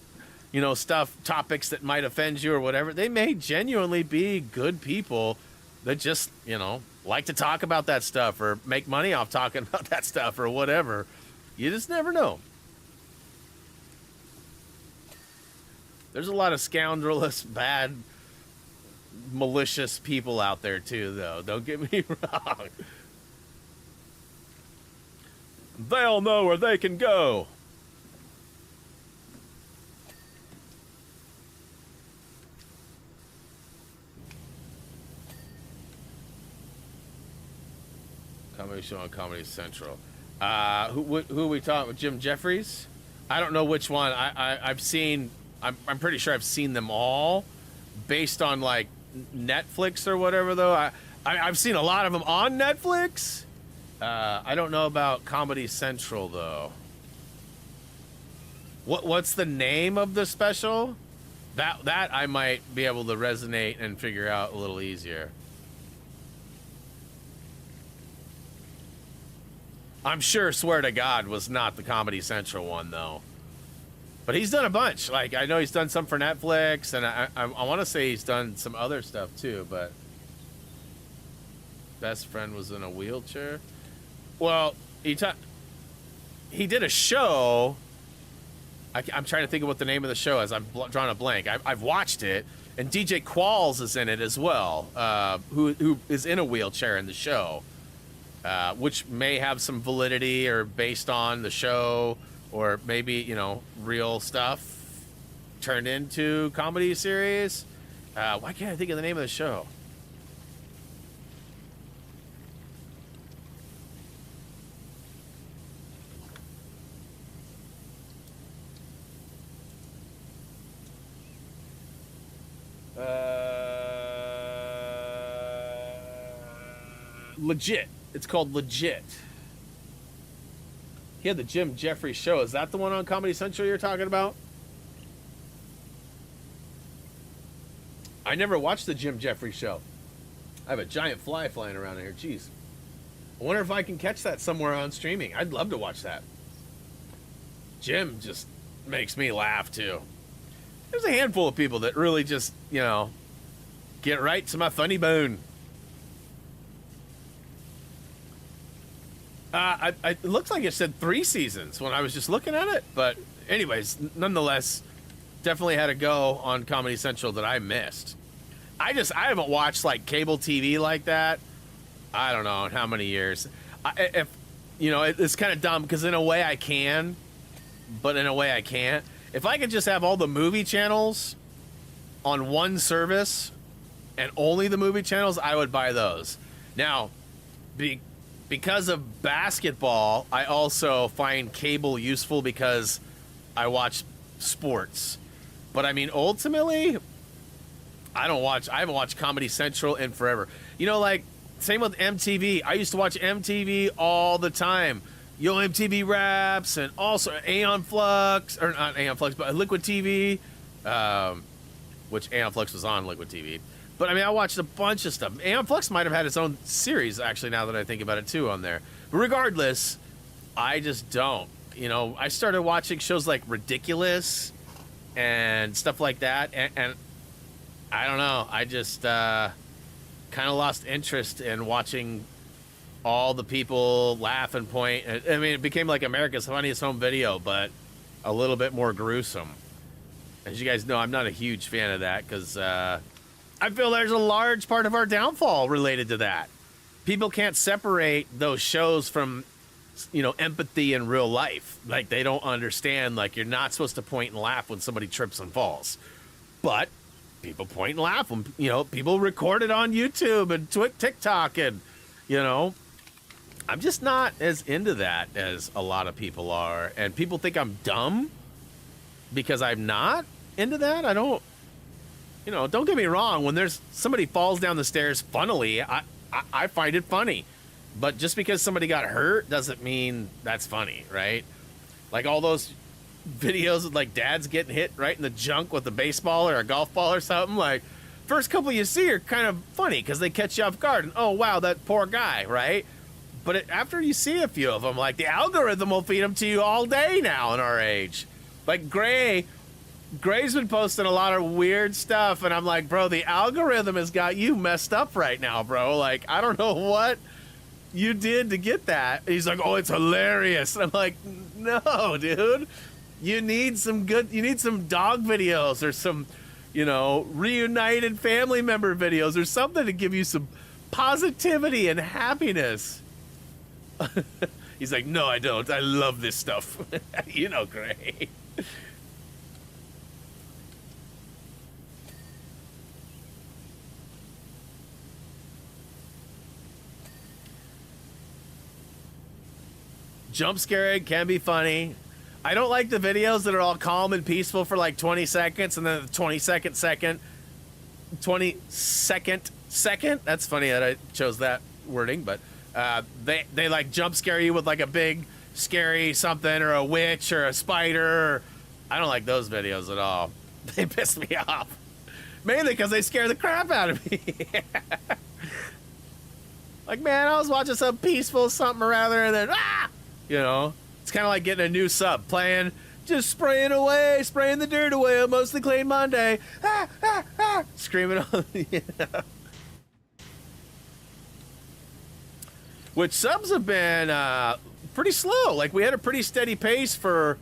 topics that might offend you or whatever, they may genuinely be good people that just, like to talk about that stuff or make money off talking about that stuff or whatever. You just never know. There's a lot of scoundrelous, bad, malicious people out there too, though. Don't get me wrong. They'll know where they can go. Comedy show on Comedy Central. Who are we talking with? Jim Jeffries? I don't know which one. I've seen. I'm pretty sure I've seen them all, based on like Netflix or whatever. Though I've seen a lot of them on Netflix. I don't know about Comedy Central though. What's the name of the special? That I might be able to resonate and figure out a little easier. I'm sure, swear to God, was not the Comedy Central one, though. But he's done a bunch. Like, I know he's done some for Netflix, and I want to say he's done some other stuff, too, but... Best friend was in a wheelchair? Well, he did a show... I'm trying to think of what the name of the show is. I'm drawing a blank. I've watched it, and DJ Qualls is in it as well, who is in a wheelchair in the show. Which may have some validity or based on the show, or maybe, you know, real stuff turned into comedy series. Why can't I think of the name of the show? Legit. It's called Legit. He had the Jim Jeffries show. Is that the one on Comedy Central you're talking about? I never watched the Jim Jeffries show. I have a giant fly flying around in here. Jeez. I wonder if I can catch that somewhere on streaming. I'd love to watch that. Jim just makes me laugh, too. There's a handful of people that really just, you know, get right to my funny bone. It looks like it said 3 seasons when I was just looking at it. But anyways, nonetheless, definitely had a go on Comedy Central that I missed. I haven't watched like cable TV like that. I don't know in how many years. If you know, it's kind of dumb because in a way I can, but in a way I can't. If I could just have all the movie channels on one service and only the movie channels, I would buy those. Now, because of basketball, I also find cable useful because I watch sports. But I mean, ultimately, I haven't watched Comedy Central in forever. You know, like, same with MTV. I used to watch MTV all the time. Yo MTV Raps and also Aeon Flux, or not Aeon Flux, but Liquid TV, which Aeon Flux was on Liquid TV. But I mean, I watched a bunch of stuff. Aeon Flux might have had its own series, actually, now that I think about it, too, on there. But regardless, I just don't. You know, I started watching shows like Ridiculous and stuff like that, and I don't know. I just kind of lost interest in watching all the people laugh and point. I mean, it became like America's Funniest Home Video, but a little bit more gruesome. As you guys know, I'm not a huge fan of that because I feel there's a large part of our downfall related to that. People can't separate those shows from, you know, empathy in real life. Like, they don't understand, like, you're not supposed to point and laugh when somebody trips and falls. But people point and laugh when, you know, people record it on YouTube and TikTok and, you know, I'm just not as into that as a lot of people are. And people think I'm dumb because I'm not into that. I don't, you know, don't get me wrong. When there's somebody falls down the stairs funnily, I find it funny. But just because somebody got hurt doesn't mean that's funny, right? Like all those videos of like dads getting hit right in the junk with a baseball or a golf ball or something. Like, first couple you see are kind of funny because they catch you off guard. And, oh, wow, that poor guy, right? But after you see a few of them, like, the algorithm will feed them to you all day now in our age. Like, Gray's been posting a lot of weird stuff, and I'm like, bro, the algorithm has got you messed up right now, bro. Like, I don't know what you did to get that. And he's like, oh, it's hilarious. And I'm like, no, dude. You need some dog videos or some, you know, reunited family member videos or something to give you some positivity and happiness. He's like, no, I don't. I love this stuff. You know, Gray. Jump scaring can be funny. I don't like the videos that are all calm and peaceful for like 20 seconds and then the 20-second second. That's funny that I chose that wording, but they like jump scare you with like a big scary something or a witch or a spider. I don't like those videos at all. They piss me off. Mainly because they scare the crap out of me. Like, man, I was watching some peaceful something or other and then, you know, it's kind of like getting a new sub, playing, just spraying the dirt away on Mostly Clean Monday. Screaming on, you know. Which subs have been pretty slow. Like, we had a pretty steady pace for,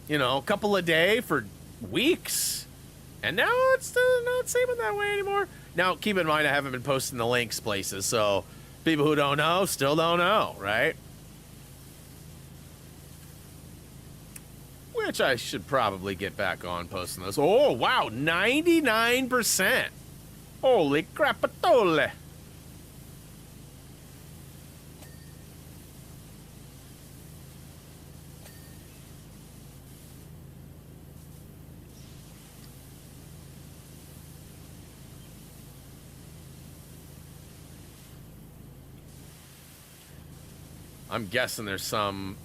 you know, a couple a day for weeks. And now it's still not seeming that way anymore. Now, keep in mind, I haven't been posting the links places, so people who don't know still don't know, right? Which I should probably get back on posting those. Oh, wow, 99%. Holy crapatole. I'm guessing there's some...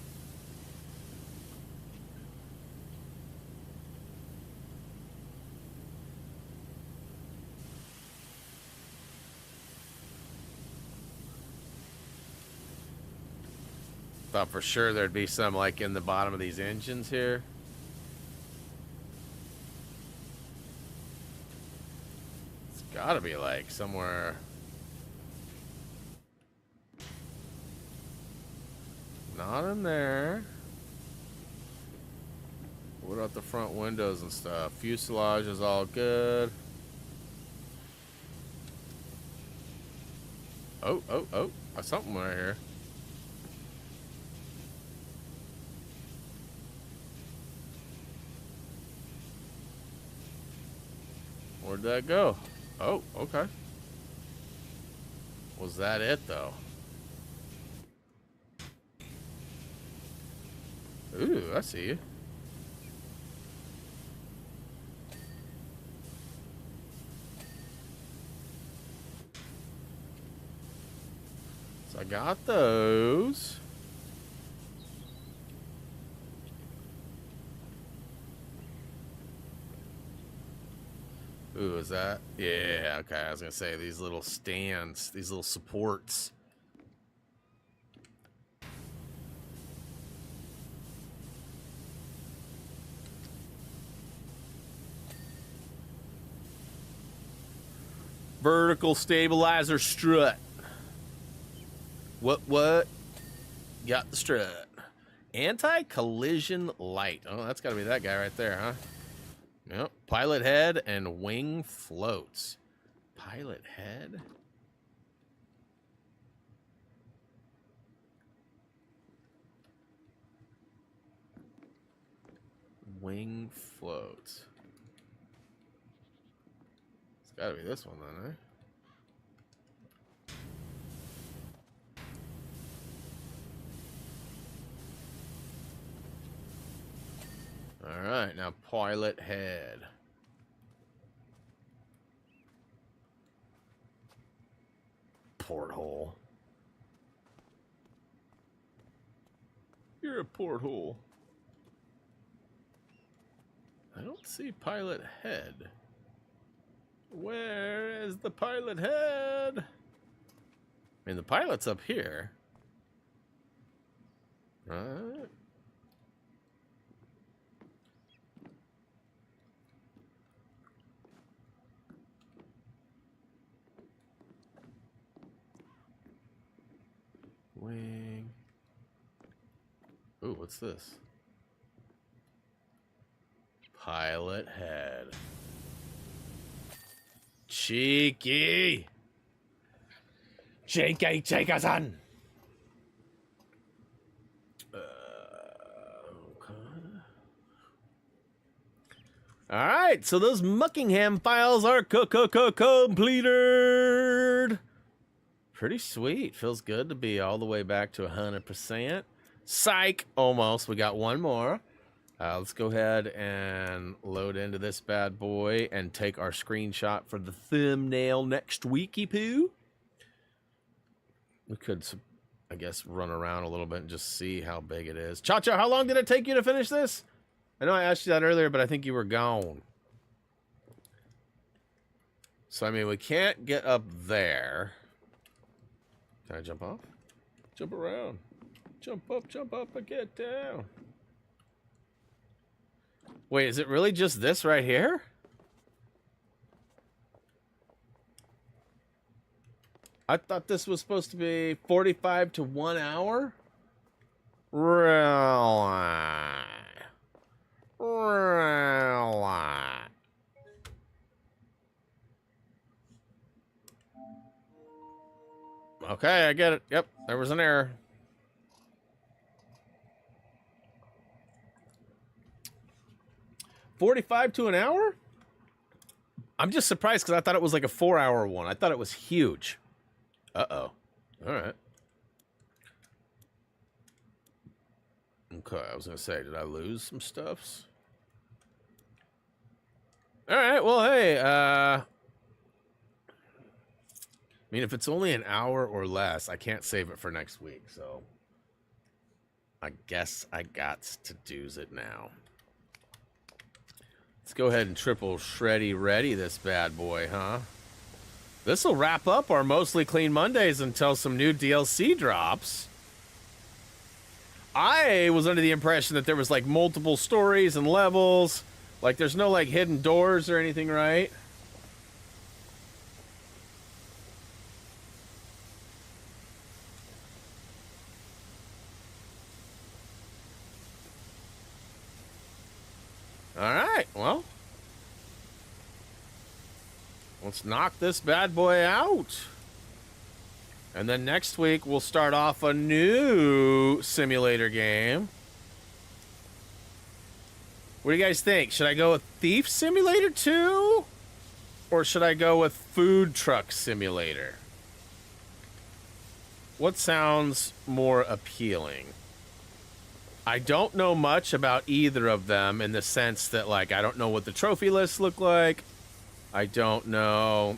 Thought for sure there'd be some like in the bottom of these engines here. It's gotta be like somewhere... Not in there. What about the front windows and stuff? Fuselage is all good. Oh, there's something right here. Where'd that go? Oh, okay. Was that it, though? Ooh, I see you. So I got those. Ooh, is that? Yeah, okay. I was gonna say these little stands, these little supports. Vertical stabilizer strut. What? Got the strut. Anti-collision light. Oh, that's got to be that guy right there, huh? Yep. Pilot head and wing floats. Pilot head? Wing floats. It's got to be this one then, eh? All right, now pilot head. Porthole. You're a porthole. I don't see pilot head. Where is the pilot head? I mean, the pilot's up here. Right. Wing. Ooh, what's this? Pilot head. Cheeky. Cheeky-san. Okay. All right, so those Muckingham files are completed. Pretty sweet. Feels good to be all the way back to 100%. Psych. Almost. We got one more. Let's go ahead and load into this bad boy and take our screenshot for the thumbnail next weeky poo. We could, I guess, run around a little bit and just see how big it is. Cha-Cha, how long did it take you to finish this? I know I asked you that earlier, but I think you were gone. So, I mean, we can't get up there. Can I jump off? Jump around. Jump up, and get down. Wait, is it really just this right here? I thought this was supposed to be 45 to 1 hour? Really? Okay, I get it. Yep, there was an error. $45 to an hour? I'm just surprised because I thought it was like a 4-hour one. I thought it was huge. Uh-oh. All right. Okay, I was going to say, did I lose some stuffs? All right, well, hey, I mean, if it's only an hour or less, I can't save it for next week, so I guess I got to do's it now. Let's go ahead and triple shreddy ready this bad boy, huh? This will wrap up our mostly clean Mondays until some new DLC drops. I was under the impression that there was like multiple stories and levels. Like there's no like hidden doors or anything, right? All right, well, let's knock this bad boy out. And then next week, we'll start off a new simulator game. What do you guys think? Should I go with Thief Simulator 2? Or should I go with Food Truck Simulator? What sounds more appealing? I don't know much about either of them in the sense that, like, I don't know what the trophy lists look like. I don't know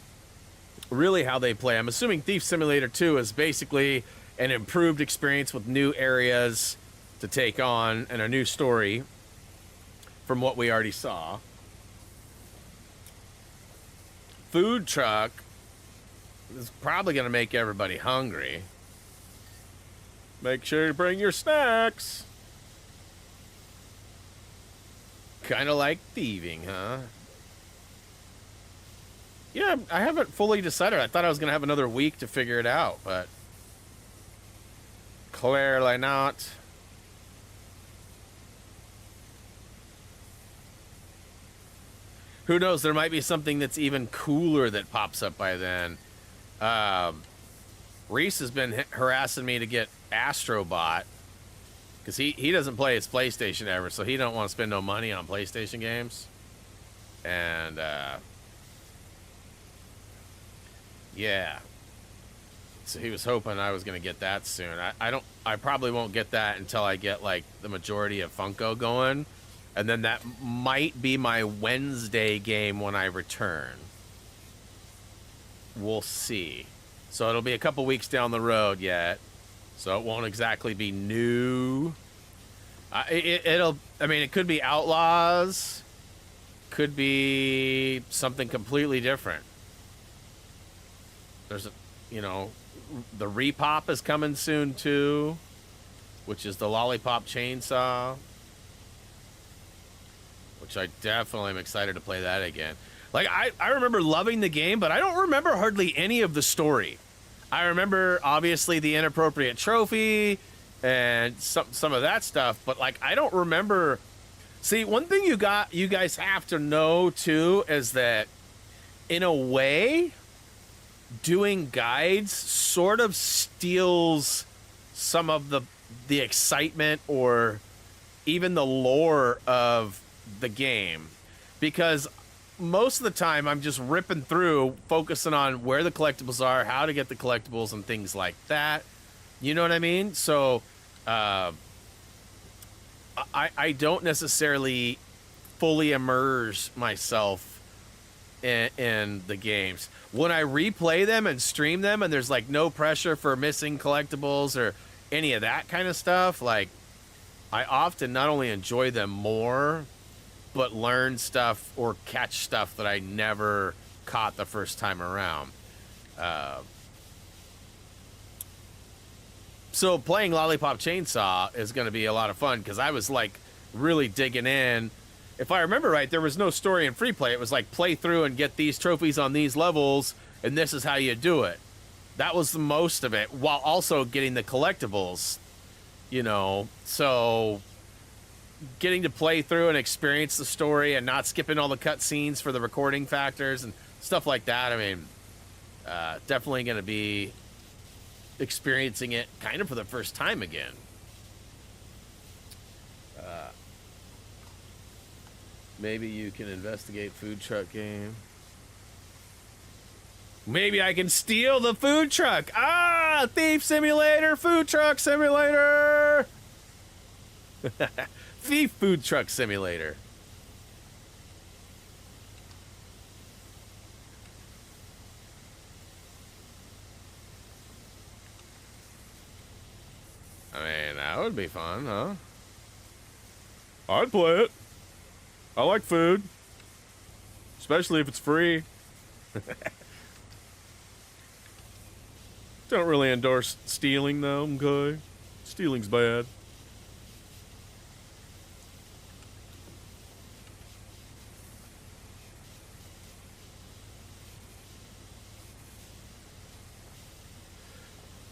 really how they play. I'm assuming Thief Simulator 2 is basically an improved experience with new areas to take on and a new story from what we already saw. Food Truck is probably going to make everybody hungry. Make sure you bring your snacks. Kind of like thieving, huh? Yeah, I haven't fully decided. I thought I was going to have another week to figure it out, but clearly not. Who knows? There might be something that's even cooler that pops up by then. Reese has been harassing me to get Astrobot because he doesn't play his PlayStation ever, so he don't want to spend no money on PlayStation games. And yeah, so he was hoping I was going to get that soon. I probably won't get that until I get like the majority of Funko going, and then that might be my Wednesday game when I return. We'll see. So it'll be a couple weeks down the road yet, so it won't exactly be new. I mean, it could be Outlaws, could be something completely different. There's a, you know, the Repop is coming soon too, which is the Lollipop Chainsaw, which I definitely am excited to play that again. Like, I remember loving the game, but I don't remember hardly any of the story. I remember, obviously, the inappropriate trophy and some of that stuff, but, like, I don't remember. See, one thing you guys have to know, too, is that, in a way, doing guides sort of steals some of the excitement or even the lore of the game. Because most of the time I'm just ripping through, focusing on where the collectibles are, how to get the collectibles and things like that. You know what I mean? So I don't necessarily fully immerse myself in the games. When I replay them and stream them and there's like no pressure for missing collectibles or any of that kind of stuff, like I often not only enjoy them more, but learn stuff or catch stuff that I never caught the first time around. So playing Lollipop Chainsaw is going to be a lot of fun because I was like really digging in. If I remember right, there was no story in free play. It was like play through and get these trophies on these levels, and this is how you do it. That was the most of it, while also getting the collectibles, you know. So getting to play through and experience the story and not skipping all the cutscenes for the recording factors and stuff like that. I mean, definitely going to be experiencing it kind of for the first time again. Maybe you can investigate food truck game. Maybe I can steal the food truck. Ah, thief simulator, food truck simulator. Thief food truck simulator. I mean, that would be fun, huh? I'd play it. I like food. Especially if it's free. Don't really endorse stealing, though, okay? Stealing's bad.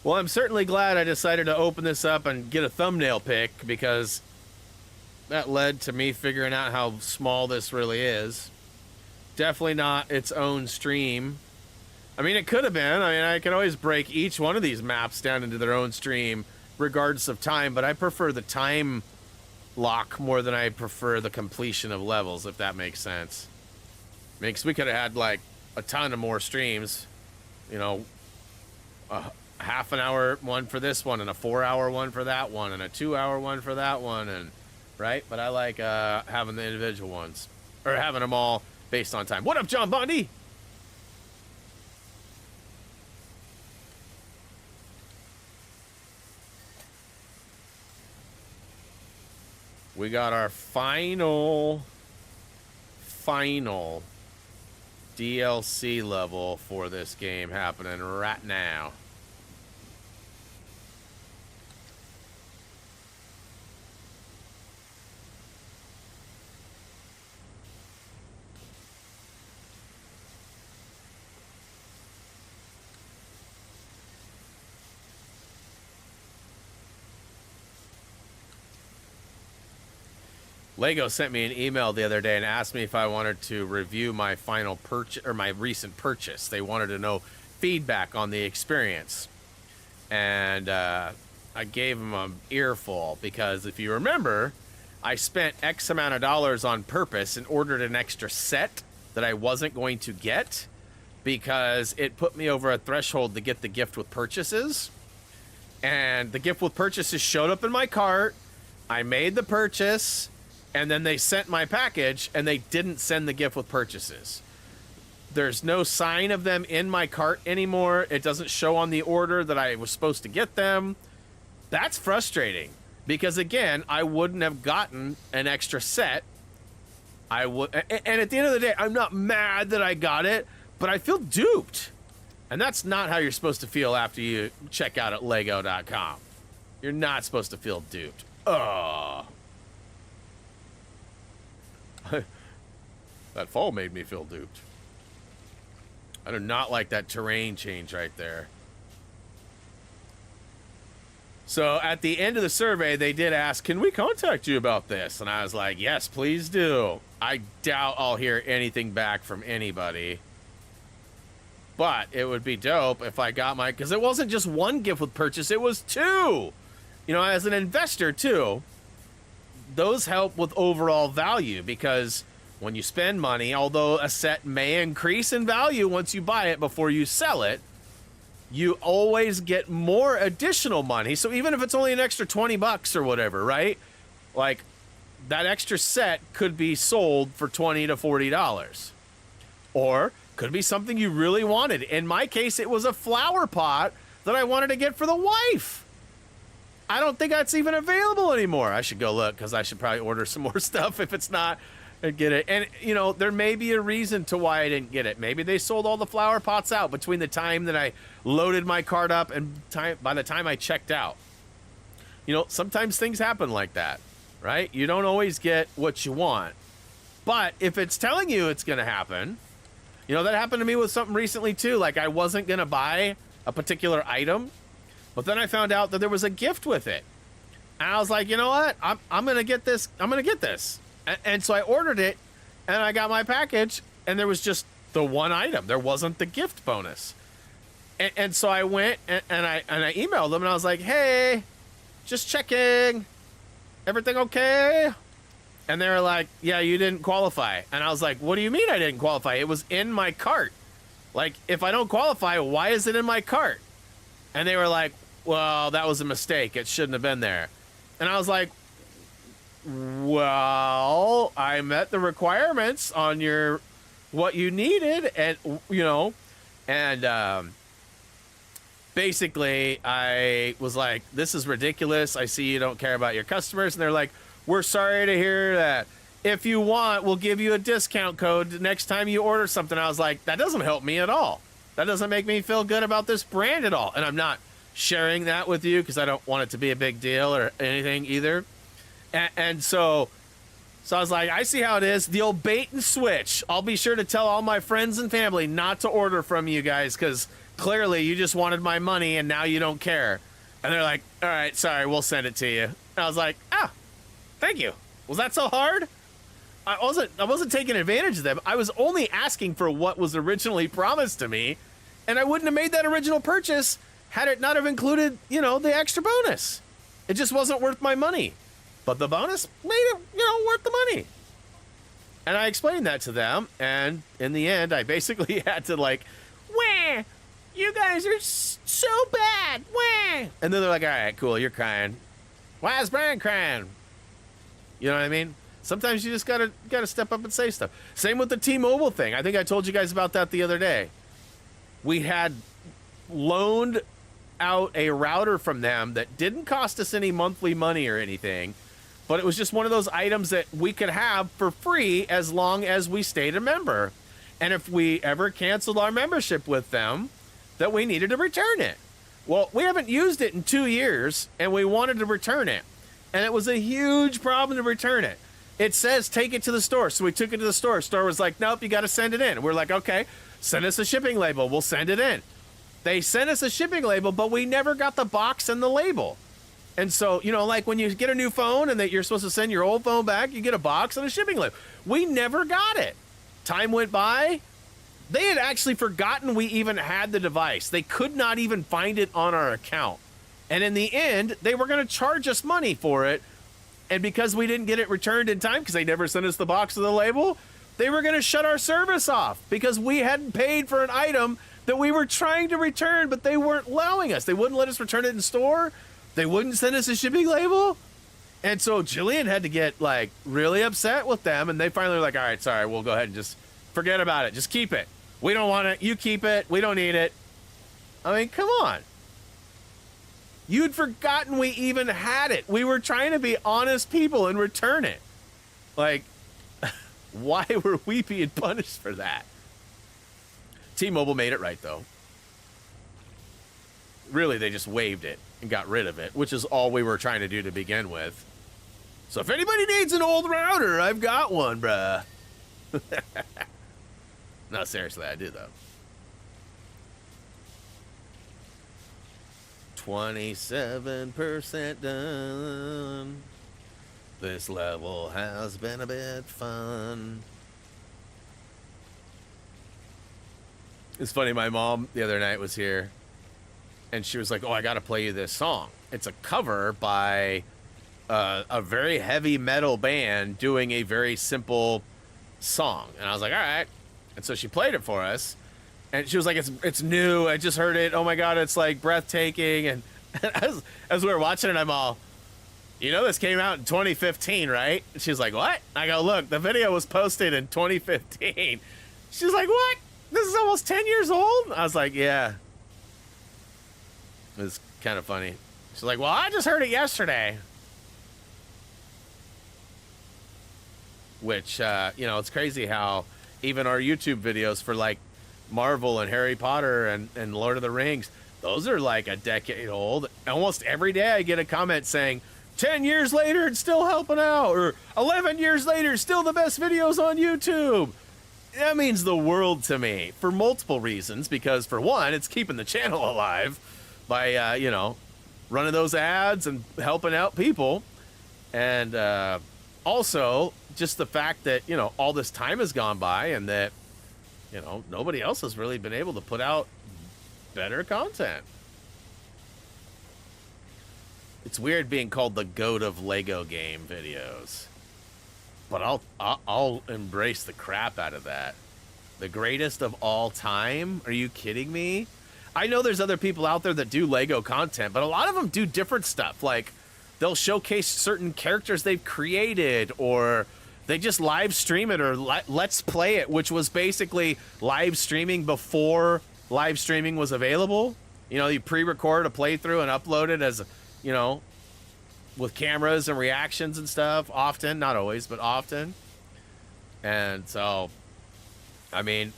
Well, I'm certainly glad I decided to open this up and get a thumbnail pick, because that led to me figuring out how small this really is. Definitely not its own stream. I mean, it could have been. I mean, I could always break each one of these maps down into their own stream, regardless of time, but I prefer the time lock more than I prefer the completion of levels, if that makes sense. I mean, 'cause we could have had, like, a ton of more streams. You know, a half an hour one for this one, and a 4-hour one for that one, and a 2-hour one for that one, and right? But I like having the individual ones, or having them all based on time. What up, John Bondi? We got our final DLC level for this game happening right now. Lego sent me an email the other day and asked me if I wanted to review my final purchase, or my recent purchase. They wanted to know feedback on the experience. And I gave them an earful, because if you remember, I spent X amount of dollars on purpose and ordered an extra set that I wasn't going to get, because it put me over a threshold to get the gift with purchases. And the gift with purchases showed up in my cart. I made the purchase. And then they sent my package, and they didn't send the gift with purchases. There's no sign of them in my cart anymore. It doesn't show on the order that I was supposed to get them. That's frustrating, because again, I wouldn't have gotten an extra set. I would, and at the end of the day, I'm not mad that I got it, but I feel duped. And that's not how you're supposed to feel after you check out at Lego.com. You're not supposed to feel duped. Ugh. That fall made me feel duped. I do not like that terrain change right there. So at the end of the survey, they did ask, can we contact you about this? And I was like, yes, please do. I doubt I'll hear anything back from anybody. But it would be dope if I got my... Because it wasn't just one gift with purchase, it was 2. You know, as an investor, too. Those help with overall value, because when you spend money, although a set may increase in value once you buy it before you sell it, you always get more additional money. So even if it's only an extra $20 or whatever, right? Like, that extra set could be sold for $20 to $40. Or could be something you really wanted. In my case, it was a flower pot that I wanted to get for the wife. I don't think that's even available anymore. I should go look, because I should probably order some more stuff if it's not, and get it. And, you know, there may be a reason to why I didn't get it. Maybe they sold all the flower pots out between the time that I loaded my cart up and by the time I checked out. You know, sometimes things happen like that, right? You don't always get what you want. But if it's telling you it's going to happen, you know, that happened to me with something recently too. Like, I wasn't going to buy a particular item, but then I found out that there was a gift with it. And I was like, you know what? I'm going to get this. I'm going to get this. And so I ordered it, and I got my package, and there was just the one item. There wasn't the gift bonus. And so I went and I emailed them, and I was like, hey, just checking. Everything okay? And they were like, yeah, you didn't qualify. And I was like, what do you mean I didn't qualify? It was in my cart. Like, if I don't qualify, why is it in my cart? And they were like, well, that was a mistake. It shouldn't have been there. And I was like, well, I met the requirements on your what you needed, and you know, and basically I was like, this is ridiculous. I see you don't care about your customers. And they're like, we're sorry to hear that. If you want, we'll give you a discount code next time you order something. I was like, that doesn't help me at all. That doesn't make me feel good about this brand at all. And I'm not sharing that with you because I don't want it to be a big deal or anything either. And so I was like, I see how it is. The old bait and switch. I'll be sure to tell all my friends and family not to order from you guys, because clearly you just wanted my money and now you don't care. And they're like, all right, sorry, we'll send it to you. And I was like, ah, thank you. Was that so hard? I wasn't taking advantage of them. I was only asking for what was originally promised to me, and I wouldn't have made that original purchase had it not have included, you know, the extra bonus. It just wasn't worth my money. But the bonus made it, you know, worth the money. And I explained that to them, and in the end, I basically had to like, wah, you guys are so bad, wah. And then they're like, all right, cool, you're crying. Why is Brian crying? You know what I mean? Sometimes you just gotta step up and say stuff. Same with the T-Mobile thing. I think I told you guys about that the other day. We had loaned out a router from them that didn't cost us any monthly money or anything, but it was just one of those items that we could have for free as long as we stayed a member. And if we ever canceled our membership with them, that we needed to return it. Well, we haven't used it in 2 years, and we wanted to return it. And it was a huge problem to return it. It says take it to the store. So we took it to the store. Store was like, nope, you got to send it in. And we're like, okay, send us a shipping label. We'll send it in. They sent us a shipping label, but we never got the box and the label. And so, you know, like when you get a new phone and that you're supposed to send your old phone back, you get a box and a shipping label. We never got it. Time went by. They had actually forgotten we even had the device. They could not even find it on our account. And in the end, they were going to charge us money for it. And because we didn't get it returned in time, because they never sent us the box or the label, they were going to shut our service off because we hadn't paid for an item that we were trying to return, but they weren't allowing us. They wouldn't let us return it in store. They wouldn't send us a shipping label. And so Jillian had to get like really upset with them. And they finally were like, all right, sorry, we'll go ahead and just forget about it. Just keep it. We don't want it. You keep it. We don't need it. I mean, come on. You'd forgotten we even had it. We were trying to be honest people and return it. Like, why were we being punished for that? T-Mobile made it right, though. Really, they just waived it and got rid of it, which is all we were trying to do to begin with. So if anybody needs an old router, I've got one, bruh. No, seriously, I do, though. 27% done. This level has been a bit fun. It's funny, my mom the other night was here, and she was like, oh, I gotta play you this song. It's a cover by a very heavy metal band doing a very simple song. And I was like, all right. And so she played it for us. And she was like, it's new. I just heard it. Oh, my God, it's, like, breathtaking. And as we were watching it, I'm all, you know, this came out in 2015, right? She's like, what? I go, look, the video was posted in 2015. She's like, what? This is almost 10 years old? I was like, yeah. It was kind of funny. She's like, well, I just heard it yesterday. Which, you know, it's crazy how even our YouTube videos for, like, Marvel and Harry Potter and Lord of the Rings, those are, like, a decade old. Almost every day I get a comment saying, 10 years later, it's still helping out. Or 11 years later, still the best videos on YouTube. That means the world to me for multiple reasons. Because, for one, it's keeping the channel alive by, you know, running those ads and helping out people. And also, just the fact that, you know, all this time has gone by and that, you know, nobody else has really been able to put out better content. It's weird being called the GOAT of Lego game videos. But I'll embrace the crap out of that. The greatest of all time? Are you kidding me? I know there's other people out there that do Lego content, but a lot of them do different stuff. Like, they'll showcase certain characters they've created, or they just live stream it, or let's play it, which was basically live streaming before live streaming was available. You know, you pre-record a playthrough and upload it as, you know, with cameras and reactions and stuff. Often, not always, but often. And so, I mean,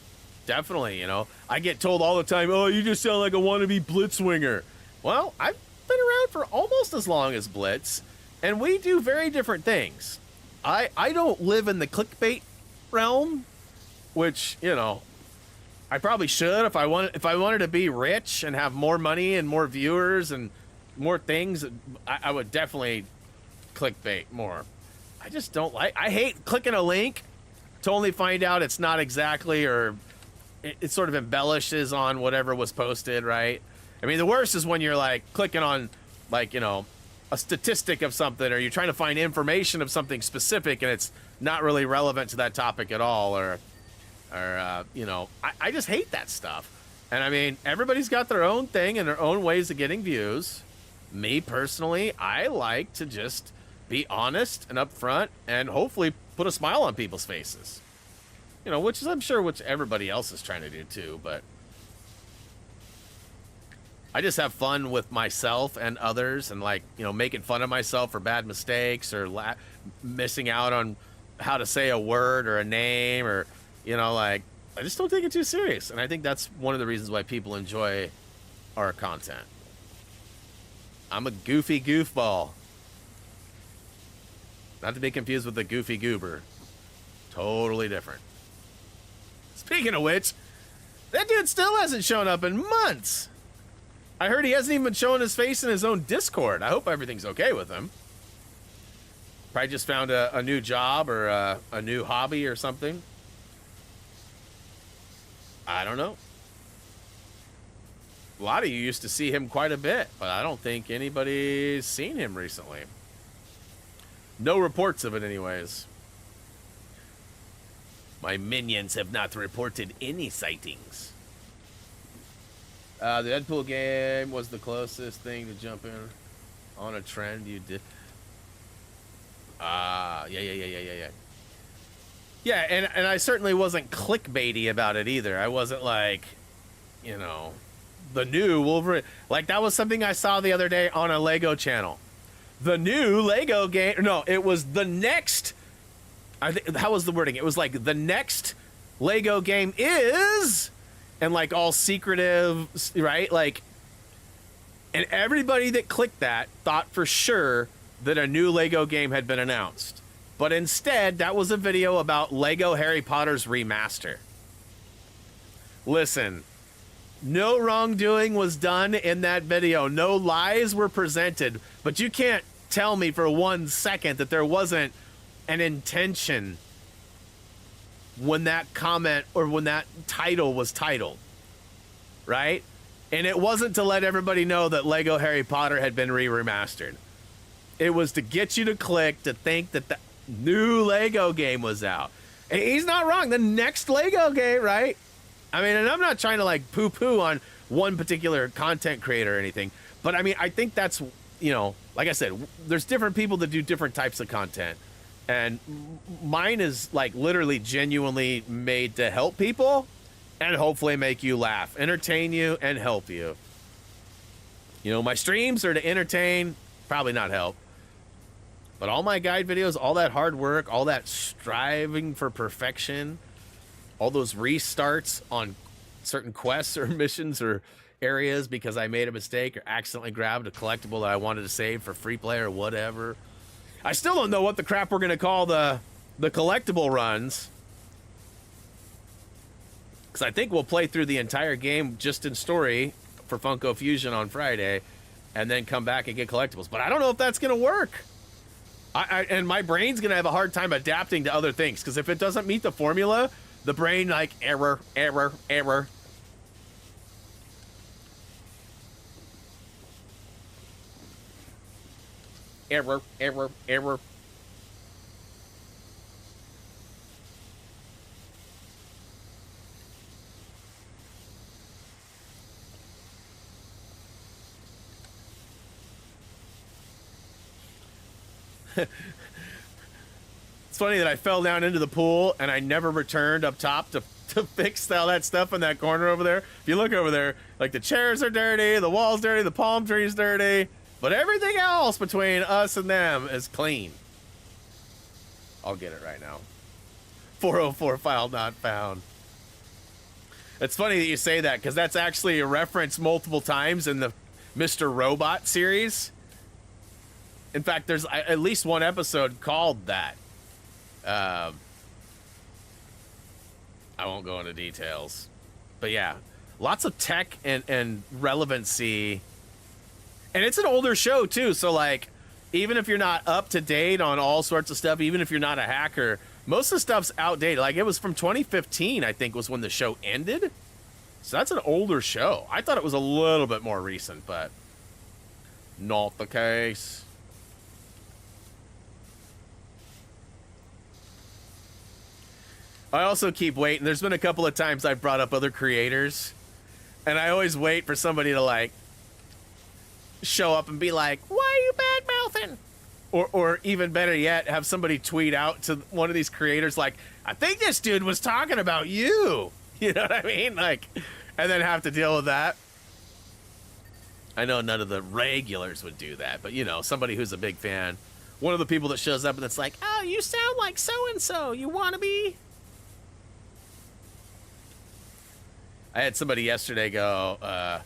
definitely, you know, I get told all the time, oh, you just sound like a wannabe Blitzwinger. Well, I've been around for almost as long as Blitz, and we do very different things. I don't live in the clickbait realm, which, you know, I probably should if I wanted to be rich and have more money and more viewers and more things. I would definitely clickbait more. I just don't like. I hate clicking a link to only find out it's not exactly, or it sort of embellishes on whatever was posted, right? I mean, the worst is when you're like clicking on, like, you know, a statistic of something, or you're trying to find information of something specific and it's not really relevant to that topic at all, or you know, I just hate that stuff. And I mean, everybody's got their own thing and their own ways of getting views. Me personally, I like to just be honest and upfront and hopefully put a smile on people's faces. You know, which is, I'm sure, which everybody else is trying to do too, but I just have fun with myself and others, and, like, you know, making fun of myself for bad mistakes, or missing out on how to say a word or a name, or, you know, like, I just don't take it too serious. And I think that's one of the reasons why people enjoy our content. I'm a goofy goofball. Not to be confused with the goofy goober. Totally different. Speaking of which, that dude still hasn't shown up in months. I heard he hasn't even been showing his face in his own Discord. I hope everything's okay with him. Probably just found a new job, or a new hobby or something. I don't know. A lot of you used to see him quite a bit, but I don't think anybody's seen him recently. No reports of it anyways. My minions have not reported any sightings. The Deadpool game was the closest thing to jump in on a trend you did. Yeah. Yeah, and I certainly wasn't clickbaity about it either. I wasn't like, you know, the new Wolverine. Like, that was something I saw the other day on a Lego channel. The new Lego game. No, it was the next. I think, how was the wording? It was like, the next Lego game is, and like all secretive, right? Like, and everybody that clicked that thought for sure that a new Lego game had been announced. But instead, that was a video about Lego Harry Potter's remaster. Listen, no wrongdoing was done in that video. No lies were presented. But you can't tell me for 1 second that there wasn't an intention when that comment or when that title was titled, right? And it wasn't to let everybody know that Lego Harry Potter had been remastered. It was to get you to click to think that the new Lego game was out. And he's not wrong. The next Lego game, right? I mean, and I'm not trying to like poo-poo on one particular content creator or anything, but I mean, I think that's you know, like I said, there's different people that do different types of content. And mine is like literally genuinely made to help people and hopefully make you laugh, entertain you, and help you. You know, my streams are to entertain, probably not help. But all my guide videos, all that hard work, all that striving for perfection, all those restarts on certain quests or missions or areas because I made a mistake or accidentally grabbed a collectible that I wanted to save for free play or whatever. I still don't know what the crap we're going to call the collectible runs. Because I think we'll play through the entire game just in story for Funko Fusion on Friday and then come back and get collectibles. But I don't know if that's going to work. And my brain's going to have a hard time adapting to other things. Because if it doesn't meet the formula, the brain like error, error, error. Error, error, error. It's funny that I fell down into the pool and I never returned up top to fix all that stuff in that corner over there. If you look over there, like the chairs are dirty, the wall's dirty, the palm tree's dirty, but everything else between us and them is clean. I'll get it right now. 404 file not found. It's funny that you say that because that's actually a reference multiple times in the Mr. Robot series. In fact, there's at least one episode called that. I won't go into details. But yeah, lots of tech and relevancy. And it's an older show, too. So, like, even if you're not up to date on all sorts of stuff, even if you're not a hacker, most of the stuff's outdated. Like, it was from 2015, I think, was when the show ended. So that's an older show. I thought it was a little bit more recent, but not the case. I also keep waiting. There's been a couple of times I've brought up other creators, and I always wait for somebody to, like, show up and be like, why are you bad-mouthing? Or even better yet, have somebody tweet out to one of these creators like, I think this dude was talking about you. You know what I mean? Like, and then have to deal with that. I know none of the regulars would do that, but, you know, somebody who's a big fan. One of the people that shows up and it's like, oh, you sound like so-and-so. You want to be? I had somebody yesterday go,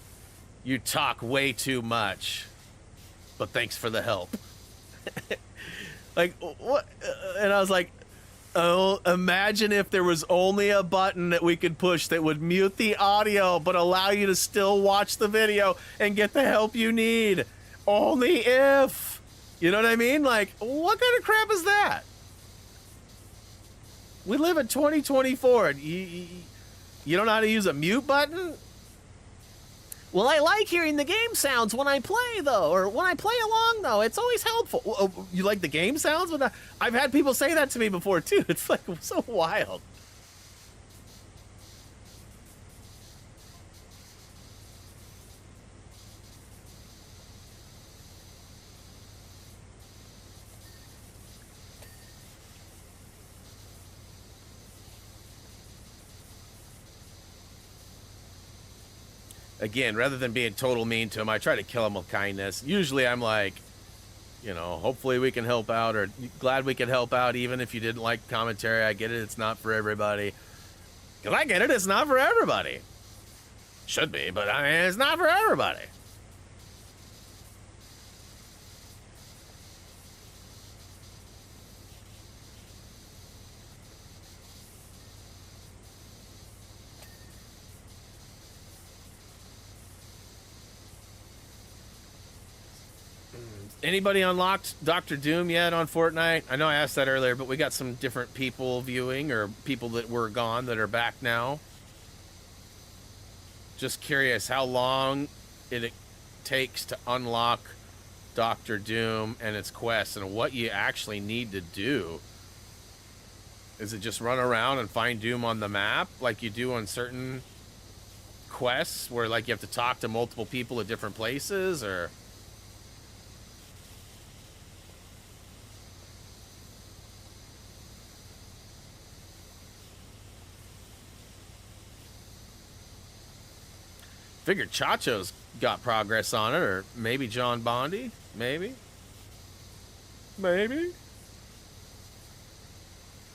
you talk way too much, but thanks for the help. Like, what? And I was like, oh, imagine if there was only a button that we could push that would mute the audio, but allow you to still watch the video and get the help you need. Only if. You know what I mean? Like, what kind of crap is that? We live in 2024. You don't know how to use a mute button? Well, I like hearing the game sounds when I play, though, or when I play along, though. It's always helpful. You like the game sounds? I've had people say that to me before, too. It's like so wild. Again, rather than being total mean to him, I try to kill him with kindness. Usually I'm like, you know, hopefully we can help out, or glad we can help out even if you didn't like commentary. I get it, it's not for everybody. Because I get it, it's not for everybody. Should be, but I mean, it's not for everybody. Anybody unlocked Dr. Doom yet on Fortnite? I know I asked that earlier, but we got some different people viewing, or people that were gone that are back now. Just curious how long it takes to unlock Dr. Doom and its quest, and what you actually need to do. Is it just run around and find Doom on the map like you do on certain quests where like you have to talk to multiple people at different places, or Figured Chacho's got progress on it, or maybe John Bondi. Maybe.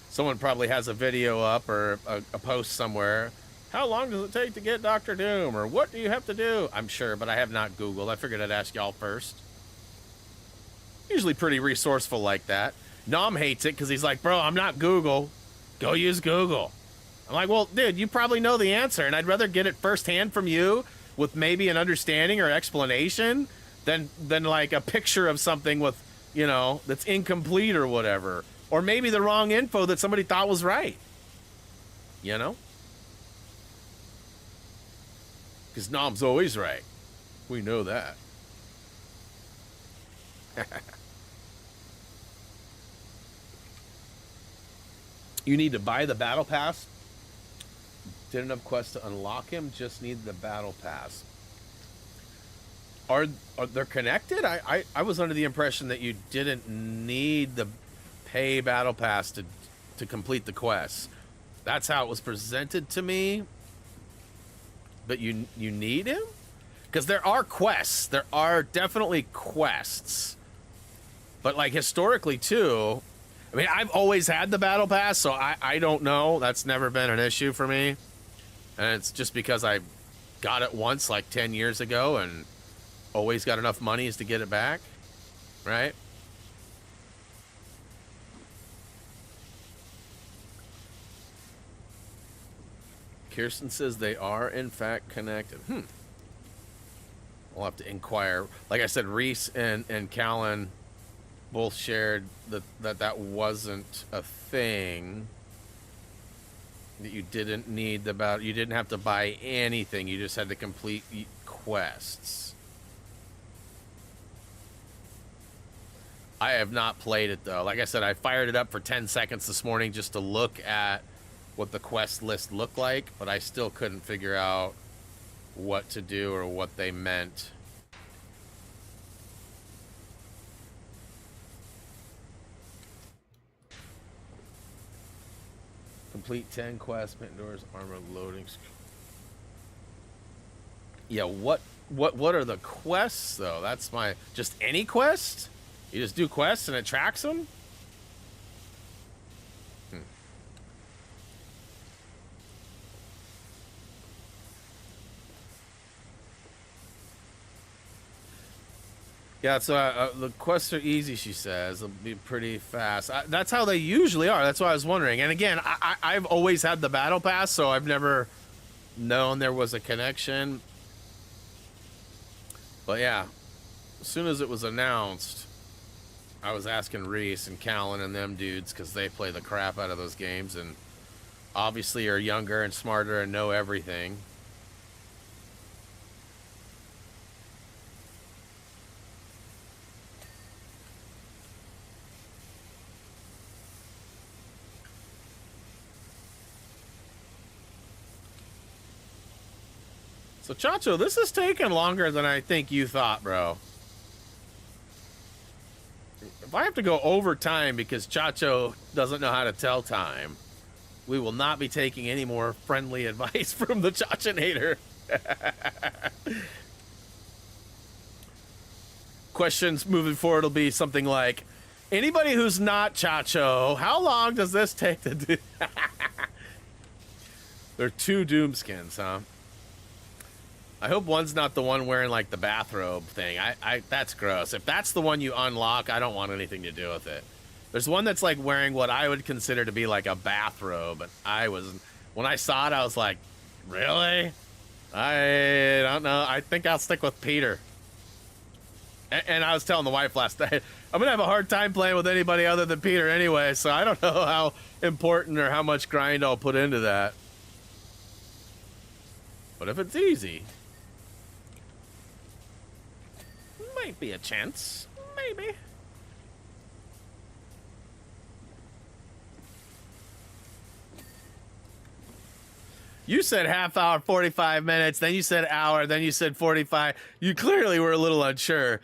Someone probably has a video up or a post somewhere. How long does it take to get Dr. Doom? Or what do you have to do? I'm sure, but I have not Googled. I figured I'd ask y'all first. Usually pretty resourceful like that. Nom hates it because he's like, bro, I'm not Google. Go use Google. I'm like, well, dude, you probably know the answer, and I'd rather get it firsthand from you with maybe an understanding or explanation than like a picture of something with, you know, that's incomplete or whatever. Or maybe the wrong info that somebody thought was right. You know? Because Nom's always right. We know that. You need to buy the battle pass. Did enough quests to unlock him. Just need the battle pass. Are they connected? I was under the impression that you didn't need the pay battle pass to complete the quests. That's how it was presented to me. But you need him? Because there are quests. There are definitely quests. But like historically too, I mean, I've always had the battle pass, so I don't know. That's never been an issue for me. And it's just because I got it once like 10 years ago and always got enough monies to get it back, right? Kirsten says they are in fact connected. We'll have to inquire. Like I said, Reese and Callan both shared that wasn't a thing. That you didn't need you didn't have to buy anything. You just had to complete quests. I have not played it though. Like I said, I fired it up for 10 seconds this morning just to look at what the quest list looked like, but I still couldn't figure out what to do or what they meant. Complete 10 quests, Pandora's armor loading. Yeah, what are the quests though? That's my just any quest? You just do quests and it tracks them? Yeah, so the quests are easy, she says. They'll be pretty fast. That's how they usually are. That's why I was wondering. And again, I've always had the battle pass, so I've never known there was a connection. But yeah, as soon as it was announced, I was asking Reese and Callan and them dudes because they play the crap out of those games and obviously are younger and smarter and know everything. So, Chacho, this is taking longer than I think you thought, bro. If I have to go over time because Chacho doesn't know how to tell time, we will not be taking any more friendly advice from the Chachonator. Questions moving forward will be something like, anybody who's not Chacho, how long does this take to do? There are 2 Doom skins, huh? I hope one's not the one wearing like the bathrobe thing. That's gross. If that's the one you unlock, I don't want anything to do with it. There's one that's like wearing what I would consider to be like a bathrobe. And when I saw it, I was like, really? I don't know. I think I'll stick with Peter. And I was telling the wife last night, I'm going to have a hard time playing with anybody other than Peter anyway. So I don't know how important or how much grind I'll put into that. But if it's easy, might be a chance. Maybe. You said half hour, 45 minutes, then you said hour, then you said 45. You clearly were a little unsure,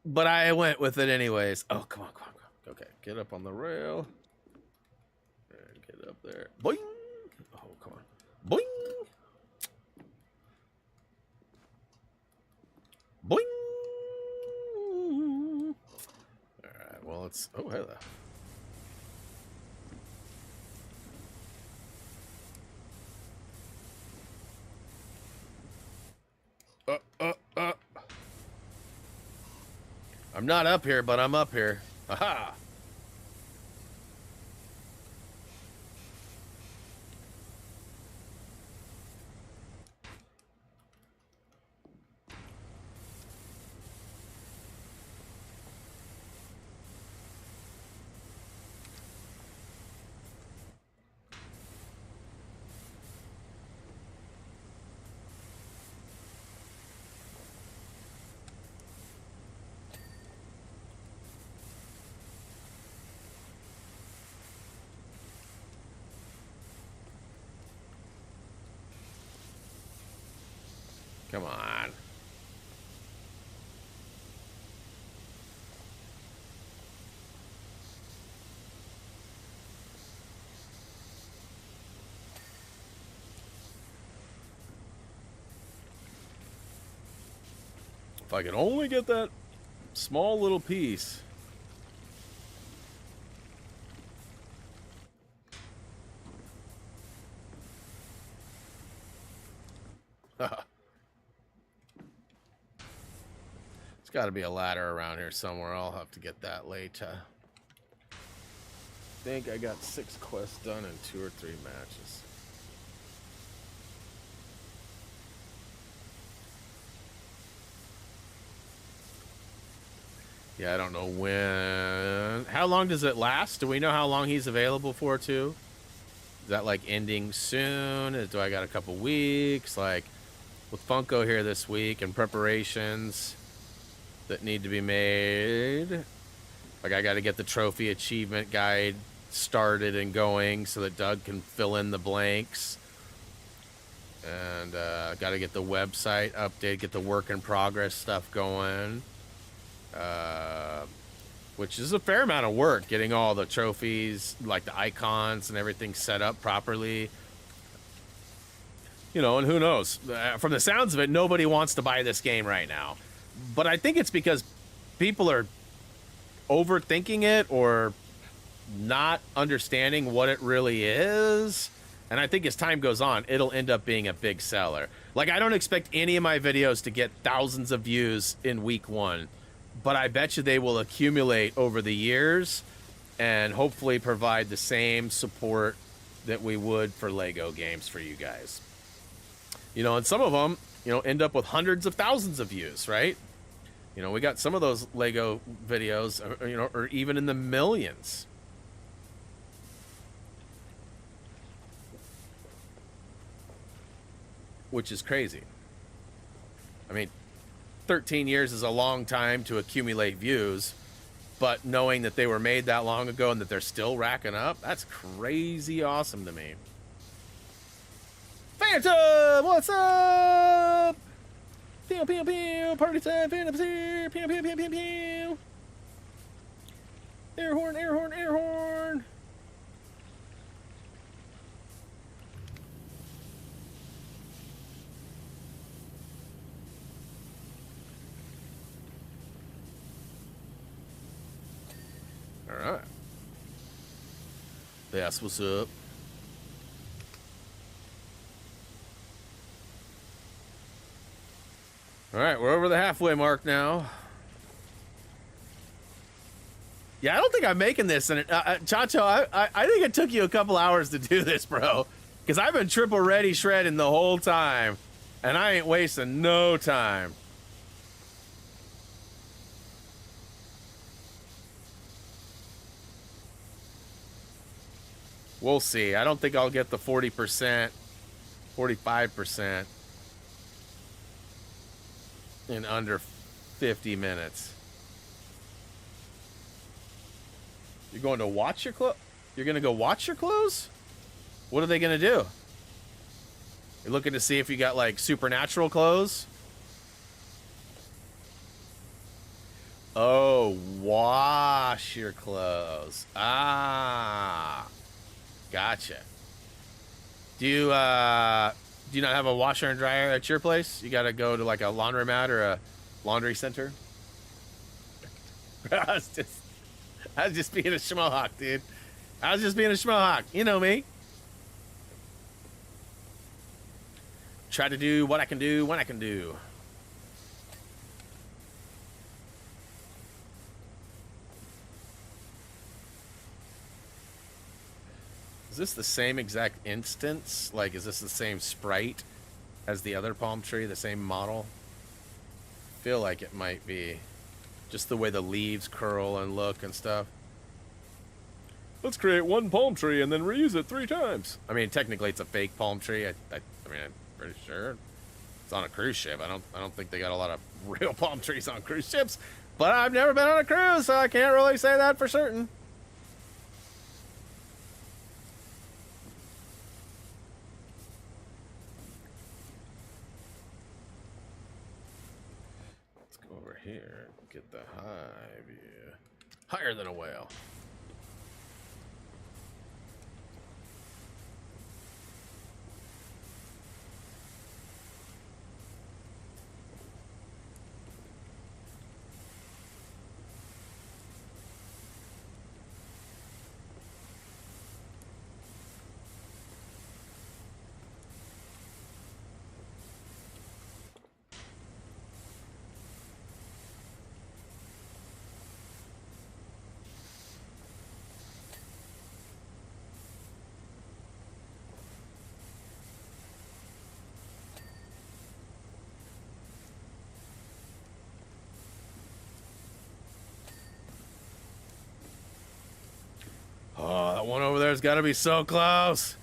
but I went with it anyways. Oh, come on. Okay, get up on the rail. And get up there. Boing. Oh, come on. Boing. Boing! Alright, well, it's... Oh, hello. I'm not up here, but I'm up here. Aha! Come on. If I could only get that small little piece. It's got to be a ladder around here somewhere. I'll have to get that later. I think I got 6 quests done in 2 or 3 matches. Yeah, I don't know when. How long does it last? Do we know how long he's available for, too? Is that, like, ending soon? Do I got a couple weeks? Like, with Funko here this week and preparations that need to be made. Like, I got to get the trophy achievement guide started and going so that Doug can fill in the blanks. And got to get the website updated, get the work in progress stuff going. Which is a fair amount of work, getting all the trophies, like the icons and everything set up properly. You know, and who knows? From the sounds of it, nobody wants to buy this game right now. But I think it's because people are overthinking it or not understanding what it really is. And I think as time goes on, it'll end up being a big seller. Like, I don't expect any of my videos to get thousands of views in week 1. But I bet you they will accumulate over the years and hopefully provide the same support that we would for Lego games for you guys. You know, and some of them, you know, end up with hundreds of thousands of views, right? You know, we got some of those Lego videos, you know, or even in the millions. Which is crazy. I mean, 13 years is a long time to accumulate views, but knowing that they were made that long ago and that they're still racking up, that's crazy awesome to me. Phantom, what's up? Pew, pew, pew, party time, Phantom's here. Pew, pew, pew, pew, pew. Air horn, air horn, air horn. All right. That's what's up. All right, we're over the halfway mark now. Yeah, I don't think I'm making this. And Chacho, I think it took you a couple hours to do this, bro. Because I've been triple ready shredding the whole time. And I ain't wasting no time. We'll see. I don't think I'll get the 40%, 45% in under 50 minutes. You're going to watch your clothes? You're going to go watch your clothes? What are they going to do? You're looking to see if you got, like, supernatural clothes? Oh, wash your clothes. Ah. Gotcha. Do you not have a washer and dryer at your place? You got to go to like a laundromat or laundry center. I was just being a schmohawk, dude. I was just being a schmohawk. You know me. Try to do what I can do when I can do. Is this the same exact instance? Like, is this the same sprite as the other palm tree, the same model? I feel like it might be. Just the way the leaves curl and look and stuff. Let's create one palm tree and then reuse it 3 times. I mean, technically it's a fake palm tree. I mean, I'm pretty sure it's on a cruise ship. I don't think they got a lot of real palm trees on cruise ships. But I've never been on a cruise, so I can't really say that for certain. Here, get the high view. Higher than a whale. Oh, that one over there's got to be so close.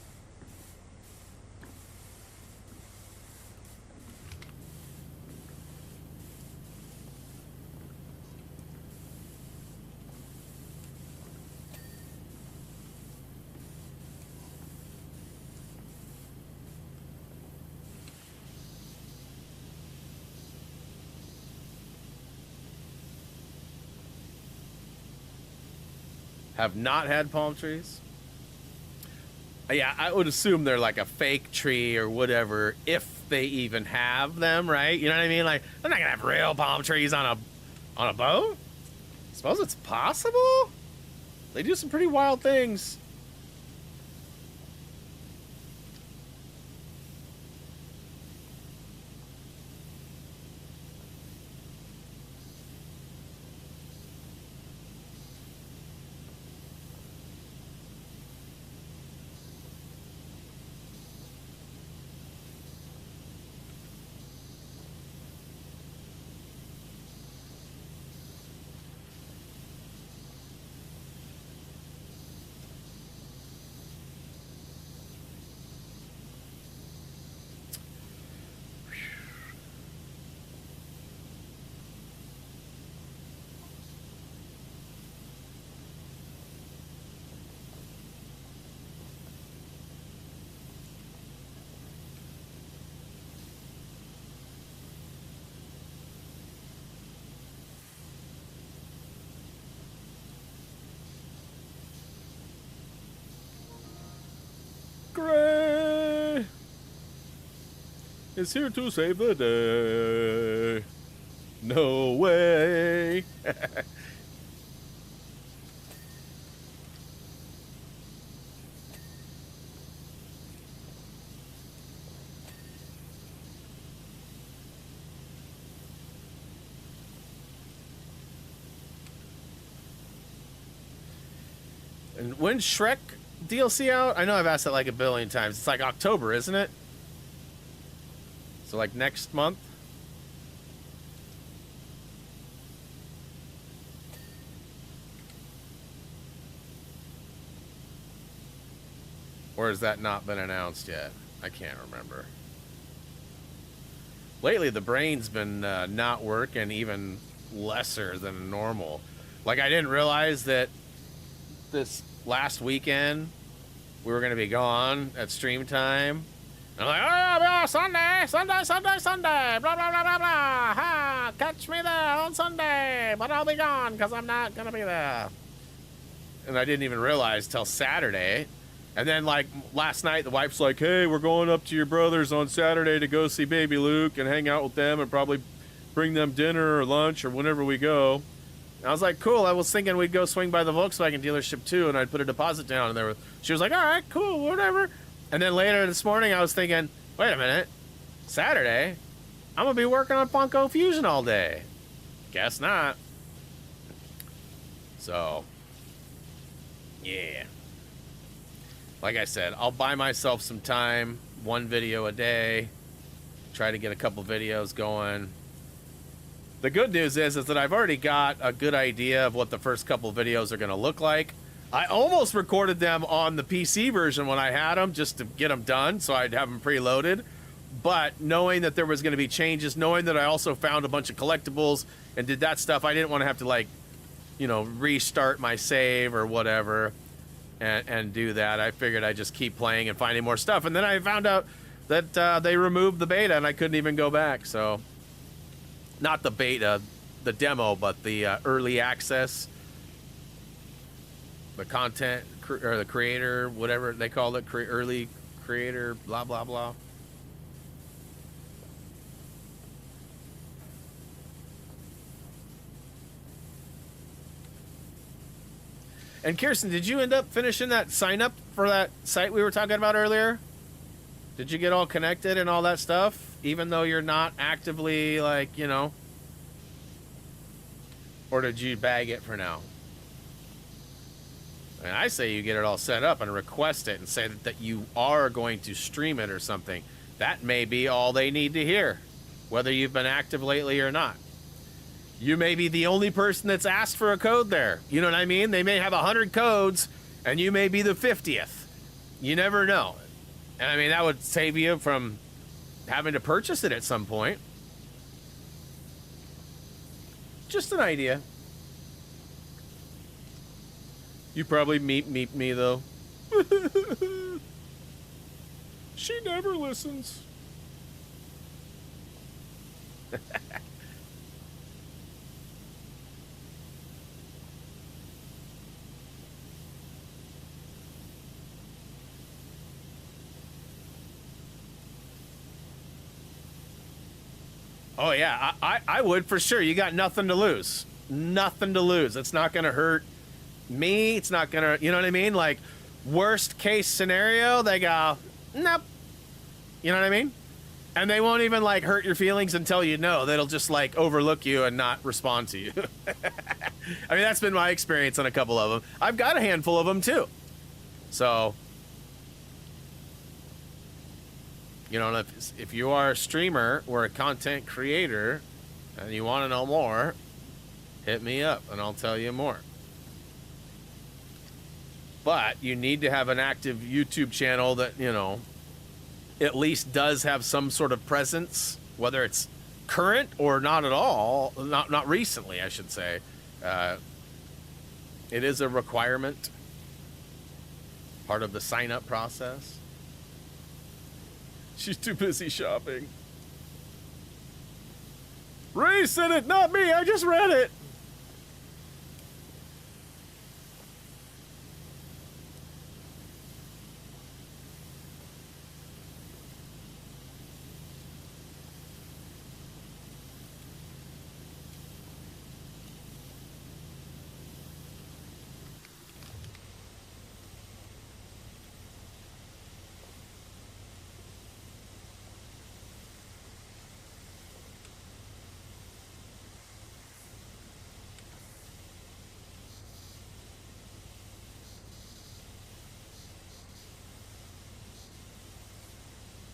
Have not had palm trees. Yeah, I would assume they're like a fake tree or whatever, if they even have them, right? You know what I mean? Like, they're not gonna have real palm trees on a boat. Suppose it's possible. They do some pretty wild things. Gray is here to save the day. No way. And when's Shrek DLC out? I know I've asked that like a billion times. It's like October, isn't it? So like next month? Or has that not been announced yet? I can't remember. Lately, the brain's been not working even lesser than normal. Like, I didn't realize that this last weekend we were going to be gone at stream time. And I'm like, oh, yeah, Sunday, blah, blah, blah, blah, blah. Ha, catch me there on Sunday, but I'll be gone because I'm not going to be there. And I didn't even realize till Saturday. And then, like, last night, the wife's like, hey, we're going up to your brother's on Saturday to go see baby Luke and hang out with them and probably bring them dinner or lunch or whenever we go. And I was like, cool. I was thinking we'd go swing by the Volkswagen dealership too, and I'd put a deposit down. And she was like, all right, cool, whatever. And then later this morning, I was thinking, wait a minute, Saturday, I'm gonna be working on Funko Fusion all day. Guess not. So, yeah. Like I said, I'll buy myself some time, 1 video a day, try to get a couple videos going. The good news is that I've already got a good idea of what the first couple videos are going to look like. I almost recorded them on the PC version when I had them just to get them done, so I'd have them preloaded. But knowing that there was going to be changes, knowing that I also found a bunch of collectibles and did that stuff, I didn't want to have to, like, you know, restart my save or whatever and do that. I figured I'd just keep playing and finding more stuff. And then I found out that they removed the beta and I couldn't even go back, so... Not the beta, the demo, but the early access, the content, or the creator, whatever they call it, early creator, blah, blah, blah. And Kirsten, did you end up finishing that sign up for that site we were talking about earlier? Did you get all connected and all that stuff? Even though you're not actively, like, you know, or did you bag it for now? And I say you get it all set up and request it and say that you are going to stream it or something. That may be all they need to hear, whether you've been active lately or not. You may be the only person that's asked for a code there. You know what I mean? They may have 100 codes and you may be the 50th. You never know. And I mean, that would save you from having to purchase it at some point. Just an idea. You probably meet me though. She never listens. Oh, yeah, I would for sure. You got nothing to lose. Nothing to lose. It's not going to hurt me. It's not going to, you know what I mean? Like, worst case scenario, they go, nope. You know what I mean? And they won't even, like, hurt your feelings until you know. They'll just, like, overlook you and not respond to you. I mean, that's been my experience on a couple of them. I've got a handful of them, too. So... You know, if you are a streamer or a content creator and you want to know more, hit me up and I'll tell you more. But you need to have an active YouTube channel that, you know, at least does have some sort of presence, whether it's current or not at all, not recently, I should say. It is a requirement, part of the sign-up process. She's too busy shopping. Ray said it, not me. I just read it.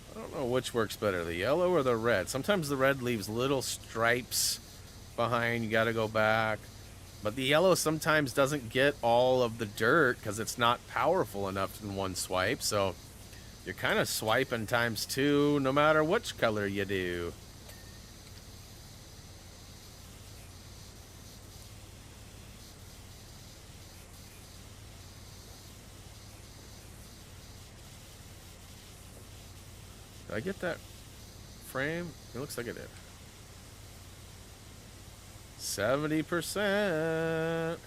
I don't know which works better, the yellow or the red. Sometimes the red leaves little stripes behind. You got to go back. But the yellow sometimes doesn't get all of the dirt because it's not powerful enough in one swipe. So you're kind of swiping times 2 no matter which color you do. Did I get that frame? It looks like I did. 70%.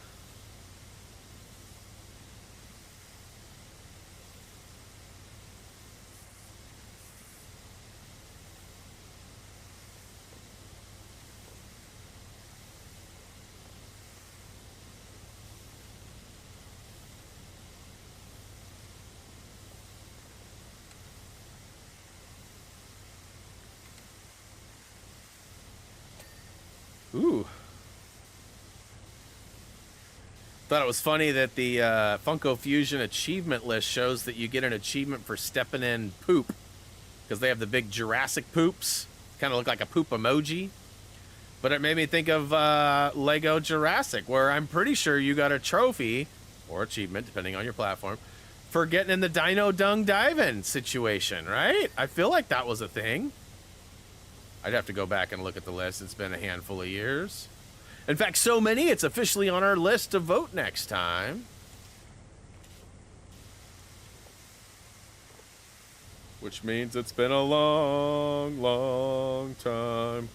Ooh. Thought it was funny that the Funko Fusion achievement list shows that you get an achievement for stepping in poop. Because they have the big Jurassic poops. Kind of look like a poop emoji. But it made me think of Lego Jurassic, where I'm pretty sure you got a trophy, or achievement, depending on your platform, for getting in the Dino Dung Diving situation, right? I feel like that was a thing. I'd have to go back and look at the list. It's been a handful of years. In fact, so many, it's officially on our list to vote next time. Which means it's been a long, long time.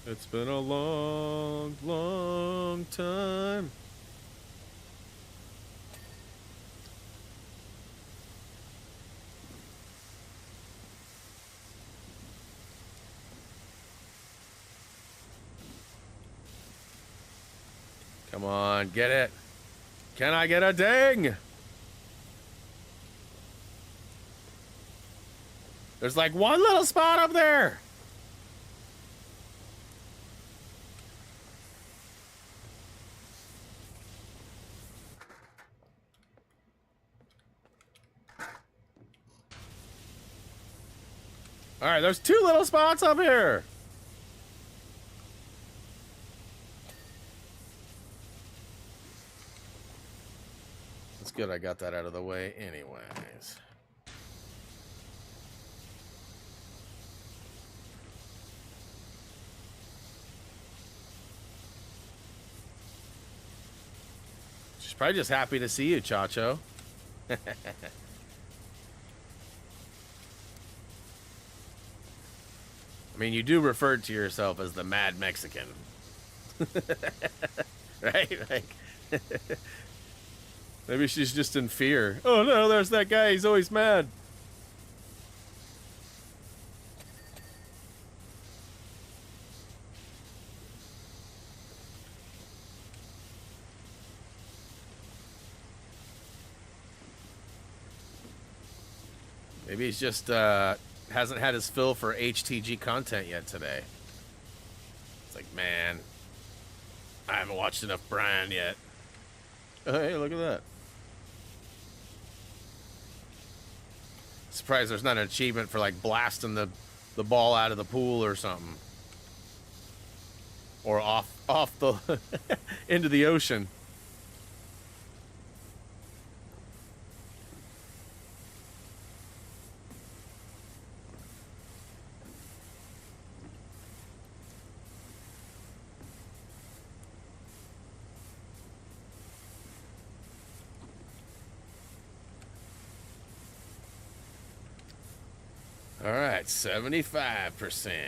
It's been a long, long time. Come on, get it. Can I get a ding? There's like one little spot up there. All right, there's two little spots up here. It's good I got that out of the way anyways. She's probably just happy to see you, Chacho. I mean, you do refer to yourself as the Mad Mexican. Right? Like, maybe she's just in fear. Oh no, there's that guy. He's always mad. Maybe he's just hasn't had his fill for HTG content yet today. It's like, man, I haven't watched enough Brian yet. Oh, hey, look at that. Surprised there's not an achievement for like blasting the ball out of the pool or something. Or off the into the ocean. All right, 75%.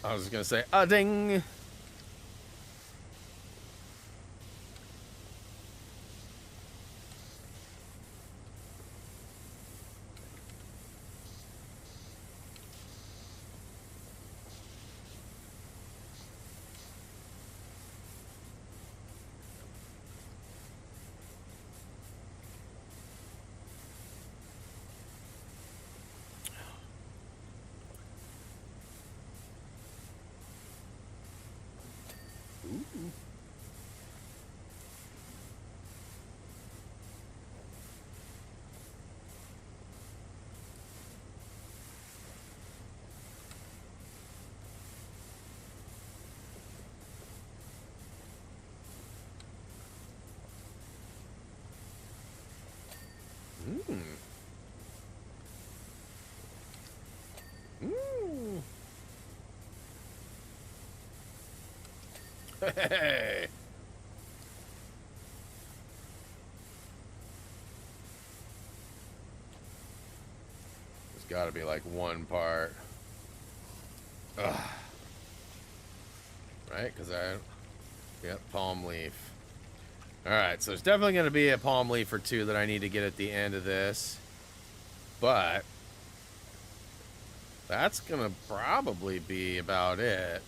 I was gonna say, ding. Hey. There's got to be like one part. Ugh. Right? Because yep, palm leaf. All right, so there's definitely going to be a palm leaf or two that I need to get at the end of this. but that's gonna probably be about it.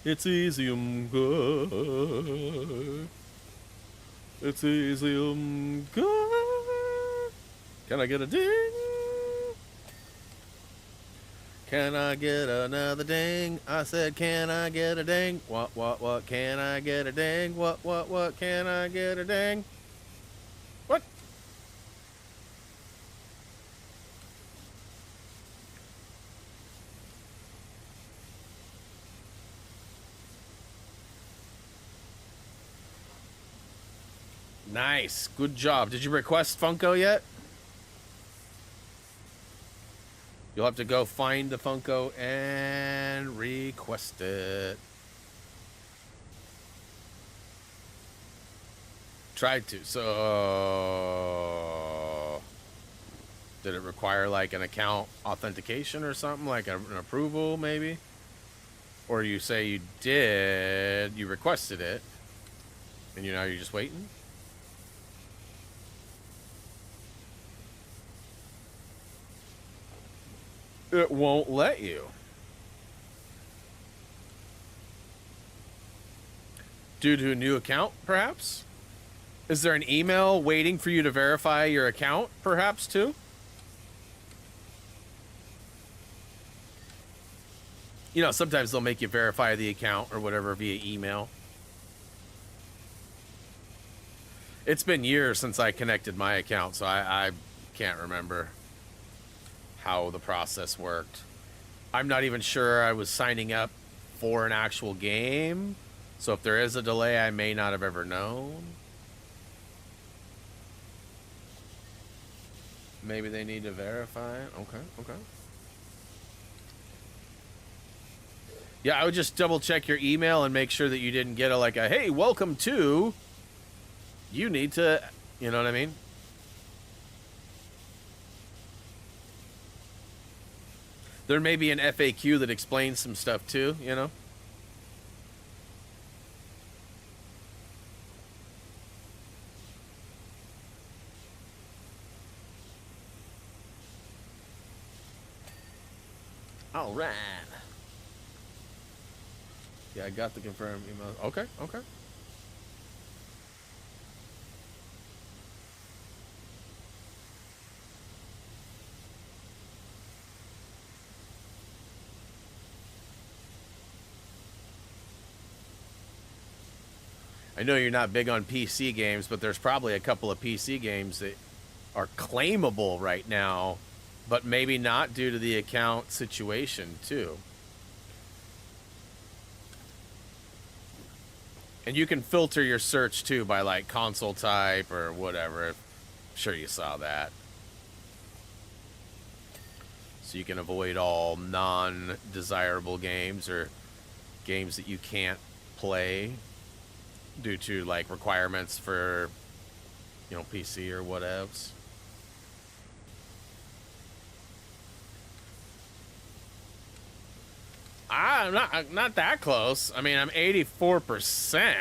It's easy, good. It's easy, good. Can I get a ding? Can I get another ding? I said, can I get a ding? What, can I get a ding? What, can I get a ding? What? Nice. Good job. Did you request Funko yet? You'll have to go find the Funko and request it. Tried to. So, did it require like an account authentication or something? Like an approval maybe? Or you say you did, you requested it, and you're just waiting? It won't let you. Due to a new account, perhaps? Is there an email waiting for you to verify your account, perhaps, too? You know, sometimes they'll make you verify the account or whatever via email. It's been years since I connected my account, so I can't remember how the process worked. I'm not even sure I was signing up for an actual game, so if there is a delay, I may not have ever known. Maybe they need to verify it. Okay. Yeah, I would just double check your email and make sure that you didn't get a hey, welcome to, you need to, you know what I mean? There may be an FAQ that explains some stuff too, you know? All right. Yeah, I got the confirmed email. Okay. I know you're not big on PC games, but there's probably a couple of PC games that are claimable right now, but maybe not due to the account situation, too. And you can filter your search, too, by, console type or whatever. I'm sure you saw that. So you can avoid all non-desirable games or games that you can't play due to requirements for PC or whatevs. I'm not that close. I mean, I'm 84%.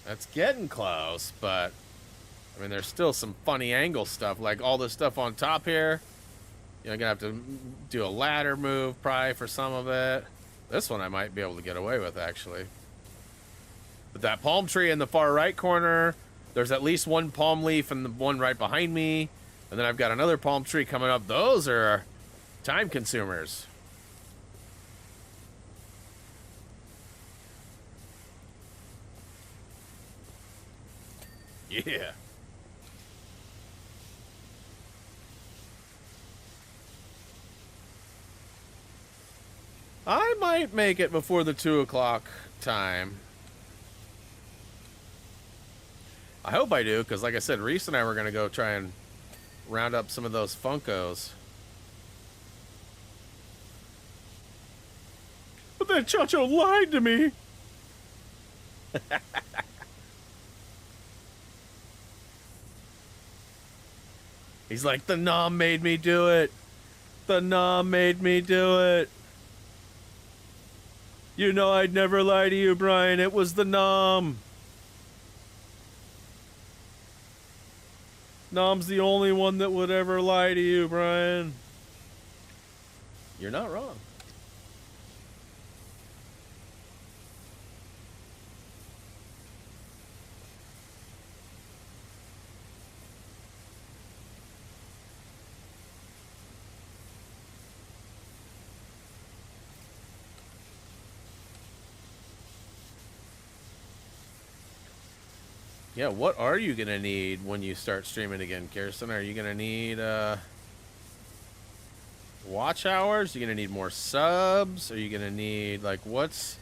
That's getting close, but I mean, there's still some funny angle stuff, like all this stuff on top here. You're gonna have to do a ladder move probably for some of it. This one I might be able to get away with, actually. But that palm tree in the far right corner, there's at least one palm leaf and the one right behind me. And then I've got another palm tree coming up. Those are time consumers. Yeah. I might make it before the 2 o'clock time. I hope I do, because like I said, Reese and I were going to go try and round up some of those Funkos. But then Chacho lied to me. He's like, the nom made me do it. The nom made me do it. You know I'd never lie to you, Brian. It was the nom. Nom's the only one that would ever lie to you, Brian. You're not wrong. Yeah, what are you gonna need when you start streaming again, Kirsten? Are you gonna need watch hours? Are you gonna need more subs? Are you gonna need, like, what's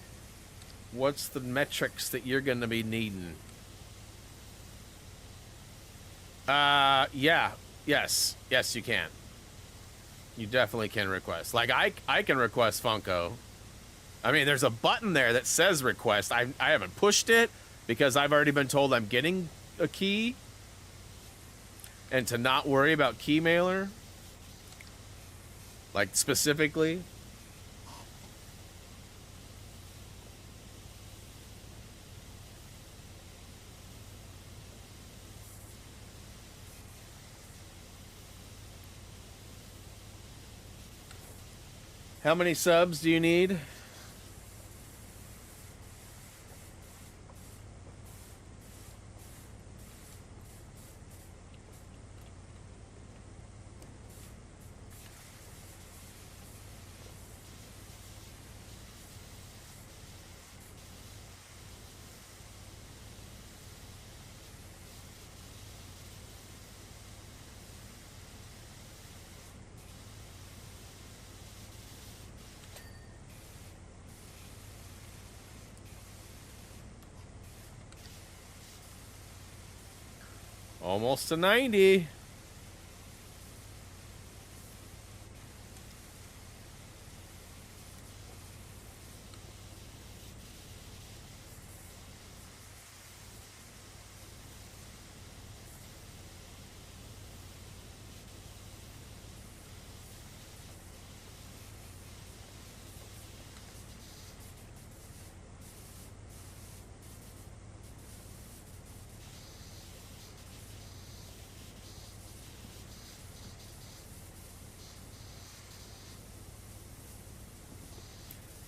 the metrics that you're gonna be needing? Yeah. Yes, you can. You definitely can request. Like, I can request Funko. I mean, there's a button there that says request. I haven't pushed it because I've already been told I'm getting a key and to not worry about key mailer. Like, specifically. How many subs do you need? Almost to 90.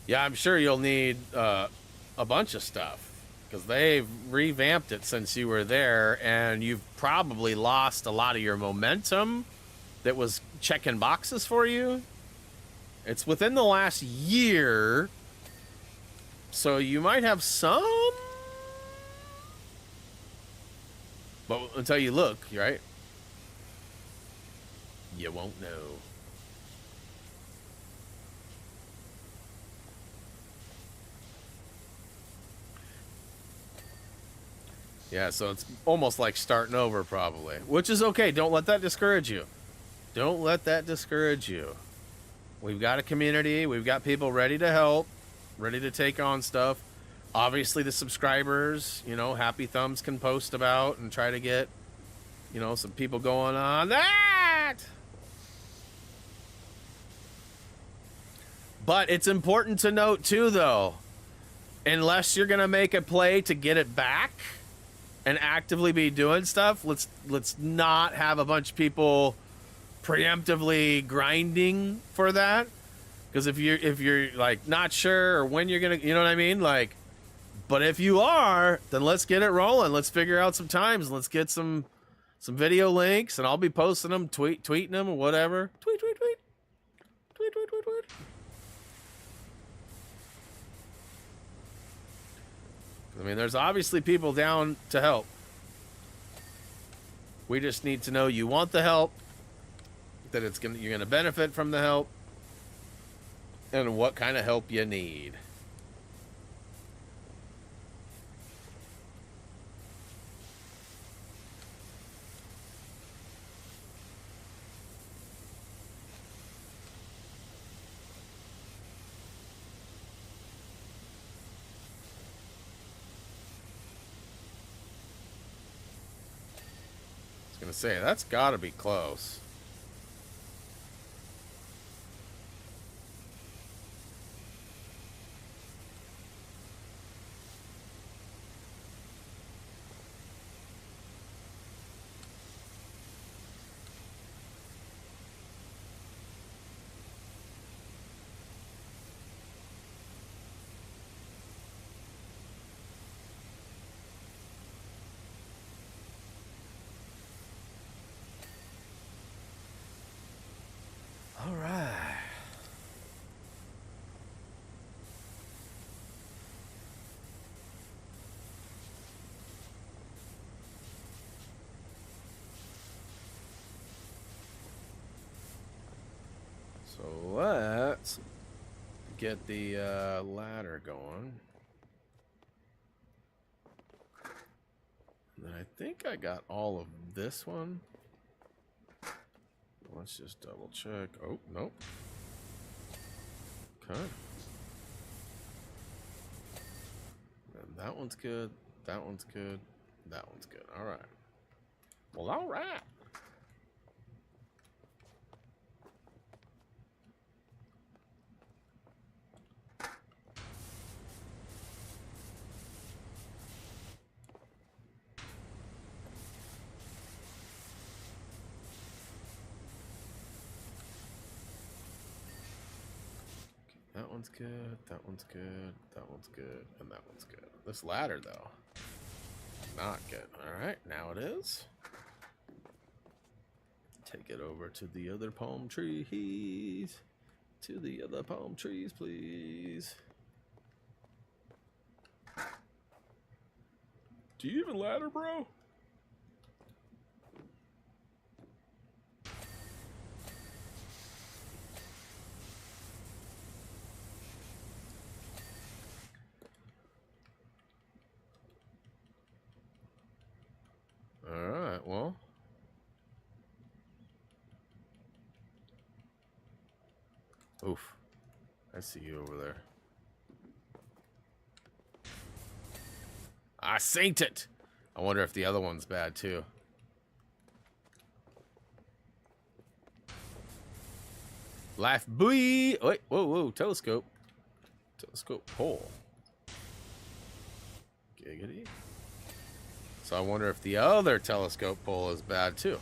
Yeah, I'm sure you'll need a bunch of stuff because they've revamped it since you were there, and you've probably lost a lot of your momentum that was checking boxes for you. It's within the last year, so you might have some, but until you look, right? You won't know. Yeah, so it's almost like starting over probably, which is okay. Don't let that discourage you. Don't let that discourage you. We've got a community. We've got people ready to help, ready to take on stuff. Obviously, the subscribers, you know, Happy Thumbs can post about and try to get, you know, some people going on that. But it's important to note, too, though, unless you're going to make a play to get it back and actively be doing stuff, let's not have a bunch of people preemptively grinding for that. Because if you're like not sure or when you're gonna, you know what I mean, like, but if you are, then let's get it rolling. Let's figure out some times. Let's get some video links, and I'll be posting them, tweeting them, or whatever. Tweet. I mean, there's obviously people down to help. We just need to know you want the help, that you're gonna benefit from the help, and what kind of help you need. gonna say, that's gotta be close. All right. So let's get the ladder going. And then I think I got all of this one. Let's just double check. Oh, nope. Okay. And that one's good. That one's good. That one's good. All right. Well, all right. That one's good, that one's good, that one's good, and that one's good. This ladder, though, not good. Alright, now it is. Take it over to the other palm trees. To the other palm trees, please. Do you even ladder, bro? Alright, well. Oof. I see you over there. I seen it! I wonder if the other one's bad, too. Life buoy! Wait, whoa, whoa, telescope. Telescope pole. Giggity. So I wonder if the other telescope pole is bad too.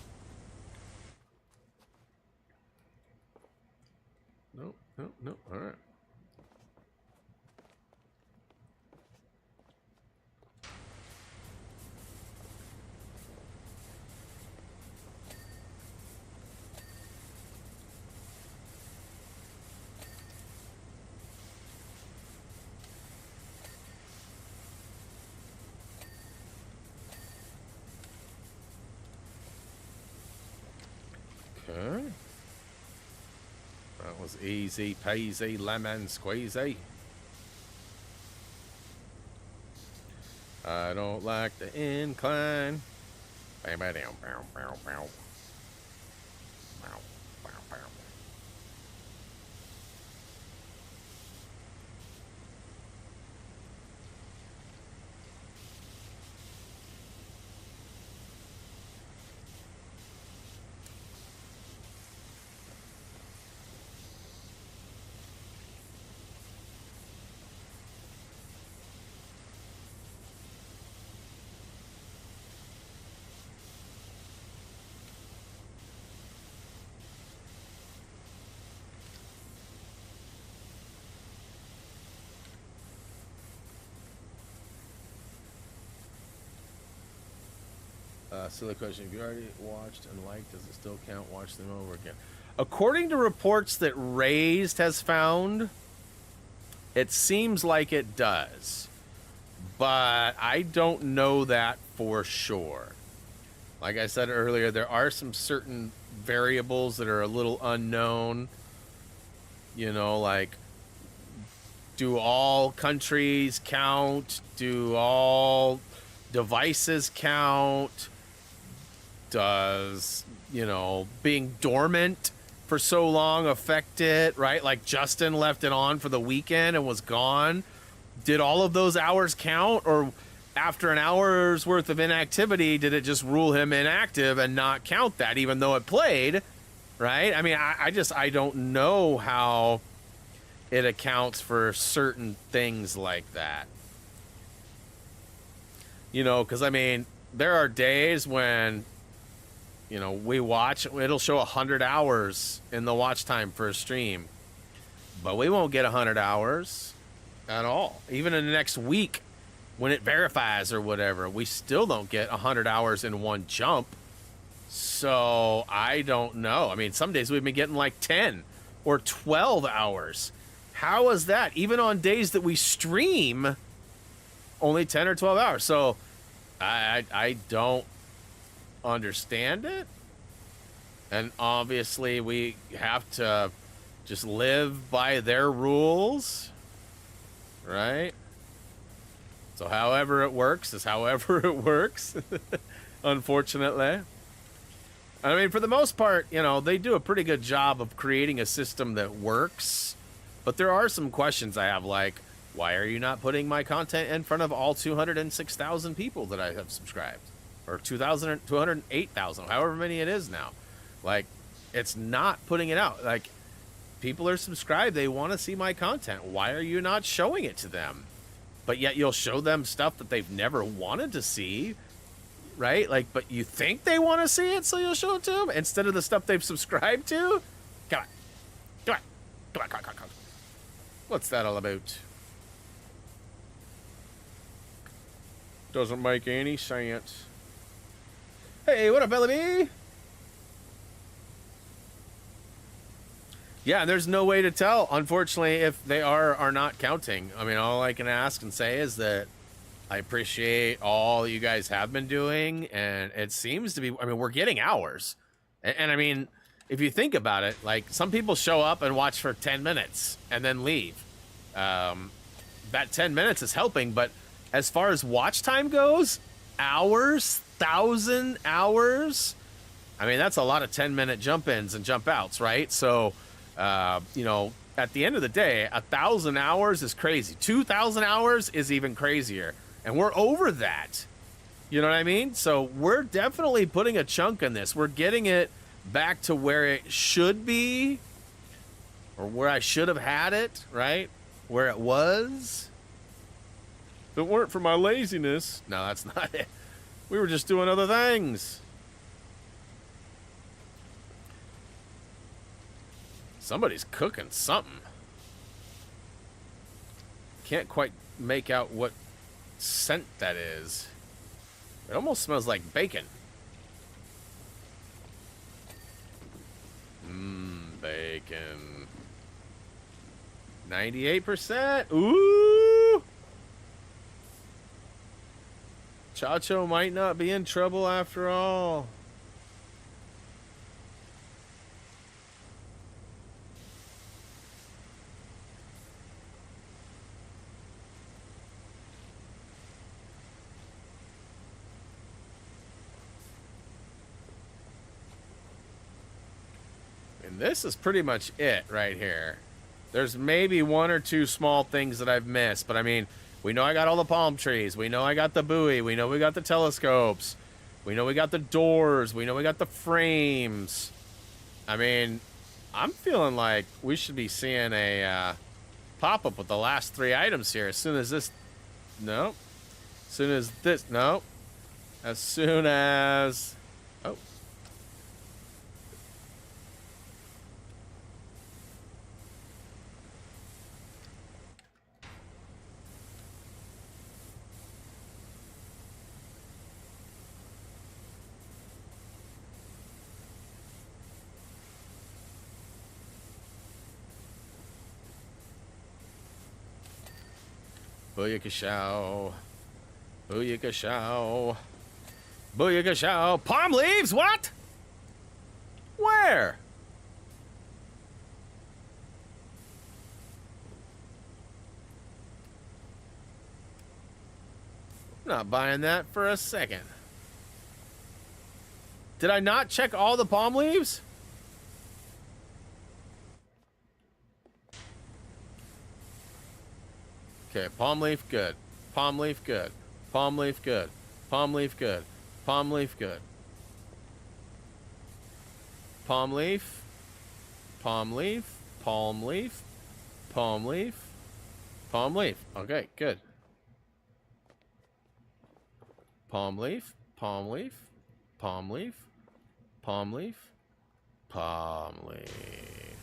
Nope, nope, nope. All right. Okay. That was easy peasy lemon squeezy. I don't like the incline. Bam, bam, bam, bam, bam, bam. Silly question. If you already watched and liked, does it still count? Watch them over again. According to reports that Raised has found, it seems like it does. But I don't know that for sure. Like I said earlier, there are some certain variables that are a little unknown. You know, like, do all countries count? Do all devices count? Does, you know, being dormant for so long affect it, right? Like Justin left it on for the weekend and was gone. Did all of those hours count? Or after an hour's worth of inactivity, did it just rule him inactive and not count that, even though it played, right? I mean, I don't know how it accounts for certain things like that. You know, because, I mean, there are days when, you know, we watch, it'll show 100 hours in the watch time for a stream, but we won't get 100 hours at all. Even in the next week, when it verifies or whatever, we still don't get 100 hours in one jump. So I don't know. I mean, some days we've been getting like 10 or 12 hours. How is that? Even on days that we stream, only 10 or 12 hours. So I don't understand it. And obviously we have to just live by their rules, right? So however it works is however it works, unfortunately. I mean, for the most part, you know, they do a pretty good job of creating a system that works. But there are some questions I have, like, why are you not putting my content in front of all 206,000 people that I have subscribed? Or 208,000, however many it is now. Like, it's not putting it out. Like, people are subscribed. They want to see my content. Why are you not showing it to them? But yet you'll show them stuff that they've never wanted to see, right? Like, but you think they want to see it, so you'll show it to them instead of the stuff they've subscribed to? Come on. Come on. Come on, come on, come on. What's that all about? Doesn't make any sense. Hey, what up, Bellamy? Yeah, there's no way to tell, unfortunately, if they are or not counting. I mean, all I can ask and say is that I appreciate all you guys have been doing, and it seems to be, I mean, we're getting hours. And I mean, if you think about it, like, some people show up and watch for 10 minutes and then leave. That 10 minutes is helping, but as far as watch time goes, hours, 1,000 hours, I mean, that's a lot of 10-minute jump-ins and jump-outs, right? So, you know, at the end of the day, 1,000 hours is crazy. 2,000 hours is even crazier. And we're over that. You know what I mean? So we're definitely putting a chunk in this. We're getting it back to where it should be, or where I should have had it, right? Where it was. If it weren't for my laziness. No, that's not it. We were just doing other things. Somebody's cooking something. Can't quite make out what scent that is. It almost smells like bacon. Bacon. 98%. Ooh! Chacho might not be in trouble after all. And this is pretty much it right here. There's maybe one or two small things that I've missed, but I mean, we know I got all the palm trees. We know I got the buoy. We know we got the telescopes. We know we got the doors. We know we got the frames. I mean, I'm feeling like we should be seeing a pop-up with the last 3 items here. As soon as this... Nope. As soon as this... Nope. As soon as... Oh. Booyakashow. Booyakashow. Booyakashow. Palm leaves? What? Where? I'm not buying that for a second. Did I not check all the palm leaves? Okay, palm leaf, good. Palm leaf, good. Palm leaf, good. Palm leaf, good. Palm leaf, good. Palm leaf. Palm leaf. Palm leaf. Palm leaf. Palm leaf. Okay, good. Palm leaf. Palm leaf. Palm leaf. Palm leaf. Palm leaf.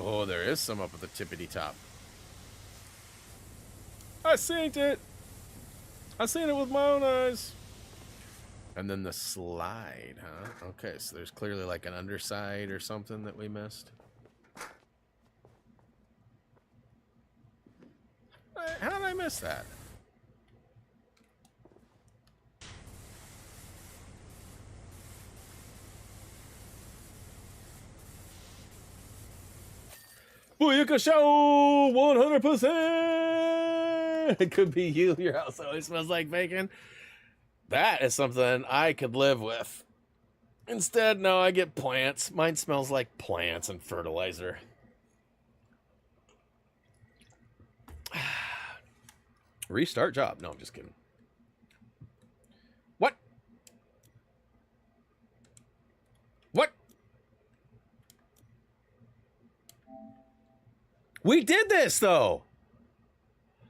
Oh, there is some up at the tippity top. I seen it. I seen it with my own eyes. And then the slide, huh? Okay, so there's clearly like an underside or something that we missed. How did I miss that? Booyaka Show! 100%! It could be you. Your house always smells like bacon. That is something I could live with. Instead, no, I get plants. Mine smells like plants and fertilizer. Restart job. No, I'm just kidding. What? What? We did this, though.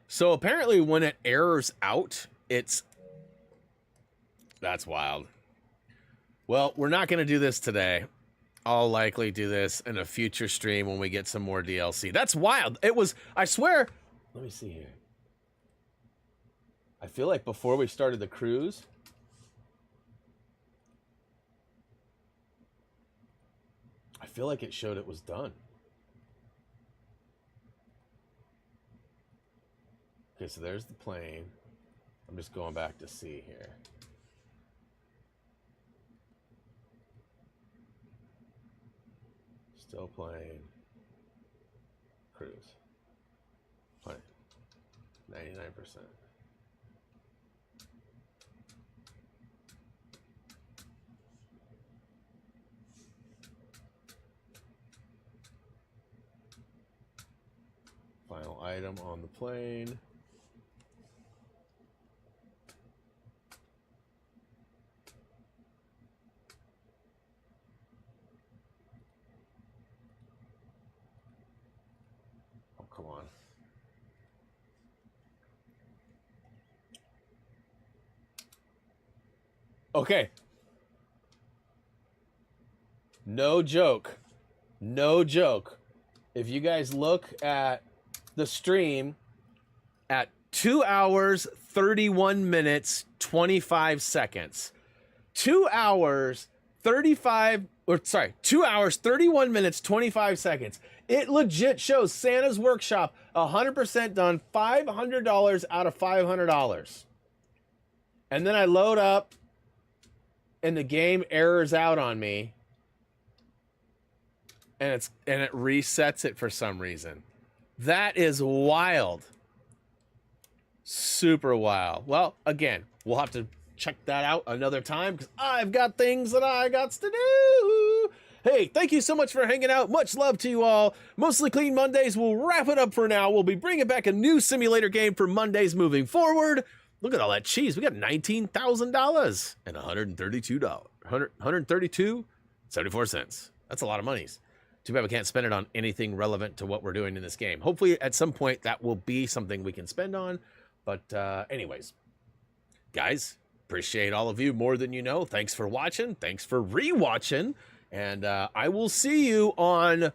So apparently when it errors out, it's... That's wild. Well, we're not going to do this today. I'll likely do this in a future stream when we get some more DLC. That's wild. It was, I swear... Let me see here. I feel like before we started the cruise... I feel like it showed it was done. Okay, so there's the plane. I'm just going back to see here. Still playing. Cruise. Plane. 99%. Final item on the plane. Come on. Okay. No joke. No joke. If you guys look at the stream at 2 hours, 31 minutes, 25 seconds. 2 hours, 35, or sorry, 2 hours, 31 minutes, 25 seconds. It legit shows Santa's Workshop 100% done, $500 out of $500. And then I load up and the game errors out on me. And it resets it for some reason. That is wild. Super wild. Well, again, we'll have to check that out another time because I've got things that I got to do. Hey, thank you so much for hanging out. Much love to you all. Mostly Clean Mondays. We'll wrap it up for now. We'll be bringing back a new simulator game for Mondays moving forward. Look at all that cheese. We got $19,000 and $132. 132.74. That's a lot of monies. Too bad we can't spend it on anything relevant to what we're doing in this game. Hopefully at some point that will be something we can spend on. But anyways, guys, appreciate all of you more than you know. Thanks for watching. Thanks for rewatching. And I will see you on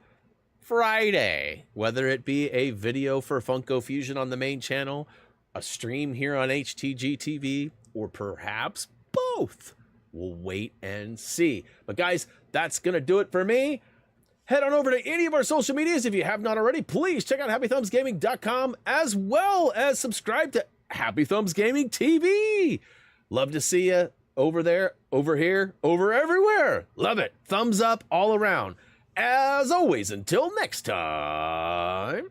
Friday, whether it be a video for Funko Fusion on the main channel, a stream here on HTGtv, or perhaps both. We'll wait and see. But guys, that's going to do it for me. Head on over to any of our social medias if you have not already. Please check out HappyThumbsGaming.com as well as subscribe to HappyThumbsGamingTv. Love to see you over there, over here, over everywhere. Love it. Thumbs up all around. As always, until next time.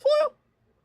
Well,